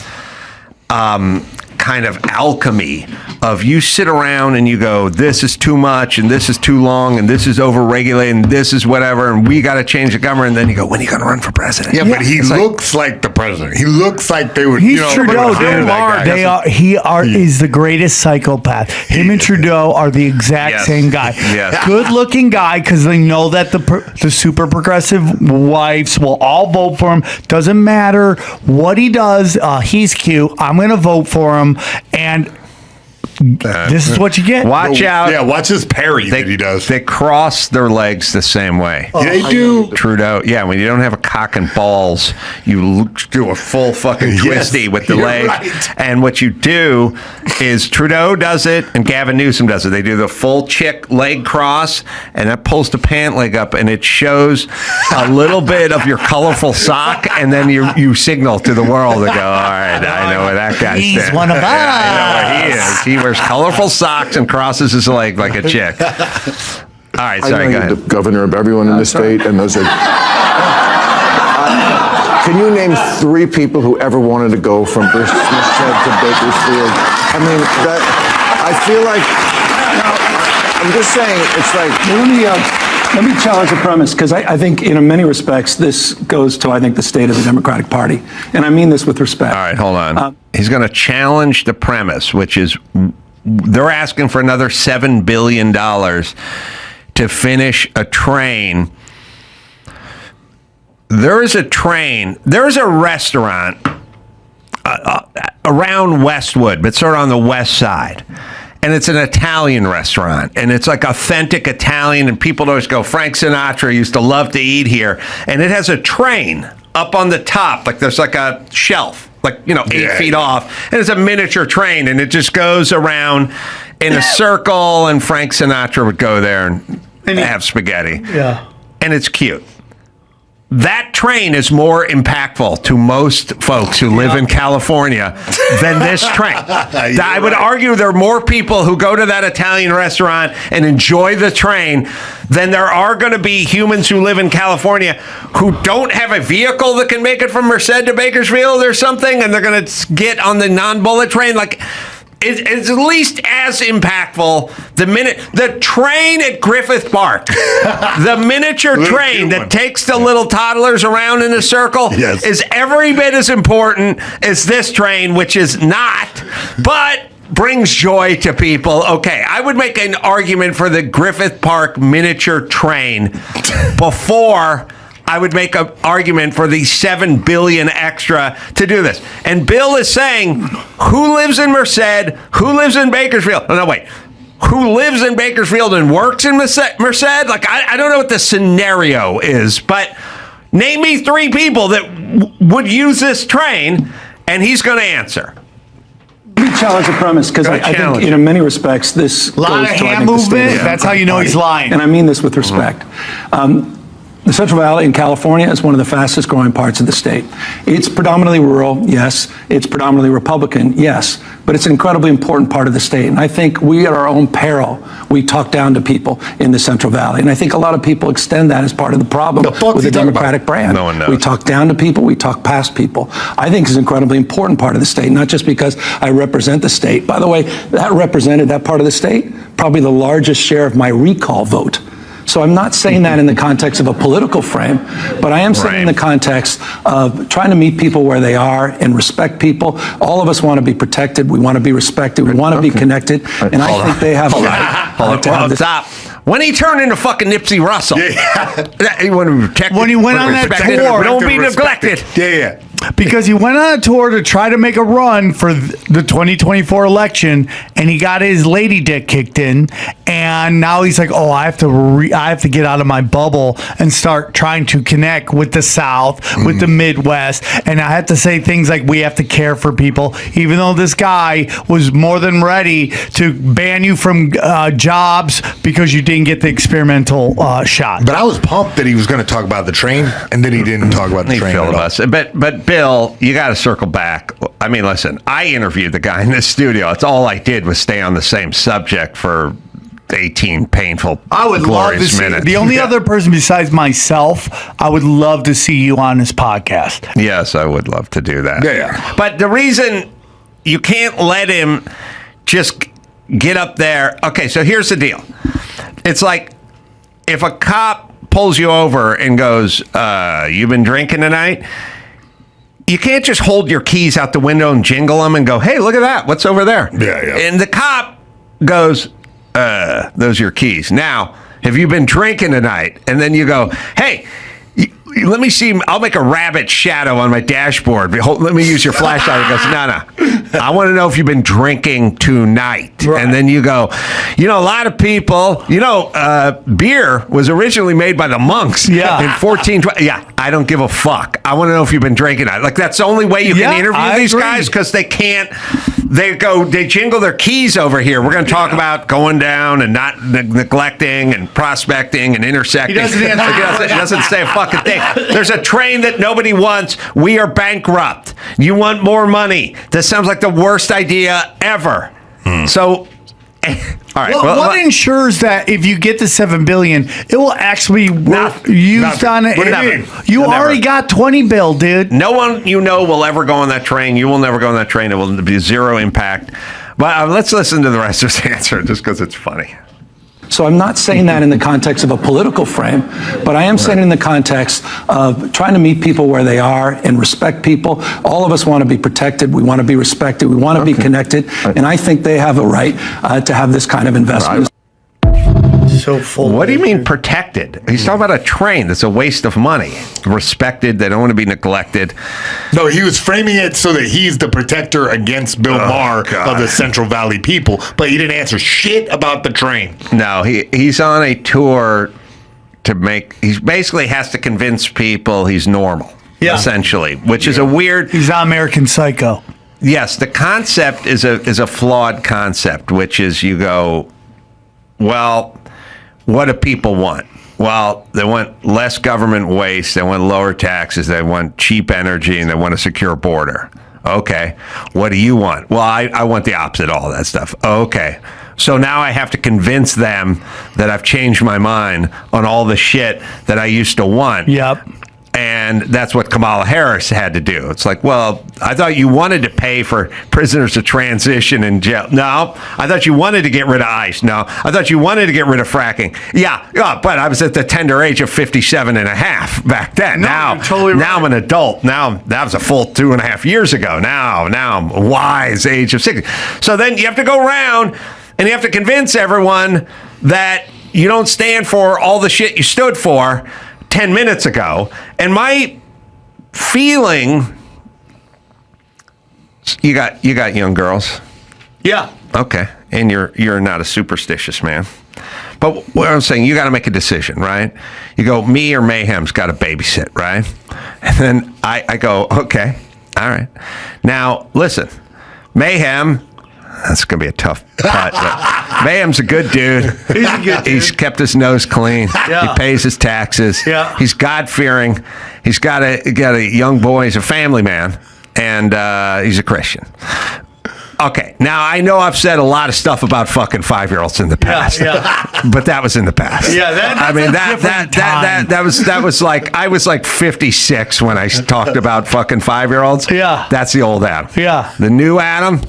kind of alchemy of you sit around and you go, this is too much and this is too long and this is overregulated and this is whatever and we got to change the government. And then you go, when are you going to run for president? Yeah, but he looks like the president. He looks like they would. He's Trudeau, dude. Is the greatest psychopath. Him and Trudeau are the exact same guy. Yes. Good-looking guy, because they know that the super progressive wives will all vote for him. Doesn't matter what he does. He's cute. I'm going to vote for him. And this is what you get. Watch out. Yeah, watch his parry that he does. They cross their legs the same way. They do. Trudeau, yeah, when you don't have a cock and balls, you do a full fucking twisty with the leg. Right. And what you do is Trudeau does it and Gavin Newsom does it. They do the full chick leg cross, and that pulls the pant leg up, and it shows a little bit of your colorful sock, and then you signal to the world to go, all right, I know where that guy's He's standing. one of us. I know where he is. He wears colorful socks and crosses his leg like a chick. All right, sorry, go ahead. The governor of everyone in the state, and those are... Can you name 3 people who ever wanted to go from Bristol to Bakersfield? I mean, I feel like... I'm just saying, it's like... Let me challenge the premise, because I think in many respects this goes to, I think, the state of the Democratic Party. And I mean this with respect. All right, hold on. He's going to challenge the premise, which is they're asking for another $7 billion to finish a train. There is a restaurant around Westwood, but sort of on the west side. And it's an Italian restaurant, and it's like authentic Italian, and people always go, Frank Sinatra used to love to eat here. And it has a train up on the top, like there's like a shelf, like, 8 feet off. And it's a miniature train, and it just goes around in a circle, and Frank Sinatra would go there and have spaghetti. Yeah. And it's cute. That train is more impactful to most folks who live in California than this train. I would argue there are more people who go to that Italian restaurant and enjoy the train than there are going to be humans who live in California who don't have a vehicle that can make it from Merced to Bakersfield or something, and they're going to get on the non-bullet train. Like, it's at least as impactful the train at Griffith Park, the miniature train that takes the little toddlers around in a circle, is every bit as important as this train, which is not, but brings joy to people. Okay, I would make an argument for the Griffith Park miniature train before I would make an argument for the $7 billion extra to do this. And Bill is saying, who lives in Merced? Who lives in Bakersfield? Oh, no, wait. Who lives in Bakersfield and works in Merced? Like, I don't know what the scenario is, but name me 3 people that would use this train, and he's going to answer. Let me challenge the premise, because I think in many respects this goes to, I think, the state of That's how you know he's lying. And I mean this with respect. The Central Valley in California is one of the fastest growing parts of the state. It's predominantly rural, yes. It's predominantly Republican, yes. But it's an incredibly important part of the state. And I think we, at our own peril, we talk down to people in the Central Valley. And I think a lot of people extend that as part of the problem with the Democratic brand. No one knows. We talk down to people, we talk past people. I think it's an incredibly important part of the state, not just because I represent the state. By the way, that represented that part of the state, probably the largest share of my recall vote. So I'm not saying that in the context of a political frame, but I am saying in the context of trying to meet people where they are and respect people. All of us want to be protected. We want to be respected. We want to be connected. And I think they have a right to have this. Stop. When he turned into fucking Nipsey Russell. He wanted to be protected. When he went on that tour. Don't be neglected. Yeah. Because he went on a tour to try to make a run for the 2024 election, and he got his lady dick kicked in, and now he's like, "Oh, I have to get out of my bubble and start trying to connect with the South, with the Midwest." And I have to say things like, "We have to care for people," even though this guy was more than ready to ban you from jobs because you didn't get the experimental shot. But I was pumped that he was going to talk about the train, and then he didn't talk about the train at all. But Bill, you got to circle back. I mean, listen, I interviewed the guy in the studio. It's all I did was stay on the same subject for 18 painful, I would love to see minutes. the only other person besides myself. I would love to see you on this podcast. Yes, I would love to do that. Yeah. But the reason you can't let him just get up there. Okay, so here's the deal. It's like if a cop pulls you over and goes, "You've been drinking tonight?" You can't just hold your keys out the window and jingle them and go, "Hey, look at that. What's over there?" Yeah. And the cop goes, "Those are your keys. Now, have you been drinking tonight?" And then you go, "Hey, let me see. I'll make a rabbit shadow on my dashboard. Let me use your flashlight." He goes, "No. I want to know if you've been drinking tonight." Right. And then you go, "A lot of people, beer was originally made by the monks in 1420. Yeah, I don't give a fuck. I want to know if you've been drinking tonight." Like, that's the only way you can interview these guys, because they can't. They jingle their keys over here. We're going to talk about going down and not neglecting and prospecting and intersecting. He doesn't say a fucking thing. There's a train that nobody wants. We are bankrupt. You want more money. This sounds like the worst idea ever. So, all right. What ensures that if you get the $7 billion, it will actually work used on it? You already got $20 billion, dude. No one will ever go on that train. You will never go on that train. It will be zero impact. But let's listen to the rest of his answer, just because it's funny. So I'm not saying that in the context of a political frame, but I am saying it in the context of trying to meet people where they are and respect people. All of us want to be protected. We want to be respected. We want to be connected. And I think they have a right to have this kind of investment. So full. What do you mean protected? He's talking about a train that's a waste of money. Respected. They don't want to be neglected. No, he was framing it so that he's the protector against Bill Maher of the Central Valley people, but he didn't answer shit about the train. No, he's on a tour he basically has to convince people he's normal, essentially, which is a weird... He's not American Psycho. Yes, the concept is a flawed concept, which is you go, well, what do people want? Well, they want less government waste, they want lower taxes, they want cheap energy, and they want a secure border. Okay. What do you want? Well, I want the opposite of all that stuff. Okay. So now I have to convince them that I've changed my mind on all the shit that I used to want. Yep. And that's what Kamala Harris had to do. It's like, well, I thought you wanted to pay for prisoners to transition in jail. No, I thought you wanted to get rid of ICE. No, I thought you wanted to get rid of fracking. Yeah, but I was at the tender age of 57 and a half back then. No, now, you're totally right. Now I'm an adult. Now, that was a full 2.5 years ago. Now I'm a wise age of 60. So then you have to go around and you have to convince everyone that you don't stand for all the shit you stood for 10 minutes ago. And my feeling, you got young girls. Yeah. Okay. And you're not a superstitious man. But what I'm saying, you got to make a decision, right? You go, me or Mayhem's got to babysit, right? And then I go, okay, all right. Now, listen, Mayhem That's going to be a tough putt. But Mayhem's a good dude. He's a good dude. He's kept his nose clean. Yeah. He pays his taxes. Yeah. He's God-fearing. He's got a young boy. He's a family man. And he's a Christian. Okay, now I know I've said a lot of stuff about fucking 5-year-olds in the past, but that was in the past. Yeah, that was like I was like 56 when I talked about fucking 5-year-olds. Yeah, that's the old Adam. Yeah, the new Adam.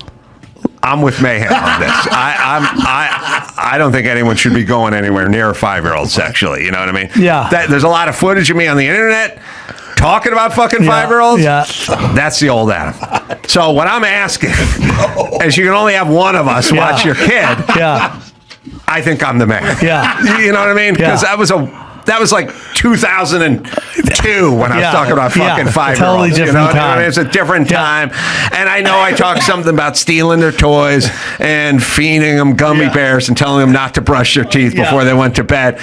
I'm with Mayhem on this. I don't think anyone should be going anywhere near a 5-year-old sexually. You know what I mean? Yeah. There's a lot of footage of me on the internet talking about fucking 5-year-olds. Yeah. That's the old Adam. So what I'm asking is, you can only have one of us watch your kid. Yeah. I think I'm the man. Yeah. You know what I mean? Because that was like 2002 when I was talking about fucking 5-year-olds. Totally different time. I mean? It's a different time. And I know I talked something about stealing their toys and feeding them gummy bears and telling them not to brush their teeth before they went to bed.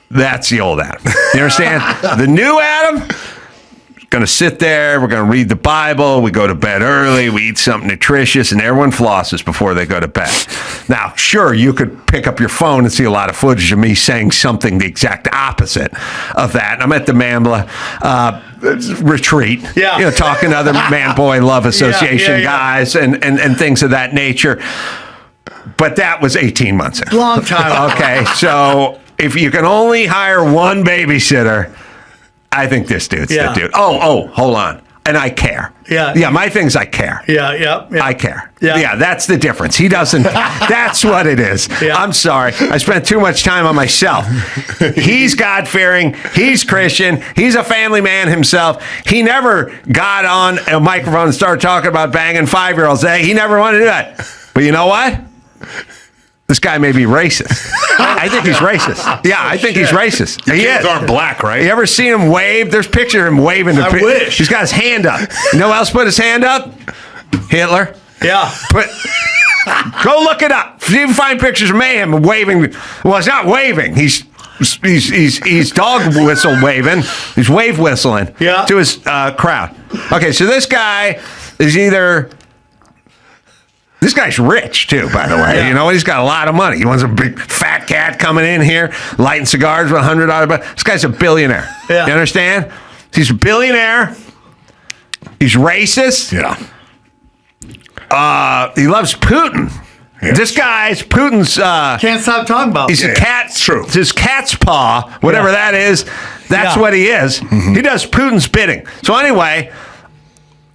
That's the old Adam. You understand? The new Adam going to sit there. We're going to read the Bible. We go to bed early. We eat something nutritious, and everyone flosses before they go to bed. Now, sure, you could pick up your phone and see a lot of footage of me saying something the exact opposite of that. I'm at the Mambla retreat, talking to other man-boy love association guys and things of that nature. But that was 18 months ago. Long time. Okay, so if you can only hire one babysitter, I think this dude's the dude. Oh, hold on. And I care. Yeah, my thing's I care. Yeah. I care. Yeah, that's the difference. He doesn't. That's what it is. Yeah. I'm sorry. I spent too much time on myself. He's God-fearing. He's Christian. He's a family man himself. He never got on a microphone and started talking about banging 5-year-olds. He never wanted to do that. But you know what? This guy may be racist. I think he's racist. Yeah, I think he's racist. He Kids is. aren't black, right? You ever seen him wave? There's a picture of him waving. I wish. He's got his hand up. You know who else put his hand up? Hitler. Yeah. Go look it up. See if you can find pictures of Mayhem waving. Well, it's not waving. He's dog whistle waving. He's wave whistling to his crowd. Okay, so this guy is either... This guy's rich, too, by the way. You know, he's got a lot of money. He wants a big fat cat coming in here, lighting cigars with $100. This guy's a billionaire. Yeah. You understand? He's a billionaire. He's racist. Yeah. He loves Putin. Yes. This guy's Putin's... Can't stop talking about He's a cat. True. It's his cat's paw, whatever that is. That's what he is. Mm-hmm. He does Putin's bidding. So anyway...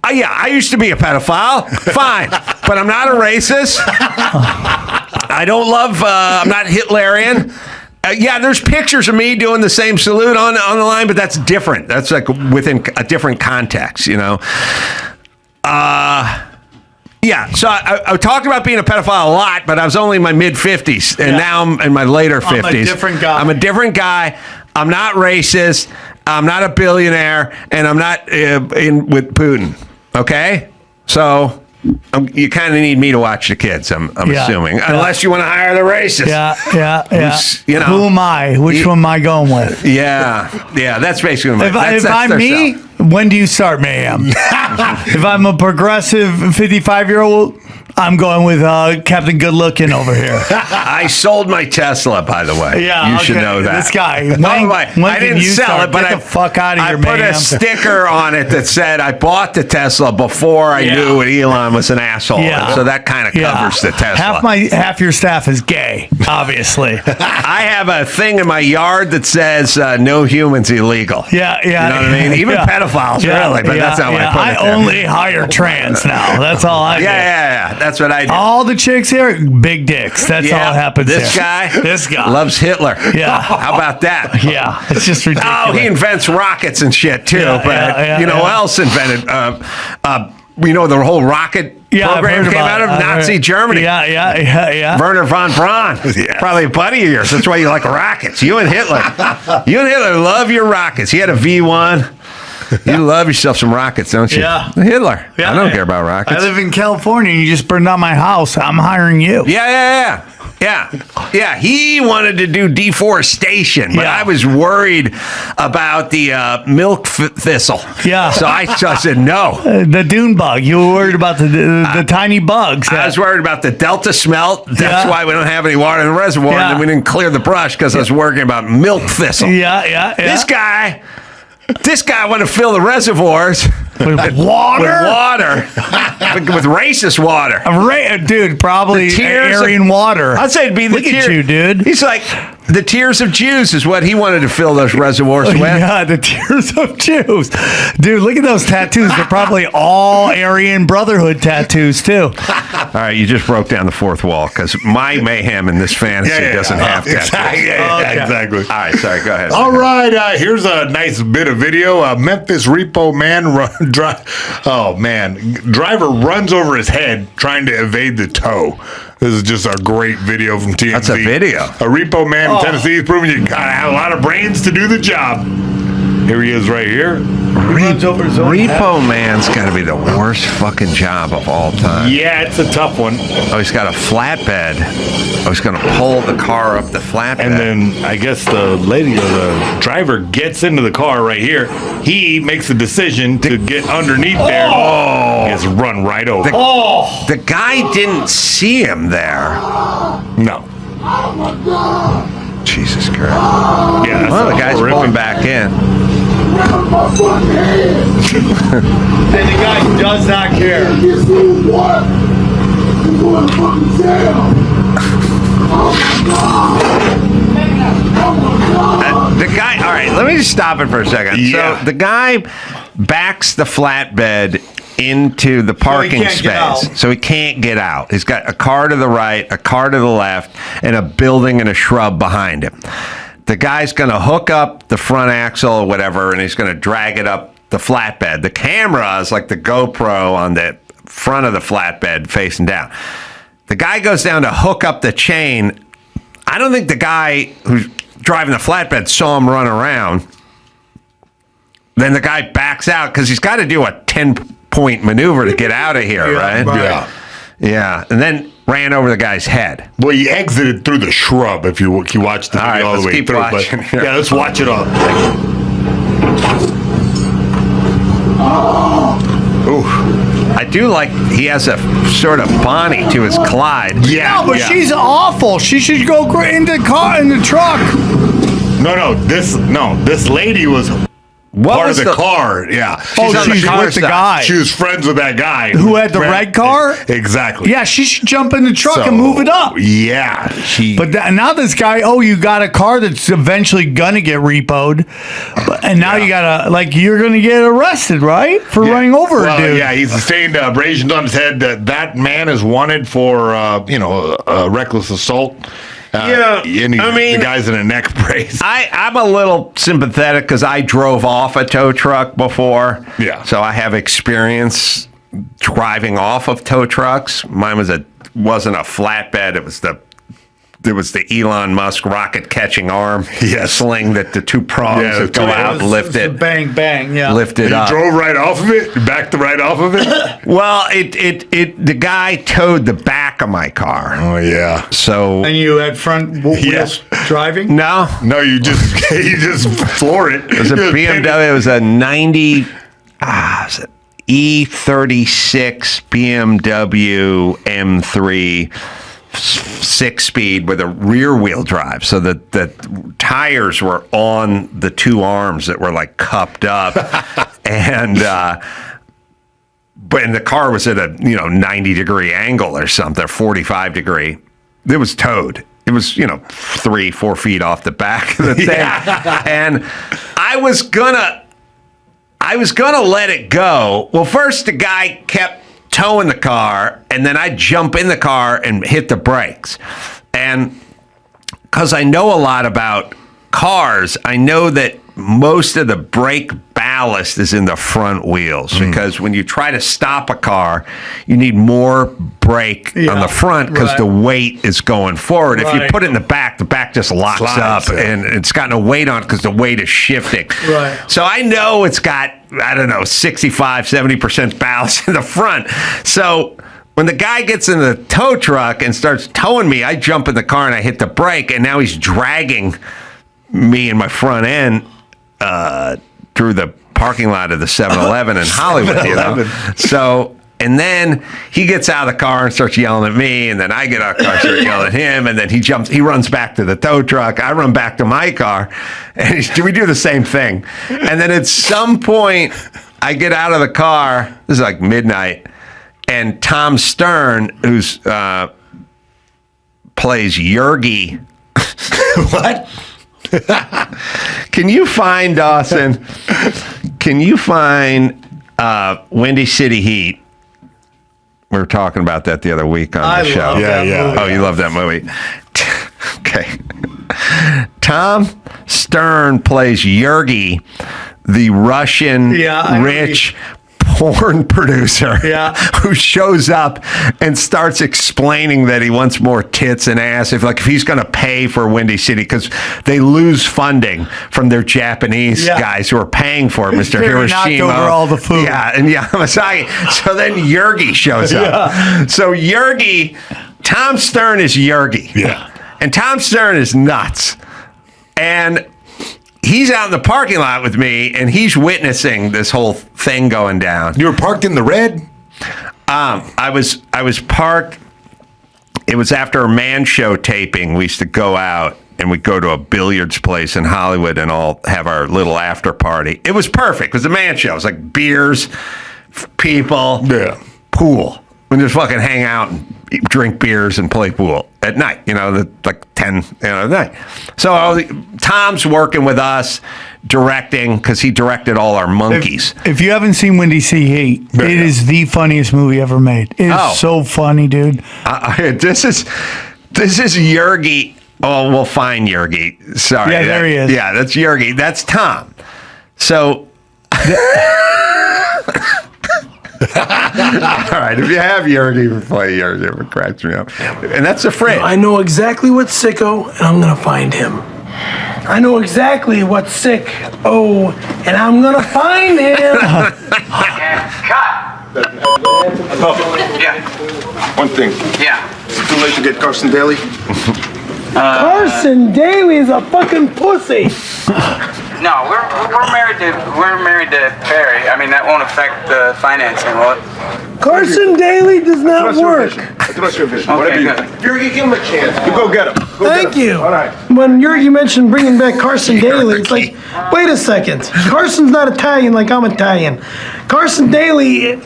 I used to be a pedophile. Fine. But I'm not a racist. I don't love, I'm not Hitlerian. There's pictures of me doing the same salute on the line, but that's different. That's like within a different context, you know. So I talked about being a pedophile a lot, but I was only in my mid-50s, and now I'm in my later 50s. I'm a different guy. I'm a different guy. I'm not racist. I'm not a billionaire, and I'm not in with Putin. Okay? So you kind of need me to watch the kids, I'm assuming. Unless you want to hire the racist. Yeah. You know, who am I? Which one am I going with? Yeah, that's basically my... If I'm me, when do you start, Mayhem? If I'm a progressive 55-year-old... I'm going with Captain Good Looking over here. I sold my Tesla, by the way. Yeah, you should know that. This guy. When I didn't sell it, but get the fuck out of here, I put a sticker on it that said I bought the Tesla before I knew Elon was an asshole. Yeah. So that kind of covers the Tesla. Half your staff is gay, obviously. I have a thing in my yard that says no humans illegal. Yeah. You know what I mean? Even pedophiles, really, but that's not what I put it there. I only hire trans now. That's all I do. Yeah. That's what I do. All the chicks here, big dicks. That's all that happens This here. guy loves Hitler. Yeah. How about that? Yeah. It's just ridiculous. Oh, he invents rockets and shit, too. But who else invented... the whole rocket program came out of Nazi Germany. Yeah. Werner von Braun. Probably a buddy of yours. That's why you like rockets. You and Hitler love your rockets. He had a V1. You love yourself some rockets, don't you? Yeah. Hitler. Yeah, I don't care about rockets. I live in California and you just burned down my house. I'm hiring you. Yeah. Yeah, he wanted to do deforestation, but I was worried about the milk thistle. Yeah. So I said no. The dune bug. You were worried about the tiny bugs. I was worried about the delta smelt. That's why we don't have any water in the reservoir, and then we didn't clear the brush because I was worrying about milk thistle. Yeah. This guy wanted to fill the reservoirs with water. with racist water. Dude, probably Aryan water. I'd say it'd be the Look at you, dude. He's like, the tears of Jews is what he wanted to fill those reservoirs with. Yeah, the tears of Jews. Dude, look at those tattoos. They're probably all Aryan Brotherhood tattoos, too. All right, you just broke down the fourth wall because my mayhem in this fantasy doesn't have tattoos. Exactly. All right, sorry, go ahead. All right, here's a nice bit of video. Memphis repo man driver runs over his head trying to evade the tow. This is just a great video from TMZ. That's a video. A repo man in Tennessee is proving you gotta have a lot of brains to do the job. Here he is right here. Repo man's got to be the worst fucking job of all time. Yeah, it's a tough one. Oh, he's got a flatbed. Oh, he's going to pull the car up the flatbed. And then I guess the lady or the driver gets into the car right here. He makes a decision to get underneath there. Oh, gets run right over. The guy didn't see him there. No. Jesus Christ. Yeah, well, the guy's pulling back in. And the guy does not care. The guy, all right, let me just stop it for a second. Yeah. So the guy backs the flatbed into the parking space, so he can't get out. He's got a car to the right, a car to the left, and a building and a shrub behind him. The guy's going to hook up the front axle or whatever, and he's going to drag it up the flatbed. The camera is like the GoPro on the front of the flatbed facing down. The guy goes down to hook up the chain. I don't think the guy who's driving the flatbed saw him run around. Then the guy backs out because he's got to do a 10-point maneuver to get out of here, right? Yeah. And then ran over the guy's head. Well, he exited through the shrub if you watch the video all the way through. Yeah, let's watch it all. Ooh. I do like he has a sort of Bonnie to his Clyde. Yeah. No, but she's awful. She should go in the truck. No, this lady was part of the car. Yeah. She's with the guy. She was friends with that guy who had the red car. Exactly. Yeah, she should jump in the truck and move it up. Yeah. But now this guy, you got a car that's eventually gonna get repoed, and now you gotta you're gonna get arrested, right, for running over a dude. Yeah, he's sustained abrasions on his head. That man is wanted for reckless assault. And the guy's in a neck brace. I'm a little sympathetic because I drove off a tow truck before. Yeah. So I have experience driving off of tow trucks. Mine wasn't a flatbed. It was the Elon Musk rocket catching arm sling that the two prongs that go out and lift it. Bang, bang, lift it up. You drove right off of it? Backed right off of it? Well, the guy towed the back of my car. Oh, yeah. So. And you had front wheels driving? No, you just floor it. It was a BMW. It was a 90 E36 BMW M3 6-speed with a rear wheel drive, so that the tires were on the two arms that were like cupped up, and the car was at a 90-degree angle or something, 45-degree. It was towed. It was 3-4 feet off the back of the thing, and I was gonna let it go. Well, first the guy kept towing the car, and then I jump in the car and hit the brakes. And because I know a lot about cars, I know that most of the brake ballast is in the front wheels, because when you try to stop a car, you need more brake on the front because the weight is going forward. If you put it in the back just locks up, and it's got no weight on it because the weight is shifting. Right. So I know it's got, 65, 70% ballast in the front. So when the guy gets in the tow truck and starts towing me, I jump in the car and I hit the brake, and now he's dragging me and my front end through the parking lot of the 7-Eleven in Hollywood, you know? So, and then he gets out of the car and starts yelling at me, and then I get out of the car and start yelling at him, and then he runs back to the tow truck. I run back to my car, and we do the same thing. And then at some point, I get out of the car, this is like midnight, and Tom Stern, who's plays Yergy. What? Can you find, Dawson, Windy City Heat? We were talking about that the other week on the show. Yeah. Oh, you love that movie. Okay. Tom Stern plays Yergy, the Russian rich porn producer who shows up and starts explaining that he wants more tits and ass if he's going to pay for Windy City, because they lose funding from their Japanese guys who are paying for it, Mr. Hiroshima. Knocked over all the food. Yeah, and Yamasaki. So then Yergy shows up. So Yergy, Tom Stern is Yergy. Yeah. And Tom Stern is nuts. And he's out in the parking lot with me, and he's witnessing this whole thing going down. You were parked in the red? I was parked. It was after a Man Show taping. We used to go out and we'd go to a billiards place in Hollywood and all have our little after party. It was perfect. It was a Man Show. It was like beers, people, pool. We just fucking hang out and drink beers and play pool at night, like 10 at night. So Tom's working with us, directing, because he directed all our monkeys. If you haven't seen Windy City Heat, it is the funniest movie ever made. It is so funny, dude. This is Yergy. Oh, we'll find Yergy. Sorry. Yeah, there he is. Yeah, that's Yergy. That's Tom. So... All right, if you have Yergy, play Yergy. It cracks me up. And that's a friend. I know exactly what's sicko, and I'm going to find him. I know exactly what's sick. Oh, and I'm going to find him. Cut. Yeah. One thing. Yeah. Is it too late to get Carson Daly? Carson Daly is a fucking pussy. No, we're married to Perry. I mean, that won't affect the financing, will it? Carson Daly does not work. I trust your vision. Okay, Whatever good. Yergy, give him a chance. You go get him. Thank you. All right. When Yergy mentioned bringing back Carson Daly, it's like, wait a second. Carson's not Italian like I'm Italian. Carson Daly,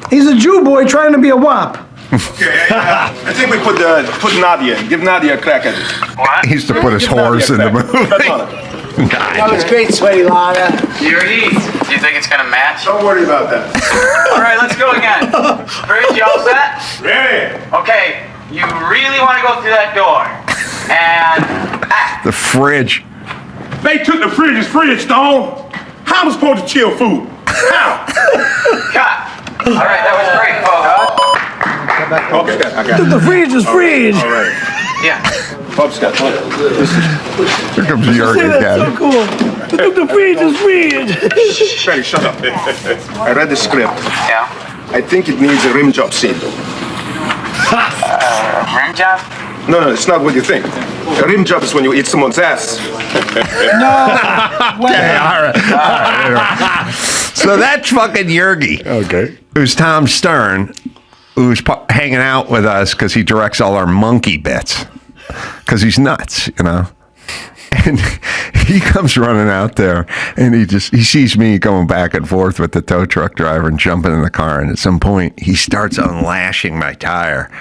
he's a Jew boy trying to be a wop. Okay, I think we put Nadia in. Give Nadia a crack at it. What? He used to put his horse in the movie. That was great, sweaty Lana. Yergy, do you think it's going to match? Don't worry about that. All right, let's go again. Bridge, you all set? Ready? Okay, you really want to go through that door. And act. The fridge. They took the fridge. It's fridge, Stone. How am I supposed to chill food? How? Cut. All right, that was great, folks. Okay, I got it. The fridge is fridge. All right. Yeah. Bob Scott, Here comes Yergy That's again. so cool. The fridge is fridge. Perry, shut up. I read the script. Yeah. I think it needs a rim job scene. Rim job? No, it's not what you think. A rim job is when you eat someone's ass. No. Okay, all right. So that's fucking Yergy. Okay. Who's Tom Stern, who's hanging out with us because he directs all our monkey bits. Because he's nuts, And he comes running out there, and he sees me going back and forth with the tow truck driver and jumping in the car. And at some point, he starts unlashing my tire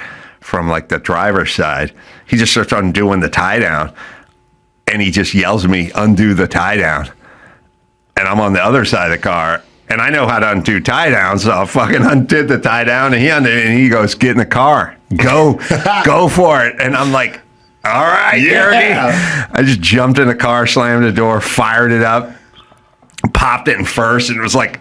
from like the driver's side. He just starts undoing the tie down, and he just yells at me, "Undo the tie down." And I'm on the other side of the car, and I know how to undo tie downs, so I fucking undid the tie down, and he undid it, and he goes, "Get in the car, go for it." And I'm like, "All right, Yergy." I just jumped in the car, slammed the door, fired it up, popped it in first, and it was like,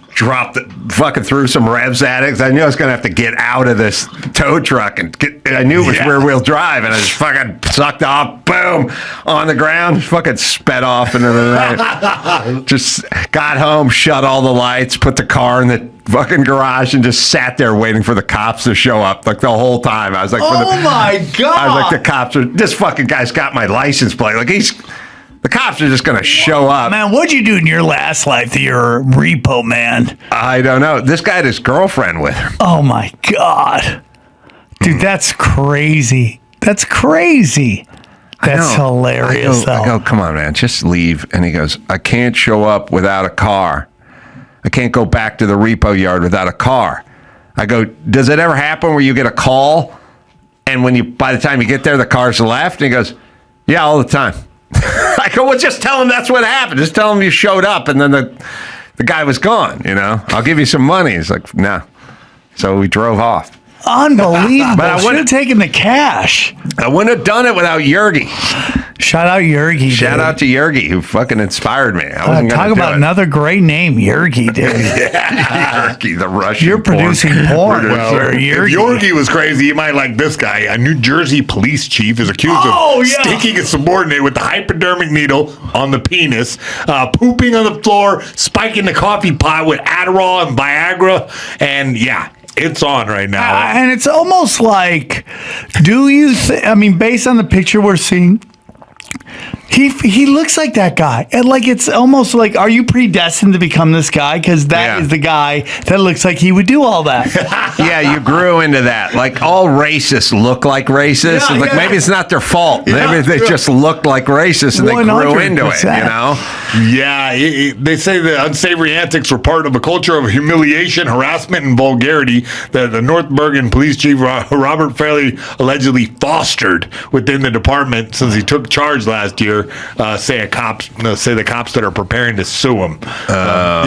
dropped it, fucking threw some revs at it, because I knew I was going to have to get out of this tow truck and get I knew it was rear-wheel drive, and I just fucking sucked off, boom, on the ground, fucking sped off into the night. Just got home, shut all the lights, put the car in the fucking garage, and just sat there waiting for the cops to show up, like the whole time. I was like, oh my God. I was like, the cops are, this fucking guy's got my license plate. Like, the cops are just going to show up. Man, what'd you do in your last life that you're a repo man? I don't know. This guy had his girlfriend with him. Oh, my God. Dude, that's crazy. That's crazy. That's hilarious, I go, come on, man, just leave. And he goes, I can't show up without a car. I can't go back to the repo yard without a car. I go, does it ever happen where you get a call, and by the time you get there, the car's left? And he goes, yeah, all the time. I go, well, just tell him that's what happened. Just tell him you showed up and then the guy was gone, I'll give you some money. He's like, no. So we drove off. Unbelievable. But I should have taken the cash. I wouldn't have done it without Yergi. Shout out Yergi. Shout out to Yergi, who fucking inspired me. I wasn't talk about another great name, Yergi, dude. Yergi, the Russian. You're producing porn. Well, if Yergi was crazy, you might like this guy. A New Jersey police chief is accused of sticking a subordinate with the hypodermic needle on the penis, pooping on the floor, spiking the coffee pot with Adderall and Viagra, and it's on right now. And it's almost like, based on the picture we're seeing, he looks like that guy. And it's almost like, are you predestined to become this guy? Because that is the guy that looks like he would do all that. Yeah, you grew into that. Like, all racists look like racists. Yeah, maybe it's not their fault. Maybe they just looked like racists and 100%. They grew into it, Yeah, they say the unsavory antics were part of a culture of humiliation, harassment, and vulgarity that the North Bergen police chief, Robert Fairley, allegedly fostered within the department since he took charge last year. Say the cops that are preparing to sue him.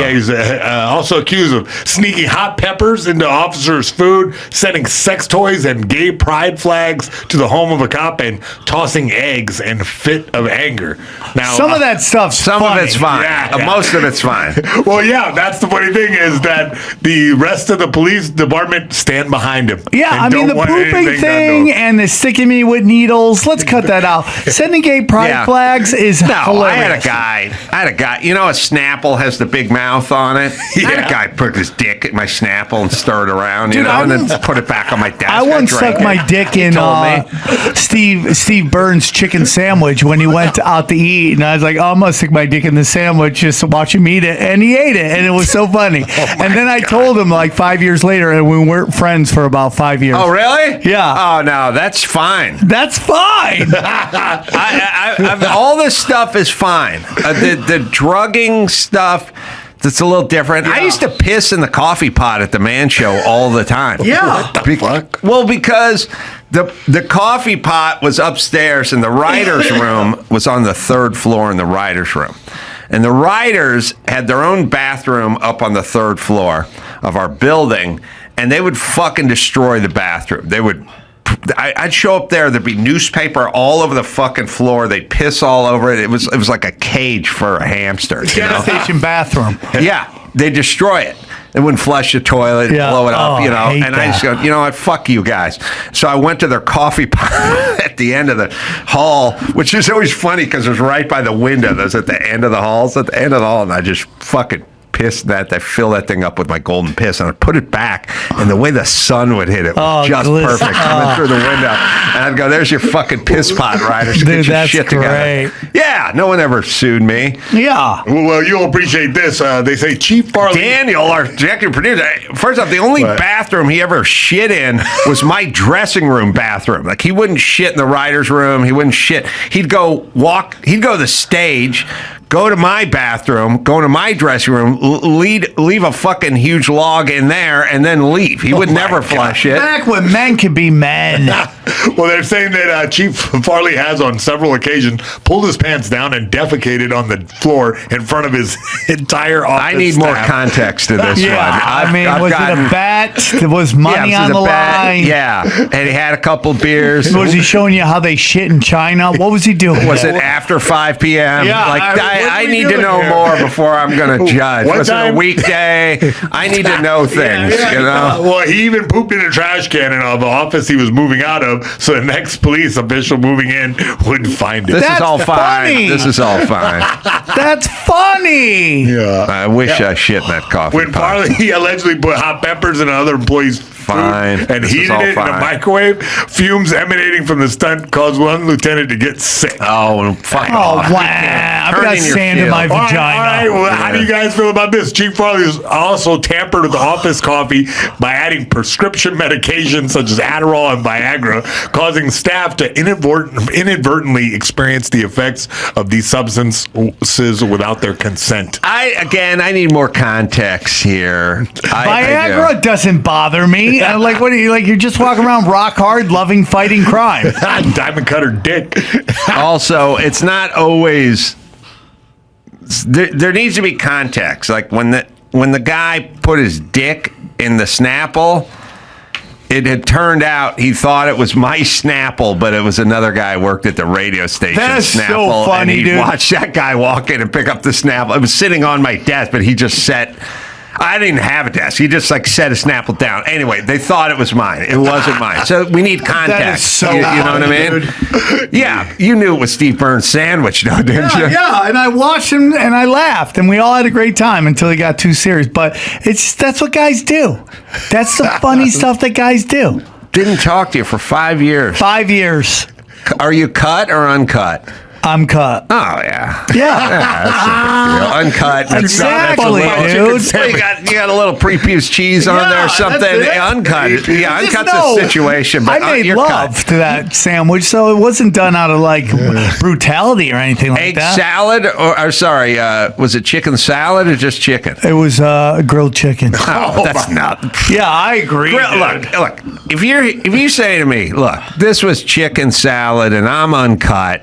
He's also accused of sneaking hot peppers into officers' food, sending sex toys and gay pride flags to the home of a cop, and tossing eggs in fit of anger. Now, some of that stuff's some of it's fine. Most of it's fine. Well, that's the funny thing is that the rest of the police department stand behind him. Yeah, the pooping thing and the sticking me with needles. Let's cut that out. Sending gay pride flags is hilarious. I had a guy. A Snapple has the big mouth on it. I had a guy put his dick in my Snapple and stir it around, and then put it back on my desk. I once stuck my dick in Steve Burns' chicken sandwich when he went out to eat, and I was like, I'm gonna stick my dick in the sandwich just to watch him eat it, and he ate it, and it was so funny. And then I told him 5 years later, and we weren't friends for about 5 years. Oh, really? Yeah. Oh, no, that's fine. That's fine. All this stuff is fine. The drugging stuff, that's a little different. I used to piss in the coffee pot at the Man Show all the time. Yeah. Well, because the coffee pot was upstairs and the writer's room was on the third floor in the writer's room. And the writers had their own bathroom up on the third floor of our building, and they would fucking destroy the bathroom. I'd show up there, there'd be newspaper all over the fucking floor. They'd piss all over it. It was like a cage for a hamster. Gas station bathroom. Yeah, they destroy it. They wouldn't flush the toilet, blow it up, I just go, you know what, fuck you guys. So I went to their coffee pot at the end of the hall, which is always funny because it was right by the window. That's at the end of the halls, and I just fucking pissed I fill that thing up with my golden piss, and I'd put it back, and the way the sun would hit it was just perfect coming through the window. And I'd go, there's your fucking piss pot, Riders. Get your shit together. Yeah, no one ever sued me. Yeah. Well, you'll appreciate this. They say Chief Farley. Daniel, our executive producer, first off, the only bathroom he ever shit in was my dressing room bathroom. Like, he wouldn't shit in the writer's room. He wouldn't shit. He'd go to the stage, go to my bathroom, go to my dressing room, leave a fucking huge log in there, and then leave. He would never flush it. Back when men could be men. Well, they're saying that Chief Farley has on several occasions pulled his pants down and defecated on the floor in front of his entire office. I need more context to this one. I've was it a bet? Was money on the line? Yeah, and he had a couple beers. Was he showing you how they shit in China? What was he doing? Was it after 5 p.m.? Yeah, I need to know more before I'm going to judge. Was it a weekday? I need to know things, you know? Well, he even pooped in a trash can in the office he was moving out of, so the next police official moving in wouldn't find it. This is all fine. This is all fine. That's funny. Yeah. I wish I shit in that coffee When pot. Farley allegedly put hot peppers in another employee's Fine. food and This is heated all it in a fine. microwave, fumes emanating from the stunt caused one lieutenant to get sick. Oh, fuck Oh, off. wow. I've got Hurting your sand in shield. my All vagina. right. Well, how do you guys feel about this? Chief Farley has also tampered with the office coffee by adding prescription medications such as Adderall and Viagra, causing staff to inadvertently experience the effects of these substances without their consent. I need more context here. Viagra doesn't bother me. Like, what are you like? You're just walking around rock hard, loving fighting crime. Diamond cutter dick. Also, it's not always. There needs to be context. Like when the guy put his dick in the Snapple, it had turned out he thought it was my Snapple, but it was another guy who worked at the radio station. That is so Snapple, funny, and he dude. watched that guy walk in and pick up the Snapple. It was sitting on my desk, but he just set. I didn't have a desk. He just set a Snapple down. Anyway, they thought it was mine. It wasn't mine. So we need context. That is so you know what I mean? dude. Yeah, you knew it was Steve Burns' sandwich, though, didn't you? Yeah, and I watched him and I laughed, and we all had a great time until he got too serious. But that's what guys do. That's the funny stuff that guys do. Didn't talk to you for 5 years. 5 years. Are you cut or uncut? I'm cut. Oh, yeah. Yeah. That's no big deal. Uncut. Exactly, dude. You got a little pre-fused cheese on there or something. Uncut. Yeah, uncut's a situation. But I made you're love cut. to that sandwich, so it wasn't done out of like brutality or anything like Egg that. salad, or sorry, was it chicken salad or just chicken? It was grilled chicken. Oh, that's not. Yeah, I agree. Look. If you say to me, look, this was chicken salad and I'm uncut,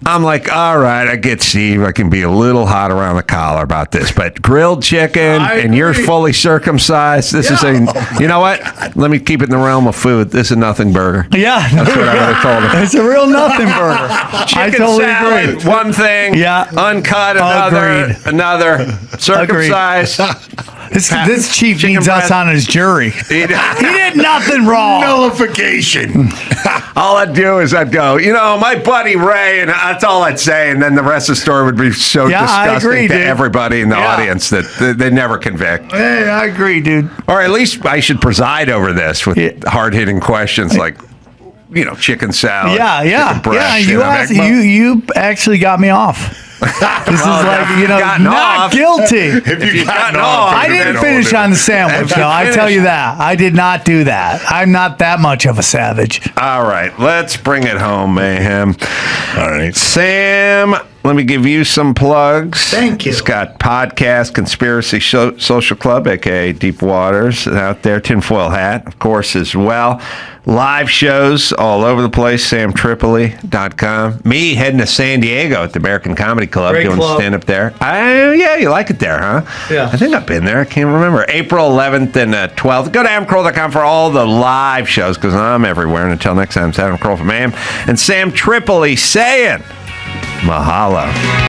I'm like, all right, I get Steve. I can be a little hot around the collar about this, but grilled chicken and you're fully circumcised. This is you know what? Let me keep it in the realm of food. This is a nothing burger. Yeah, that's what I would have told him. It's a real nothing burger. I totally salad, agree. one thing. Yeah, uncut. Another circumcised. This chief needs us on his jury. He did nothing wrong. Nullification. All I'd do is I'd go, my buddy Ray, and that's all I'd say, and then the rest of the story would be so disgusting to everybody in the audience that they never convict. Hey, I agree, dude. Or at least I should preside over this with hard-hitting questions like, chicken salad. Yeah. Chicken breast, You actually got me off. This is like, not guilty. If you gotten off, I didn't finish on the sandwich, though. I tell you that. I did not do that. I'm not that much of a savage. All right, let's bring it home, Mayhem. All right. Sam, let me give you some plugs. Thank you. It's got podcast Conspiracy Social Club, a.k.a. Deep Waters, out there. Tinfoil Hat, of course, as well. Live shows all over the place, samtripoli.com. Me heading to San Diego at the American Comedy Club, doing stand-up there. Yeah, you like it there, huh? Yeah. I think I've been there. I can't remember. April 11th and 12th. Go to adamcarolla.com for all the live shows, because I'm everywhere. And until next time, it's Adam Carolla from AM and Sam Tripoli saying mahalo.